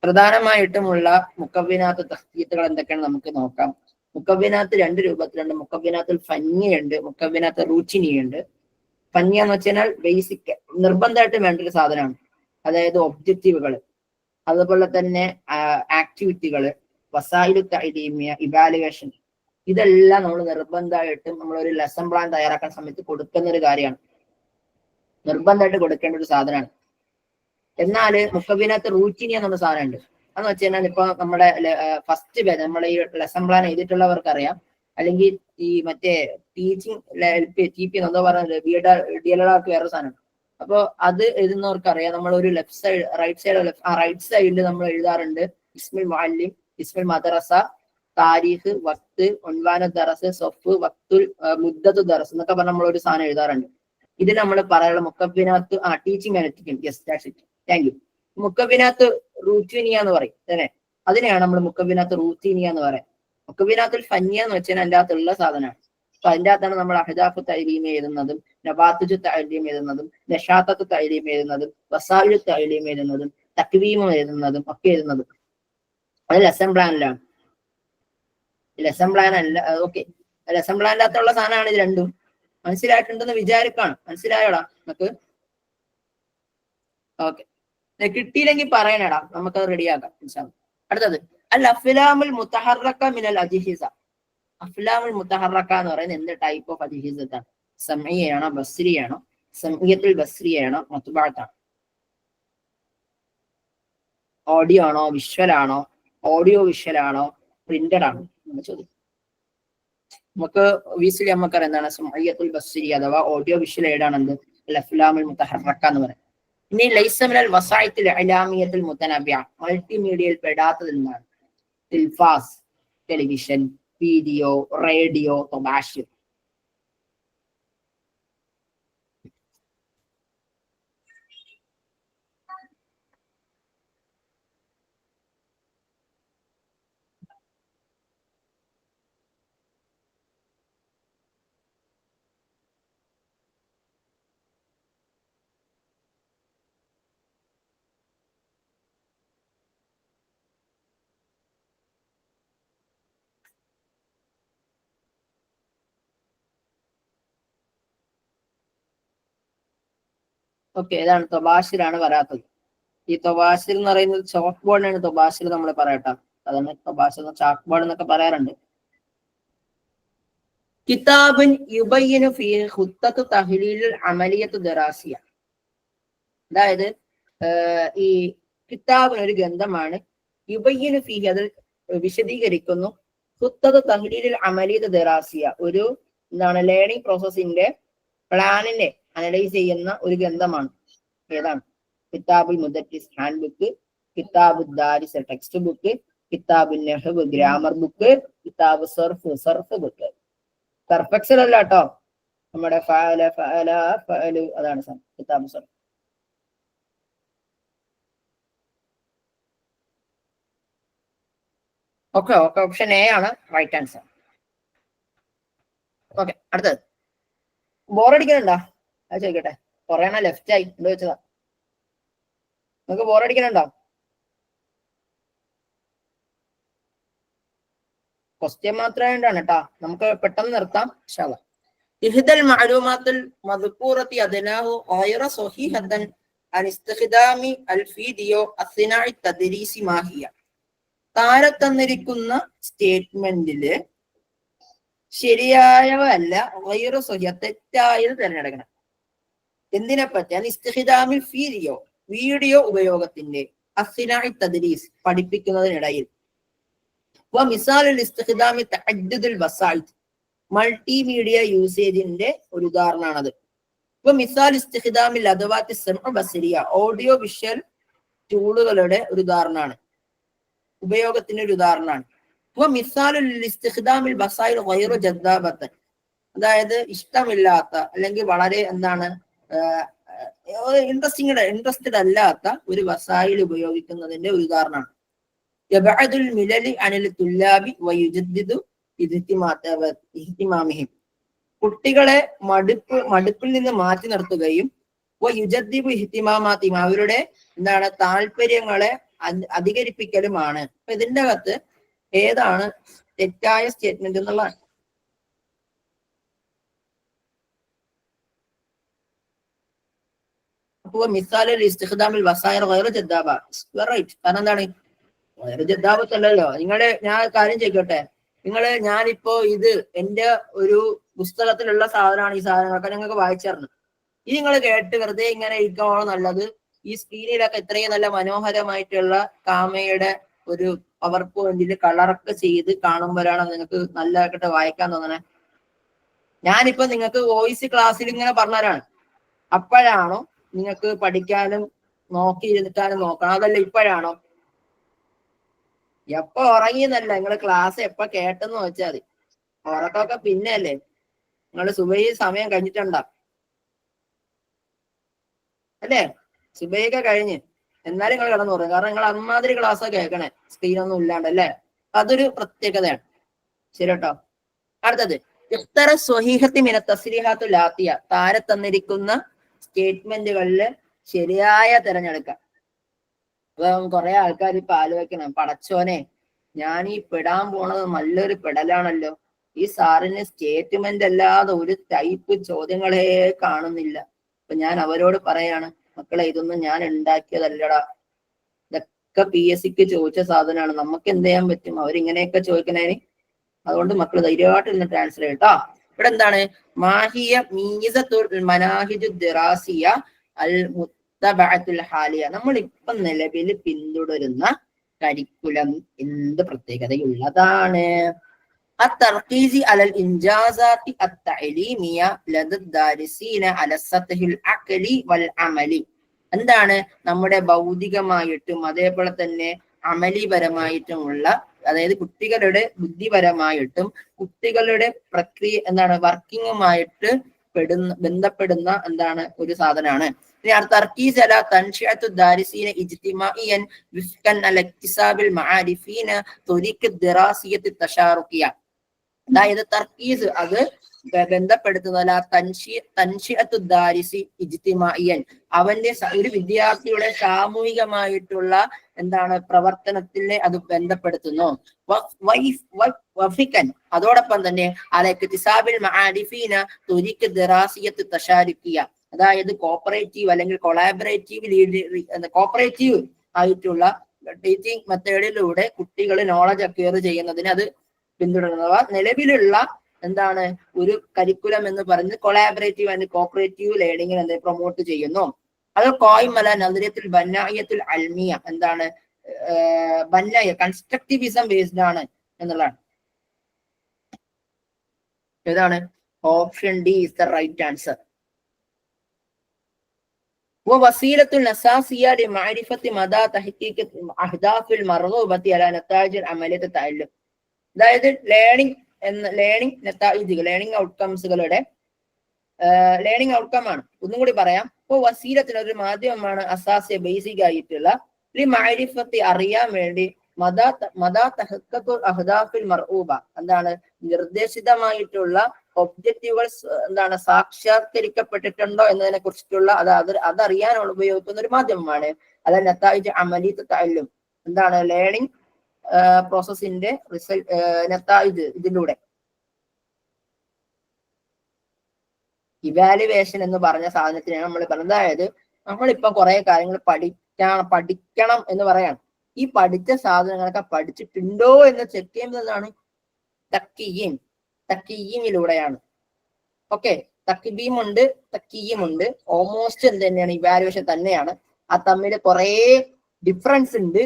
പ്രധാനമായിട്ടുമുള്ള മുക്കവ്വിനാത്ത് തഹ്ദീത്തുകൾ എന്തൊക്കെയാണ് നമുക്ക് നോക്കാം. മുക്കവ്വിനാത്ത് രണ്ട് രൂപത്തിലുണ്ട്. മുക്കവ്വിനാത്തുൽ ഫന്നിയുണ്ട്, മുക്കവ്വിനാത്ത് റൂച്ചിനിയുണ്ട്. ഫന്നി എന്ന് വെച്ചാൽ ബേസിക്, നിർബന്ധമായിട്ടും വേണ്ട ഒരു സാധനമാണ്. അതായത് ഒബ്ജക്റ്റീവുകൾ, അതുപോലെ തന്നെ ആക്ടിവിറ്റികൾ, വസായിലു തഅലീമിയ, ഇവാലുവേഷൻ, ഇതെല്ലാം നമ്മൾ നിർബന്ധമായിട്ടും നമ്മളൊരു ലെസൺ പ്ലാൻ തയ്യാറാക്കാൻ സമയത്ത് കൊടുക്കുന്ന ഒരു കാര്യമാണ്, നിർബന്ധമായിട്ട് കൊടുക്കേണ്ട ഒരു സാധനമാണ്. എന്നാല് മുക്കബിനകത്ത് റൂട്ടീനി എന്നുള്ള സാധനമുണ്ട്. അതെന്ന് വെച്ച് കഴിഞ്ഞാൽ ഇപ്പൊ നമ്മുടെ ഫസ്റ്റ് ബാച്ച്, നമ്മുടെ ഈ ലെസൺ പ്ലാൻ ചെയ്തിട്ടുള്ളവർക്ക് അറിയാം, അല്ലെങ്കിൽ ഈ മറ്റേ ടീച്ചിങ് TP എന്തോ പറഞ്ഞത് DLR വേറെ സാധനം. അപ്പൊ അത് എഴുതുന്നവർക്ക് അറിയാം, നമ്മൾ ഒരു ലെഫ്റ്റ് സൈഡ്, റൈറ്റ് സൈഡിൽ നമ്മൾ എഴുതാറുണ്ട് ഇസ്മുൽ മുഅല്ലിം, ഇസ്മുൽ മദ്രസ, താരീഖ്, വക്ത്, ഉൻവാന ദറസ്, സൊഫ്, വക്തുൽ, മുദ്ദത്തു ദറസ് എന്നൊക്കെ പറഞ്ഞ് നമ്മൾ ഒരു സാധനം എഴുതാറുണ്ട്. ഇത് നമ്മൾ പറയാനുള്ള മുക്കബിനകത്ത് teaching and ethics. Yes, that's it, thank you. മുക്കബിനകത്ത് റൂട്ടീനിയ എന്ന് പറയും തന്നെ, അതിനെയാണ് നമ്മൾ മുക്കബിനകത്ത് റൂട്ടീനിയ എന്ന് പറയാം. മുക്കബിനകത്തുൽ ഫന്നിയ എന്ന് വെച്ചാൽ അതിൻ്റെ അകത്തുള്ള സാധനമാണ്. അപ്പൊ അതിൻ്റെ അകത്താണ് നമ്മൾ അഹ്ദാഫ് തഅലീം എഴുതുന്നതും, നബാത്തുജു തഅലീം എഴുതുന്നതും, നശാത്തത്ത് തഅലീം എഴുതുന്നതും, വസായിലു തഅലീം എഴുതുന്നതും, തക്വീം എഴുതുന്നതും ഒക്കെ എഴുതുന്നതും. അത് ലെസൺ പ്ലാനിലാണ്. ലെസൺ പ്ലാൻ അല്ല, ഓക്കെ, ലെസൺ പ്ലാനിൻ്റെ അകത്തുള്ള സാധനമാണ് ഇത് രണ്ടും. മനസ്സിലായിട്ടുണ്ടെന്ന് വിചാരിക്കാണ്. മനസ്സിലായോടാ നമുക്ക്? ഓക്കെ, കിട്ടിയില്ലെങ്കിൽ പറയണടാ, നമുക്കത് റെഡിയാക്കാം. അടുത്തത് അൽ അഫ്ലാമുൽ മുതഹറക മിനൽ അജ്ഹിസ. അഫ്ലാമുൽ മുതഹറക എന്ന് പറയുന്നത് എന്ത് ടൈപ്പ് ഓഫ് അജ്ഹിസത്താണ്? സമഇയാണോ, ബസ്രിയാണോ, സമഇയത്തുൽ ബസ്രിയാണോ, മത്ബഅത്താണോ? ഓഡിയോ ആണോ, വിഷ്വൽ ആണോ, ഓഡിയോ വിഷ്വൽ ആണോ, പ്രിന്റഡ് ആണോ എന്ന് ചോദിക്കും. നമുക്ക് വീസിലി നമുക്കറിയാം എന്താണ് സമഇയത്തുൽ ബസ്രി അഥവാ ഓഡിയോ വിഷ്വൽ ഏതാണെന്ത് അഫ്ലാമുൽ മുതഹറക എന്ന് പറയും. ഇനി ലൈസ മിനൽ വസായിത്തുൽ ഇഅലാമിയത്തുൽ മുതനബിഅ, മൾട്ടിമീഡിയയിൽ പെടാത്തത് എന്താണ്? ടെലിഫാസ്, ടെലിവിഷൻ, വീഡിയോ, റേഡിയോ, തബാഷിർ. ഓക്കെ, ഏതാണ്? തൊബാഷിറാണ് വരാത്തത്. ഈ തൊബാഷിർ എന്ന് പറയുന്നത് ചോക്ക് ബോർഡിനാണ് തൊബാഷിർ നമ്മൾ പറയട്ടെ. അതാണ് തൊബാഷിർ, ചാക്ക് ബോർഡ് എന്നൊക്കെ പറയാറുണ്ട്. കിതാബുൻ യുബയ്യിനു ഫീ ഖുത്തത്തു തഹ്ലീലുൽ അമലിയത്തു ദറാസിയ. അതായത് ഈ കിതാബിന് ഒരു ഗ്രന്ഥമാണ്. യുബയ്യിനു ഫീ, അതിൽ വിശദീകരിക്കുന്നു. ഖുത്തത്തു തഹ്ലീലുൽ അമലിയത്തു ദറാസിയ, ഒരു എന്താണ് ലേണിംഗ് പ്രോസസ്സിന്റെ പ്ലാനിനെ അനലൈസ് ചെയ്യുന്ന ഒരു ഗ്രന്ഥമാണ്. ഏതാണ്? കിതാബുൽ മുദരിസ് ഹാൻഡ് ബുക്ക്, കിതാബുൽ ദാരിസ് ടെക്സ്റ്റ് ബുക്ക്, കിതാബുൽ നഹ്വ് ഗ്രാമർ ബുക്ക്, കിതാബ് സർഫ് ബുക്ക്. പെർഫെക്ഷൻ അല്ല കേട്ടോ, നമ്മുടെ ഫഅല ഫഅല ഫഅലു, അതാണ് കിതാബ് സർഫ്. ഓക്കെ, ഓപ്ഷൻ എ ആണ് റൈറ്റ് ആൻസർ. ഓക്കെ, അടുത്തത് ബോറടിക്കുന്നുണ്ടോ? അത് ചോദിക്കട്ടെ. കൊറേണ ലെഫ്റ്റ് ആയി എന്ത് വെച്ചതാ? നമുക്ക് ബോറടിക്കുന്നുണ്ടോ? ക്വസ്റ്റ്യൻ മാത്രമായിട്ടാണ് കേട്ടോ, നമുക്ക് പെട്ടെന്ന് നിർത്താം. ഇഹ്ദൽ മഅലൂമാത്തുൽ മദ്കൂറത്തി അദ്നാഹു ഗൈറ സ്വഹീഹത്തൻ അൻ ഇസ്തിഖ്ദാമി അൽ വീഡിയോ അസ്നാഇ തദ്രീസി മാഹിയ. താഴെ തന്നിരിക്കുന്ന സ്റ്റേറ്റ്മെന്റില് ശരിയായവല്ല ഗൈറ സ്വഹീഹ, തെറ്റായത് തിരഞ്ഞെടുക്കണം. എന്തിനെ പറ്റിയാണ്? ഇസ്തിഖ്ദാമിൽ വീഡിയോ ഉപയോഗത്തിന്റെ, അസ്നാഇ തദ്രീസ് പഠിപ്പിക്കുന്നതിനിടയിൽ, വമിസാലുൽ ഇസ്തിഖ്ദാമി തഅദ്ദുദുൽ വസായിദ്, മൾട്ടിമീഡിയ യൂസേജിന്റെ ഒരു ഉദാഹരണമാണത്. ഇപ്പൊ മിസാൽ ഇസ്തിഖ്ദാമിൽ അദവാത്തി സമഅ ബസരിയ, ഓഡിയോ വിഷ്വൽ ടൂളുകളുടെ ഒരു ഉദാഹരണമാണ്, ഉപയോഗത്തിന്റെ ഒരു ഉദാഹരണമാണ്. ഇപ്പൊ മിസാലുൽ ഇസ്തിഖ്ദാമിൽ ബസായിൽ ഗൈറു ജദ്ദാബത്തൻ, അതായത് ഇഷ്ടമില്ലാത്ത അല്ലെങ്കിൽ വളരെ എന്താണ് ഇൻട്രസ്റ്റഡ് അല്ലാത്ത ഒരു വസായിൽ ഉപയോഗിക്കുന്നതിന്റെ ഒരു ഉദാഹരണമാണ്. യബഅദുൽ മിലലി അനിൽ തുല്ലാബി വയുജദ്ദിദു ഇഹ്തിമാമിഹിം, കുട്ടികളെ മടുപ്പിൽ നിന്ന് മാറ്റി നിർത്തുകയും വയുജദ്ദിബു ഇഹ്തിമാമാതിഹിം, അവരുടെ എന്താണ് താല്പര്യങ്ങളെ അധികരിപ്പിക്കലുമാണ്. അപ്പൊ ഇതിന്റെ അകത്ത് ഏതാണ് തെറ്റായ സ്റ്റേറ്റ്മെന്റ് എന്നുള്ളതാണ്. അപ്പൊ മിസാലുൽ ഇസ്തിഖ്ദാമിൽ വസായിർ ഗൈറു ജദ്ദാബ, റൈറ്റ്. കാരണം എന്താണ് ഗൈറു ജദ്ദാബത്തല്ലല്ലോ. ഞാൻ കാര്യം ചോദിക്കട്ടെ, ഞാനിപ്പോ ഇത് എന്റെ ഒരു പുസ്തകത്തിലുള്ള സാധനമാണ്, ഈ സാധനങ്ങളൊക്കെ നിങ്ങൾക്ക് വായിച്ചറിഞ്ഞു. ഇത് നിങ്ങൾ കേട്ട് വെറുതെ ഇങ്ങനെ ഇരിക്കാണോ നല്ലത്? ഈ സ്ക്രീനിലൊക്കെ ഇത്രയും നല്ല മനോഹരമായിട്ടുള്ള കാമയുടെ ഒരു പവർ പോയിന്റിൽ കളറൊക്കെ ചെയ്ത് കാണുമ്പോഴാണ് നിങ്ങൾക്ക് നല്ലതായിട്ട് വായിക്കാൻ തോന്നണേ. ഞാനിപ്പോ നിങ്ങൾക്ക് വോയിസ് ക്ലാസ്സിൽ ഇങ്ങനെ പറഞ്ഞവരാണ്. അപ്പോഴാണോ നിങ്ങൾക്ക് പഠിക്കാനും നോക്കിയിരുന്നിട്ടാനും നോക്കണം? അതല്ല ഇപ്പോഴാണോ? എപ്പോ ഉറങ്ങിയെന്നല്ല, നിങ്ങൾ ക്ലാസ് എപ്പോ കേട്ടെന്ന് വെച്ചാൽ മതി. ഉറക്കമൊക്കെ പിന്നെ അല്ലേ, നിങ്ങൾ സുബൈ സമയം കഴിഞ്ഞിട്ടുണ്ടാ അല്ലേ? സുബൈയൊക്കെ കഴിഞ്ഞ് എന്നാലും നിങ്ങൾ കിടന്നു പറയും. കാരണം നിങ്ങൾ അമ്മാതിരി ക്ലാസ് കേൾക്കണേ, സ്ക്രീനൊന്നും ഇല്ലാണ്ടല്ലേ. അതൊരു പ്രത്യേകതയാണ്. ശരി കേട്ടോ. അടുത്തത് ഇഖ്തറ സ്വഹീഹത്തി മിന തസ്രീഹാത്തു ലാത്തിയ, താരെ തന്നിരിക്കുന്ന സ്റ്റേറ്റ്മെന്റുകളില് ശരിയായ തിരഞ്ഞെടുക്കാം. അപ്പൊ കുറെ ആൾക്കാർ ഇപ്പൊ ആലോചിക്കണം, പടച്ചോനെ ഞാൻ ഈ പെടാൻ പോണത് നല്ലൊരു പെടലാണല്ലോ, ഈ സാറിന് സ്റ്റേറ്റ്മെന്റ് അല്ലാതെ ഒരു ടൈപ്പ് ചോദ്യങ്ങളെ കാണുന്നില്ല. അപ്പൊ ഞാൻ അവരോട് പറയാണ്, മക്കളെ ഇതൊന്നും ഞാൻ ഉണ്ടാക്കിയതല്ലടാ, ഇതൊക്കെ PSCക്ക് ചോദിച്ച സാധനമാണ്. നമുക്ക് എന്ത് ചെയ്യാൻ പറ്റും അവരിങ്ങനെയൊക്കെ ചോദിക്കണേന്? അതുകൊണ്ട് മക്കൾ ധൈര്യമായിട്ട് ഇന്ന് ട്രാൻസ്ലേറ്റ് കേട്ടോ. ഇവിടെ എന്താണ് മാഹിയ മീസത്തുൽ മനാഹിജു ദിറാസിയ അൽ മുത്തബഅത്തുൽ ഹാലിയ, നമ്മൾ ഇപ്പം നിലവിൽ പിന്തുടരുന്ന കരിക്കുലം എന്ത് പ്രത്യേകതയുള്ളതാണ്? അത്തർക്കീസി അലൽ ഇൻജാസാത്തി അത്തഅലീമിയ ലദദ്ദാരിസീന അല സത്ഹിൽ അഖലി വൽ അമലി, എന്താണ് നമ്മുടെ ഭൗതികമായിട്ടും അതേപോലെ തന്നെ അമലിപരമായിട്ടുമുള്ള, അതായത് കുട്ടികളുടെ ബുദ്ധിപരമായിട്ടും കുട്ടികളുടെ പ്രക്രിയ എന്താണ് വർക്കിങ്ങുമായിട്ട് ബന്ധപ്പെടുന്ന എന്താണ് ഒരു സാധനമാണ്. ഇനി തർക്കീസ് അല തൻഷിഅത്തു ദാരിസീന ഇജ്തിമാഇയൻ വിഫ്കൻ അല ഇക്തിസാബിൽ മആരിഫീന തുരീഖ് ദിറാസിയത്തി തശാറുഖിയ, അതായത് തർക്കീസ് അത് ബന്ധപ്പെടുത്തുന്ന തൻഷിഅത്തു ദാരിസി ഇജ്തിമാഇയൻ, അവന്റെ ഒരു വിദ്യാർത്ഥിയുടെ സാമൂഹികമായിട്ടുള്ള എന്താണ് പ്രവർത്തനത്തിലെ അത് ബന്ധപ്പെടുത്തുന്നു. അതോടൊപ്പം തന്നെ അലക്തിസാബിൽ മആരിഫീന തുരീഖ് ദിറാസിയത്ത് തശാരുഖിയ, അതായത് കോപ്പറേറ്റീവ് അല്ലെങ്കിൽ കോപ്പറേറ്റീവ് ആയിട്ടുള്ള ടീച്ചിങ് മെത്തേഡിലൂടെ കുട്ടികൾ നോളജ് അക്വയർ ചെയ്യുന്നതിന് അത് പിന്തുടരുന്നവ. നിലവിലുള്ള എന്താണ് ഒരു കരിക്കുലം എന്ന് പറയുന്നത് കൊളാബറേറ്റീവ് ആൻഡ് കോപ്പറേറ്റീവ് ലേണിംഗിനെ എന്ത് പ്രൊമോട്ട് ചെയ്യുന്നു. അത് കോയിമല നദരിയത്തുൽ ബന്നായത്തുൽ അൽമിയ, എന്താണ് ബന്നായ കൺസ്ട്രക്റ്റിവിസം ബേസ്ഡ് ആണ് എന്നുള്ളതാണ്. ഏതാണ്? Option D is the right answer. വസീലത്തുൽ അസാസിയ ലിമഅരിഫത്തി മദാ തഹ്ഖീഖ് അഹ്ദാഫിൽ മർഗൂബത്തി അലാ നതായിജ് അമലിയത്ത് തഅല്ലും, അതായത് ലേണിംഗ് ഔട്ട്കംസുകളുടെ ലേണിംഗ് ഔട്ട്കം ആണ്. ഒന്നും കൂടി പറയാം. ഇപ്പൊ വസീലത്തിന് ഒരു മാധ്യമമാണ് അസാസിയ ബേസിക് ആയിട്ടുള്ള ലിമഅരിഫത്തി അറിയാൻ വേണ്ടി മദാ തഹഖഖു അഹ്ദാഫിൽ മർഊബ, എന്താണ് നിർദ്ദേശിതമായിട്ടുള്ള ഒബ്ജക്റ്റീവുകൾ എന്താണ് സാക്ഷാത്കരിക്കപ്പെട്ടിട്ടുണ്ടോ എന്നതിനെ കുറിച്ചിട്ടുള്ള അതറിയാൻ ഉപയോഗിക്കുന്ന ഒരു മാധ്യമമാണ്. അല്ല നതായിജ് അമലിയത്ത് തഅല്ലും, എന്താണ് ലേണിംഗ് പ്രോസസിന്റെ റിസൾട്ട് ഇതിലൂടെ ഇവാലുവേഷൻ എന്ന് പറഞ്ഞ സാധനത്തിനാണ് നമ്മൾ പറഞ്ഞത്. അതായത് നമ്മളിപ്പോ കുറെ കാര്യങ്ങൾ പഠിക്കണം എന്ന് പറയാണ്. ഈ പഠിച്ച സാധനങ്ങളൊക്കെ പഠിച്ചിട്ടുണ്ടോ എന്ന് ചെക്ക് ചെയ്യുന്നതാണ് തക്കീയിലൂടെയാണ്. ഓക്കെ, തക്ബീമുണ്ട് തക്കീയുമുണ്ട്, ഓൾമോസ്റ്റ് എന്ത് തന്നെയാണ് ഇവാലുവേഷൻ തന്നെയാണ്. ആ തമ്മിൽ കുറെ ഡിഫറൻസ് ഉണ്ട്.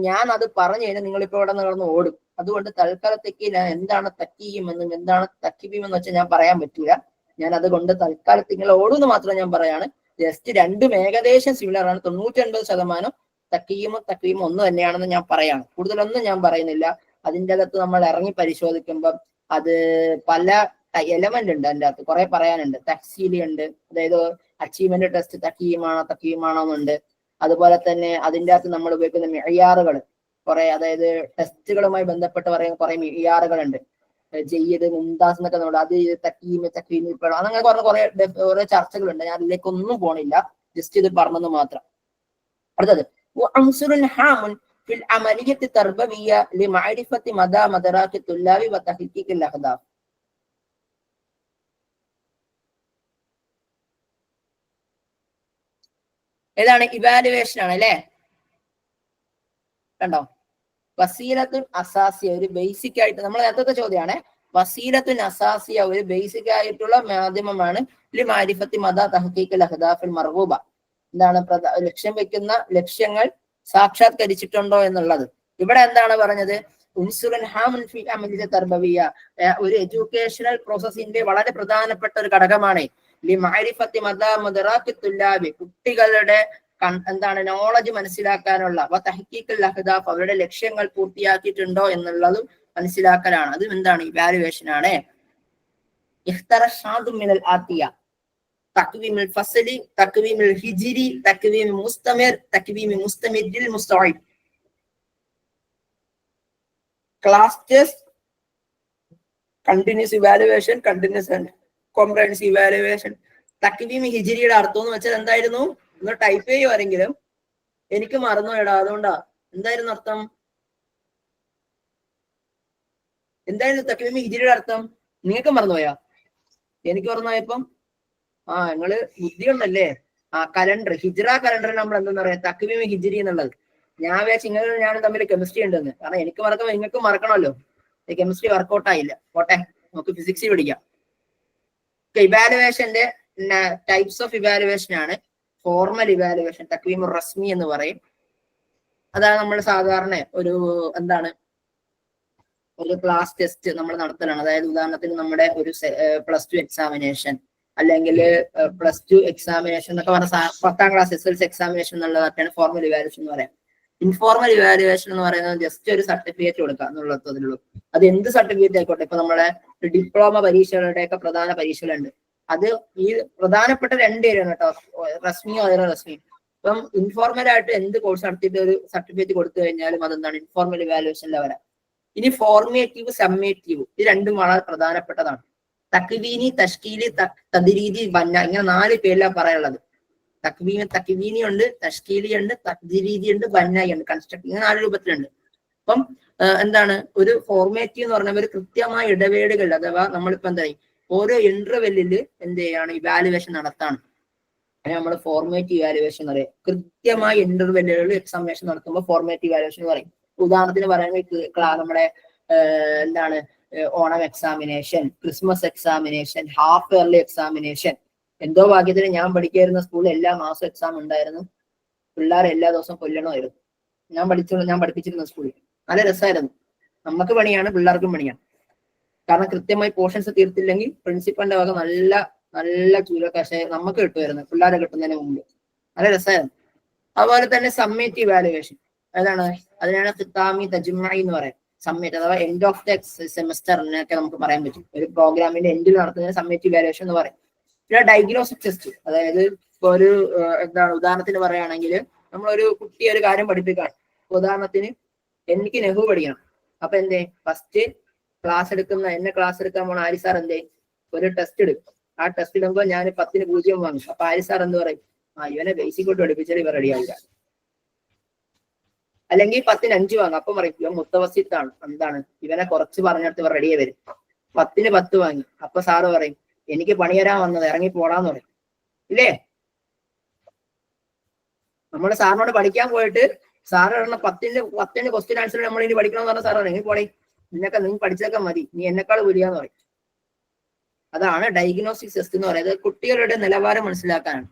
ഞാൻ അത് പറഞ്ഞു കഴിഞ്ഞാൽ നിങ്ങൾ ഇപ്പൊ ഇവിടെ നടന്ന് ഓടും. അതുകൊണ്ട് തൽക്കാലത്തേക്ക് ഞാൻ എന്താണ് തക്കീം എന്നും എന്താണ് തക്കിബീം എന്ന് വെച്ചാൽ ഞാൻ പറയാൻ പറ്റില്ല. ഞാൻ അതുകൊണ്ട് തൽക്കാലത്തേക്ക് നിങ്ങൾ ഓടുമെന്ന് മാത്രം ഞാൻ പറയാണ്. ജസ്റ്റ് രണ്ടും ഏകദേശം സിമിലർ ആണ്. 99% തക്കീമും തക്വീമും ഒന്ന് തന്നെയാണെന്ന് ഞാൻ പറയാണ്. കൂടുതലൊന്നും ഞാൻ പറയുന്നില്ല. അതിൻ്റെ അകത്ത് നമ്മൾ ഇറങ്ങി പരിശോധിക്കുമ്പം അത് പല എലമെന്റ് ഉണ്ട്. അതിൻ്റെ അകത്ത് കുറെ പറയാനുണ്ട്. തഹ്സീലി ഉണ്ട്, അതായത് അച്ചീവ്മെന്റ് ടെസ്റ്റ് തക്കീമാണോ എന്നുണ്ട്. അതുപോലെ തന്നെ അതിൻ്റെ അകത്ത് നമ്മൾ ഉപയോഗിക്കുന്ന മിഅയാറുകൾ കുറെ, അതായത് ടെസ്റ്റുകളുമായി ബന്ധപ്പെട്ട് പറയുന്ന കുറെ മിഅയാറുകളുണ്ട്. ജയ്യിദ്, മുംതാസ് എന്നൊക്കെ നമ്മൾ അത് തക്വീം ഇപ്പോഴും അങ്ങനെ പറഞ്ഞ കുറെ ചർച്ചകളുണ്ട്. ഞാൻ അതിലേക്കൊന്നും പോണില്ല, ജസ്റ്റ് ഇത് പറഞ്ഞെന്ന് മാത്രം. അടുത്തത് في العملية التربوية لمعرفة مدى مدراك الطلاب وتحقيق الأهداف. ഏതാണ്? ഇവാലുവേഷൻ ആണ് അല്ലേ? കണ്ടോ? വസീലത്തുൻ അസാസിയ ഒരു ബേസിക് ആയിട്ട് നമ്മൾ നേരത്തെ ചോദ്യമാണ്. വസീലത്തുൻ അസാസിയ ഒരു ബേസിക് ആയിട്ടുള്ള മാധ്യമമാണ് ലിമാരിഫത്തി മദാ തഹ്ഖീഖിൽ അഹ്ദാഫിൽ മർഗൂബ. എന്താണ്? ലക്ഷ്യം വെക്കുന്ന ലക്ഷ്യങ്ങൾ സാക്ഷാത്കരിച്ചിട്ടുണ്ടോ എന്നുള്ളത്. ഇവിടെ എന്താണ് പറഞ്ഞത്? ഒരു എഡ്യൂക്കേഷണൽ പ്രോസസ്സിന്റെ വളരെ പ്രധാനപ്പെട്ട ഒരു ഘടകമാണ് കുട്ടികളുടെ എന്താണ് നോളജ് മനസ്സിലാക്കാനുള്ള അഹ്ദാഫ്, അവരുടെ ലക്ഷ്യങ്ങൾ പൂർത്തിയാക്കിയിട്ടുണ്ടോ എന്നുള്ളതും മനസ്സിലാക്കലാണ്. അത് എന്താണ്? ഇവാലുവേഷൻ ആണ്. تقويم الفصل، تقويم الهجري، تقويم مستمر، تقويم مستمد المستوعب. class test, continuous evaluation, continuous and comprehensive evaluation. തക്വീം ഹിജ്രിയുടെ അർത്ഥം എന്ന് വെച്ചാൽ എന്തായിരുന്നു? ഒന്ന് ടൈപ്പ് ചെയ്യുമാരെങ്കിലും, എനിക്ക് മറന്നു ഇടാ, അതുകൊണ്ടാ. എന്തായിരുന്നു അർത്ഥം? എന്തായിരുന്നു തക്വീം ഹിജ്രിയുടെ അർത്ഥം? നിങ്ങൾക്ക് മറന്നുപോയാ? എനിക്ക് മറന്നുപോയപ്പം നിങ്ങള് ബുദ്ധിയുണ്ടല്ലേ? കലണ്ടർ, ഹിജ്റ കലണ്ടറിന് നമ്മൾ എന്താ പറയാ? തക്വീം ഹിജ്രി എന്നുള്ളത്. ഞാൻ വിചാരിച്ചു നിങ്ങൾ ഞാനും തമ്മിൽ കെമിസ്ട്രി ഉണ്ടെന്ന്. കാരണം എനിക്ക് മറക്കുമ്പോൾ നിങ്ങൾക്ക് മറക്കണമല്ലോ. കെമിസ്ട്രി വർക്കൗട്ട് ആയില്ല, പോട്ടെ, നമുക്ക് ഫിസിക്സ് പഠിക്കാം. ഇവാലുവേഷന്റെ ടൈപ്സ് ഓഫ് ഇവാലുവേഷൻ ആണ് ഫോർമൽ ഇവാലുവേഷൻ, തക്വീം റസ്മി എന്ന് പറയും. അതാണ് നമ്മൾ സാധാരണ ഒരു എന്താണ് ഒരു ക്ലാസ് ടെസ്റ്റ് നമ്മൾ നടത്തലാണ്. അതായത് ഉദാഹരണത്തിന് നമ്മുടെ ഒരു +2 എക്സാമിനേഷൻ അല്ലെങ്കിൽ +2 എക്സാമിനേഷൻ എന്നൊക്കെ പറഞ്ഞ 10ാം ക്ലാസ് SSLC എക്സാമിനേഷൻ എന്നുള്ളതൊക്കെയാണ് ഫോർമൽ ഇവാലുവേഷൻ എന്ന് പറയാം. ഇൻഫോർമൽ ഇവാലുവേഷൻ എന്ന് പറയുന്നത് ജസ്റ്റ് ഒരു സർട്ടിഫിക്കറ്റ് കൊടുക്കുക എന്നുള്ളതേ. അത് എന്ത് സർട്ടിഫിക്കറ്റ് ആയിക്കോട്ടെ. ഇപ്പൊ നമ്മളെ ഡിപ്ലോമ പരീക്ഷകളുടെയൊക്കെ പ്രധാന പരീക്ഷകളുണ്ട്. അത് ഈ പ്രധാനപ്പെട്ട 2 ഏരിയ കേട്ടോ, റസ്മിയോ അതോ റസ്മിയോ. ഇപ്പം ഇൻഫോർമൽ ആയിട്ട് എന്ത് കോഴ്സ് നടത്തിയിട്ട് ഒരു സർട്ടിഫിക്കറ്റ് കൊടുത്തു കഴിഞ്ഞാലും അതെന്താണ്? ഇൻഫോർമൽ ഇവാലുവേഷനിൽ വരാം. ഇനി ഫോർമേറ്റീവ്, സമ്മേറ്റീവ്, ഇത് രണ്ടും വളരെ പ്രധാനപ്പെട്ടതാണ്. തക്വീനി, തഷ്കീലി, തദ്രീദി, ബന്ന, ഇങ്ങനെ 4 പേരിലാണ് പറയാനുള്ളത്. തക്വീനി ഉണ്ട്, തഷ്കീലി ഉണ്ട്, തദ്രീദി ഉണ്ട്, ബന്നായി ഉണ്ട്, കൺസ്ട്രക്ട്, ഇങ്ങനെ 4 രൂപത്തിലുണ്ട്. അപ്പം എന്താണ് ഒരു ഫോർമേറ്റീവ് എന്ന് പറഞ്ഞാൽ ഒരു കൃത്യമായ ഇടവേളകൾ, അഥവാ നമ്മളിപ്പോ എന്താ ഓരോ ഇന്റർവെല്ലില് എന്ത് ചെയ്യാണ്? ഇവാലുവേഷൻ നടത്താണ്. അതിന് നമ്മൾ ഫോർമേറ്റീവ് ഇവാലുവേഷൻ എന്ന് പറയും. കൃത്യമായ ഇന്റർവെല്ലുകളിൽ എക്സാമിനേഷൻ നടത്തുമ്പോൾ ഫോർമേറ്റീവ് ഇവാലുവേഷൻ എന്ന് പറയും. ഉദാഹരണത്തിന് പറയുന്നത് നമ്മുടെ എന്താണ് Onam examination, Christmas examination, half yearly examination. എന്തോ ഭാഗ്യത്തിന് ഞാൻ പഠിക്കായിരുന്ന സ്കൂളിൽ എല്ലാ മാസവും എക്സാം ഉണ്ടായിരുന്നു. പിള്ളേരെ എല്ലാ ദിവസവും കൊല്ലണമായിരുന്നു. ഞാൻ പഠിപ്പിച്ചിരുന്ന സ്കൂളിൽ നല്ല രസമായിരുന്നു. നമുക്ക് പണിയാണ്, പിള്ളേർക്കും പണിയാണ്. കാരണം കൃത്യമായി പോർഷൻസ് തീർത്തില്ലെങ്കിൽ പ്രിൻസിപ്പലിന്റെ വക നല്ല നല്ല ചൂരക്കാശ് നമുക്ക് കിട്ടുമായിരുന്നു, പിള്ളേരെ കിട്ടുന്നതിന് മുമ്പ്. നല്ല രസമായിരുന്നു. അതുപോലെ തന്നെ സമ്മേറ്റീവ് ഇവാലുവേഷൻ ഏതാണ്? അതിനാണ് ഖിത്താമി, തജ്മഈ എന്ന് പറയാം. സമ്മേറ്റ് അഥവാ എൻഡ് ഓഫ് ദ സെമസ്റ്ററിനൊക്കെ നമുക്ക് പറയാൻ പറ്റും. ഒരു പ്രോഗ്രാമിന്റെ എൻഡിൽ നടത്തുന്ന സമ്മേറ്റീവ് ഇവാലുവേഷൻ എന്ന് പറയും. പിന്നെ ഡയഗ്നോസ്റ്റിക് ടെസ്റ്റ്, അതായത് ഇപ്പൊ ഒരു എന്താണ് ഉദാഹരണത്തിന് പറയുകയാണെങ്കിൽ നമ്മളൊരു കുട്ടിയെ ഒരു കാര്യം പഠിപ്പിക്കുകയാണ്. ഉദാഹരണത്തിന് എനിക്ക് നെഹു പഠിക്കണം. അപ്പൊ എന്തേ ഫസ്റ്റ് ക്ലാസ് എടുക്കാൻ പോണ ആരി സാർ എന്തേ ഒരു ടെസ്റ്റ് എടുക്കും. ആ ടെസ്റ്റ് ഇടുമ്പോൾ ഞാൻ 10ന് 0 വാങ്ങും. അപ്പൊ ആരി സാർ എന്ത് പറയും? ഇവനെ ബേസിക് തൊട്ട് പഠിപ്പിച്ചാൽ ഇവ റെഡി ആവില്ല. അല്ലെങ്കിൽ 10ന് 5 വാങ്ങും. അപ്പം പറയും ഇവൻ മുത്തവസിത്താണ്, എന്താണ് ഇവനെ കുറച്ച് പറഞ്ഞിട്ട് ഇവർ റെഡിയായി വരും. 10ന് 10 വാങ്ങി. അപ്പൊ സാറ് പറയും എനിക്ക് പണി തരാൻ വന്നത്, ഇറങ്ങി പോടാന്ന് പറയും. ഇല്ലേ? നമ്മുടെ സാറിനോട് പഠിക്കാൻ പോയിട്ട് സാറ് പറഞ്ഞ 10ന് ക്വസ്റ്റ്യൻ ആൻസർ നമ്മൾ ഇനി പഠിക്കണമെന്ന് പറഞ്ഞ സാറാണ് എങ്കിൽ പോടേ, നിങ്ങൾ പഠിച്ചൊക്കെ മതി, നീ എന്നെക്കാൾ വലിയാന്ന് പറയും. അതാണ് ഡയഗ്നോസ്റ്റിക് ടെസ്റ്റ് എന്ന് പറയുന്നത്. കുട്ടികളുടെ നിലവാരം മനസ്സിലാക്കാനാണ്.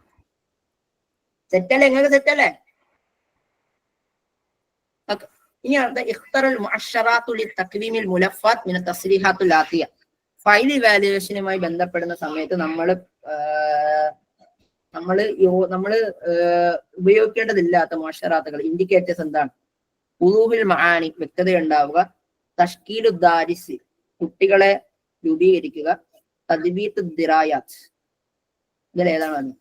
സെറ്റല്ലേ? നിങ്ങൾക്ക് സെറ്റല്ലേ? ഇനി അടുത്ത ഇഖ്തറൽ മുഅശ്ശറാത്തു ലിതഖ്വീമിൽ മുലഫാത്ത് മിന തസ്രീഹാത്തുൽ ആതിയ. ഫൈൽ ഇവാലുവേഷനുമായി ബന്ധപ്പെടുന്ന സമയത്ത് നമ്മൾ ഉപയോഗിക്കേണ്ടതില്ലാത്ത മുഅശ്ശറാത്തുകൾ, ഇൻഡിക്കേറ്റേഴ്സ് എന്താണ്? ഉളൂഹുൽ മആനി, വ്യക്തതയുണ്ടാവുക. തഷ്കീലു ദാരിസ്, കുട്ടികളെ രൂപീകരിക്കുക. തദ്ബീത്തു ദിറായാത്ത്, ഇതിലേതാണ്?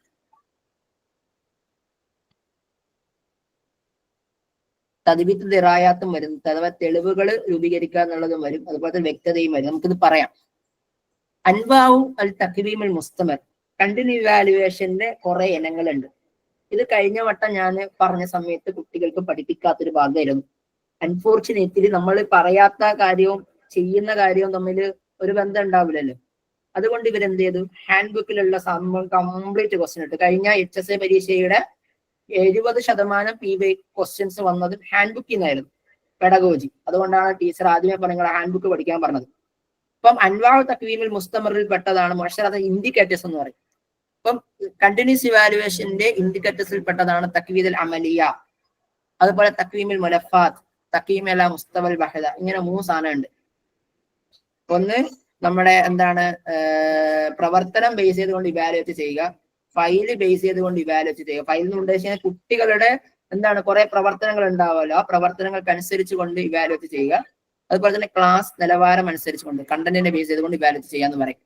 തദ്ബീത്തു ദിറായാത്തും വരും, അഥവാ തെളിവുകൾ രൂപീകരിക്കുക എന്നുള്ളതും വരും. അതുപോലെ തന്നെ വ്യക്തതയും വരും. നമുക്കിത് പറയാം. അൻവാഉ അൽ തഖ്വീമുൽ മുസ്തമർ, കണ്ടിന്യൂ ഇവാലുവേഷന്റെ കുറെ ഇനങ്ങളുണ്ട്. ഇത് കഴിഞ്ഞ വട്ടം ഞാൻ പറഞ്ഞ സമയത്ത് കുട്ടികൾക്ക് പഠിപ്പിക്കാത്തൊരു ഭാഗമായിരുന്നു. അൺഫോർച്ചുനേറ്റ്ലി നമ്മൾ പറയാത്ത കാര്യവും ചെയ്യുന്ന കാര്യവും തമ്മിൽ ഒരു ബന്ധം ഉണ്ടാവില്ലല്ലോ. അതുകൊണ്ട് ഇവരെന്ത് ചെയ്തു, ഹാൻഡ് ബുക്കിലുള്ള സംഭവം കംപ്ലീറ്റ് ക്വസ്റ്റ്യൻ ഇട്ടു. കഴിഞ്ഞ HSA പരീക്ഷയുടെ 70% PV ക്വസ്റ്റ്യൻസ് വന്നത് ഹാൻഡ് ബുക്കിൽ നിന്നായിരുന്നു, പെഡഗോജി. അതുകൊണ്ടാണ് ടീച്ചർ ആദ്യമേ പറഞ്ഞ ഹാൻഡ് ബുക്ക് പഠിക്കാൻ പറഞ്ഞത്. അപ്പം അൻവാഉ തഖ്വീമുൽ മുസ്തമറിൽ പെട്ടതാണ് മുഅശ്ശറാത്ത് ഇൻഡിക്കേറ്റേഴ്സ് എന്ന് പറയും. അപ്പം കണ്ടിന്യൂസ് ഇവാലുവേഷന്റെ ഇൻഡിക്കേറ്റേഴ്സിൽ പെട്ടതാണ് തഖ്വീദുൽ അമലിയ, അതുപോലെ തഖ്വീമുൽ മുലഫാത്ത്, തഖ്വീം അലാ മുസ്തവൽ ബഹദ. ഇങ്ങനെ 3 സാധനം ഉണ്ട്. ഒന്ന് നമ്മുടെ എന്താണ്, പ്രവർത്തനം ബേസ് ചെയ്തുകൊണ്ട് ഇവാലുവേറ്റ് ചെയ്യുക. ഫയല് ബേസ് ചെയ്തുകൊണ്ട് ഇവാലുവേറ്റ് ചെയ്യുക. ഫയൽ എന്ന് ഉദ്ദേശിക്കുന്നത് കുട്ടികളുടെ എന്താണ് കുറെ പ്രവർത്തനങ്ങൾ ഉണ്ടാവുമല്ലോ, ആ പ്രവർത്തനങ്ങൾക്ക് അനുസരിച്ച് കൊണ്ട് ഇവാലുവേറ്റ് ചെയ്യുക. അതുപോലെ തന്നെ ക്ലാസ് നിലവാരം അനുസരിച്ചുകൊണ്ട് കണ്ടന്റിനെ ബേസ് ചെയ്തുകൊണ്ട് ഇവാലുവേറ്റ് ചെയ്യാന്ന് പറയും.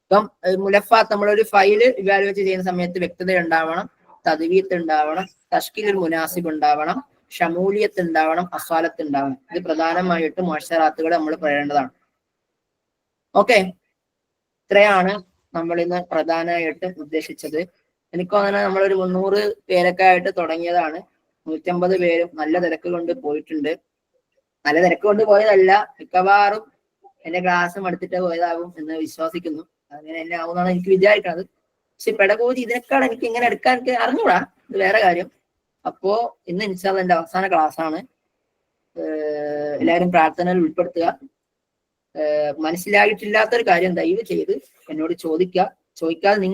ഇപ്പം മുലഫാത്ത്, നമ്മളൊരു ഫയല് ഇവാലുവേറ്റ് ചെയ്യുന്ന സമയത്ത് വ്യക്തത ഉണ്ടാവണം, തദ്വീത്ത് ഉണ്ടാവണം, തഷ്കീലുൽ മുനാസിബ് ഉണ്ടാവണം, ഷമൂലിയത്ത് ഉണ്ടാവണം, അസ്വാലത്ത് ഉണ്ടാവണം. ഇത് പ്രധാനമായിട്ട് മുഅശ്ശറാത്തുകൾ നമ്മൾ പറയേണ്ടതാണ്. ഓക്കെ, ഇത്രയാണ് നമ്മൾ ഇന്ന് പ്രധാനമായിട്ട് ഉദ്ദേശിച്ചത്. എനിക്ക് തോന്നുന്നത് നമ്മളൊരു 300 പേരൊക്കെ ആയിട്ട് തുടങ്ങിയതാണ്. 150 പേരും നല്ല തിരക്ക് കൊണ്ട് പോയിട്ടുണ്ട്. നല്ല തിരക്ക് കൊണ്ട് പോയതല്ല, മിക്കവാറും എന്റെ ക്ലാസ് എടുത്തിട്ട് പോയതാകും എന്ന് വിശ്വസിക്കുന്നു. അങ്ങനെ എന്നെ ആവുന്നതാണ് എനിക്ക് വിചാരിക്കുന്നത്. പക്ഷെ പെഡഗോജി ഇതിനേക്കാൾ എനിക്ക് ഇങ്ങനെ എടുക്കാൻ എനിക്ക് അറിഞ്ഞൂടാ, ഇത് വേറെ കാര്യം. അപ്പോ ഇന്ന് ഇൻഷാ അല്ലാഹ് എന്റെ അവസാന ക്ലാസ് ആണ്. എല്ലാവരും പ്രാർത്ഥനയിൽ ഉൾപ്പെടുത്തുക. മനസ്സിലായിട്ടില്ലാത്തൊരു കാര്യം ദയവ് ചെയ്ത് എന്നോട് ചോദിക്കാതെ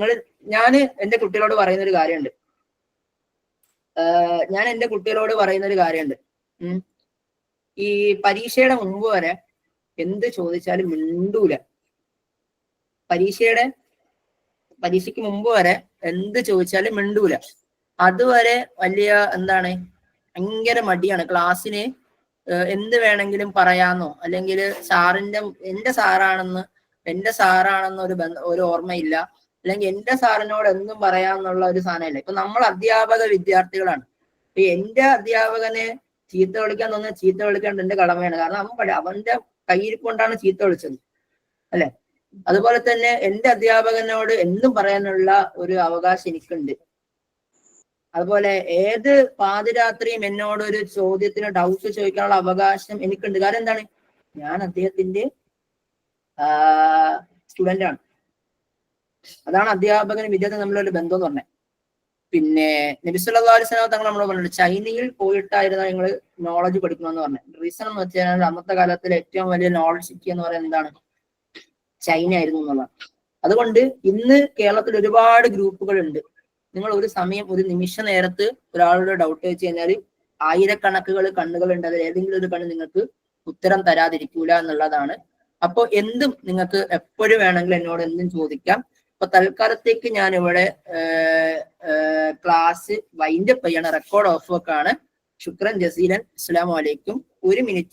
ഞാൻ എന്റെ കുട്ടികളോട് പറയുന്ന ഒരു കാര്യമുണ്ട്. ഈ പരീക്ഷയുടെ മുമ്പ് വരെ എന്ത് ചോദിച്ചാലും മിണ്ടൂല. പരീക്ഷയ്ക്ക് മുമ്പ് വരെ എന്ത് ചോദിച്ചാലും മിണ്ടൂല. അതുവരെ വലിയ എന്താണ്, ഭയങ്കര മടിയാണ്. ക്ലാസ്സിന് എന്ത് വേണമെങ്കിലും പറയാന്നോ, അല്ലെങ്കിൽ എന്റെ സാറാണെന്ന് ഒരു ഓർമ്മയില്ല, അല്ലെങ്കിൽ എന്റെ സാറിനോട് എന്തും പറയാന്നുള്ള ഒരു സാധനമില്ല. ഇപ്പൊ നമ്മൾ അധ്യാപക വിദ്യാർത്ഥികളാണ്. ഇപ്പൊ എന്റെ അധ്യാപകനെ ചീത്ത വിളിക്കാൻ തോന്നുന്നത് ചീത്ത വിളിക്കേണ്ട എന്റെ കടമയാണ്. കാരണം അവന്റെ കയ്യിരിക്കൊണ്ടാണ് ചീത്ത വിളിച്ചത്, അല്ലെ? അതുപോലെ തന്നെ എന്റെ അധ്യാപകനോട് എന്തും പറയാനുള്ള ഒരു അവകാശം എനിക്കുണ്ട്. അതുപോലെ ഏത് പാതിരാത്രിയും എന്നോട് ഒരു ചോദ്യത്തിന് ഡൗട്ട് ചോദിക്കാനുള്ള അവകാശം എനിക്കുണ്ട്. കാരണം എന്താണ്, ഞാൻ അദ്ദേഹത്തിന്റെ സ്റ്റുഡന്റ് ആണ്. അതാണ് അധ്യാപകനും വിദ്യാർത്ഥി തമ്മിലുള്ള ബന്ധം എന്ന് പറഞ്ഞത്. പിന്നെ നബി സല്ലല്ലാഹു അലൈഹി വസല്ലം തങ്ങൾ നമ്മൾ പറഞ്ഞിട്ടുണ്ട്, ചൈനയിൽ പോയിട്ടായിരുന്നു നിങ്ങൾ നോളജ് പഠിക്കണമെന്ന് പറഞ്ഞത്. റീസൺ എന്ന് വെച്ചാൽ അന്നത്തെ കാലത്തിൽ ഏറ്റവും വലിയ നോളജ് സിറ്റി എന്ന് പറയുന്നത് എന്താണ്, ചൈന ആയിരുന്നു എന്നുള്ളതാണ്. അതുകൊണ്ട് ഇന്ന് കേരളത്തിൽ ഒരുപാട് ഗ്രൂപ്പുകൾ ഉണ്ട്. നിങ്ങൾ ഒരു സമയം ഒരു നിമിഷ നേരത്ത് ഒരാളുടെ ഡൗട്ട് വെച്ച് കഴിഞ്ഞാൽ ആയിരക്കണക്കുകൾ കണ്ണുകളുണ്ട്, അതിൽ ഏതെങ്കിലും ഒരു കണ്ണ് നിങ്ങൾക്ക് ഉത്തരം തരാതിരിക്കൂല എന്നുള്ളതാണ്. അപ്പോൾ എന്തും നിങ്ങൾക്ക് എപ്പോഴും വേണമെങ്കിലും എന്നോട് എന്തും ചോദിക്കാം. അപ്പൊ തൽക്കാലത്തേക്ക് ഞാൻ ഇവിടെ ക്ലാസ് വൈൻഡപ്പ് ചെയ്യണം, റെക്കോർഡ് ഓഫ് വെക്കാണ്. ശുക്രൻ ജസീലൻ. അസ്സലാമു അലൈക്കും. 1 മിനിറ്റ്